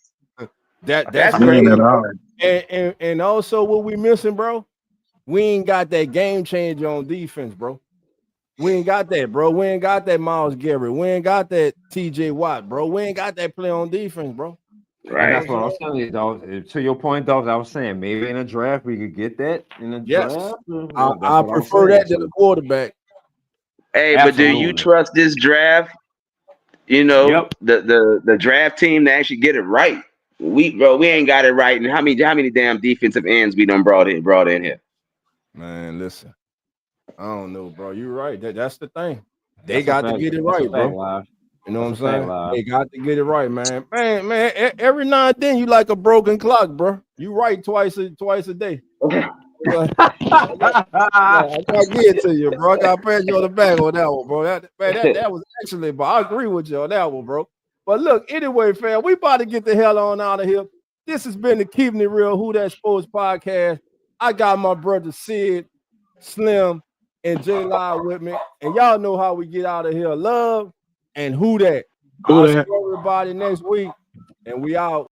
That's crazy. And also, what we missing, bro? We ain't got that game changer on defense, bro. We ain't got that, bro. We ain't got that Myles Garrett. We ain't got that TJ Watt, bro. We ain't got that play on defense, bro. Right. And that's what I was telling you, though. To your point, though, I was saying maybe in a draft we could get that in a draft. I prefer that than a quarterback. Hey, but do you trust this draft? You know, the draft team to actually get it right. We ain't got it right. And how many damn defensive ends we done brought in here? Man, listen. I don't know, bro. You're right. That's the thing. They got to get it right, bro. You know what I'm saying? They got to get it right, man. Man, every now and then you like a broken clock, bro. You right twice a day. I gotta get it to you, bro. I gotta pat you on the back on that one, bro. That was excellent, but I agree with you on that one, bro. But look, anyway, fam, we about to get the hell on out of here. This has been the Keeping It Real Who That Sports podcast. I got my brother Sid, Slim, and J Live with me, and y'all know how we get out of here. Love and who that. I'll see everybody next week, and we out.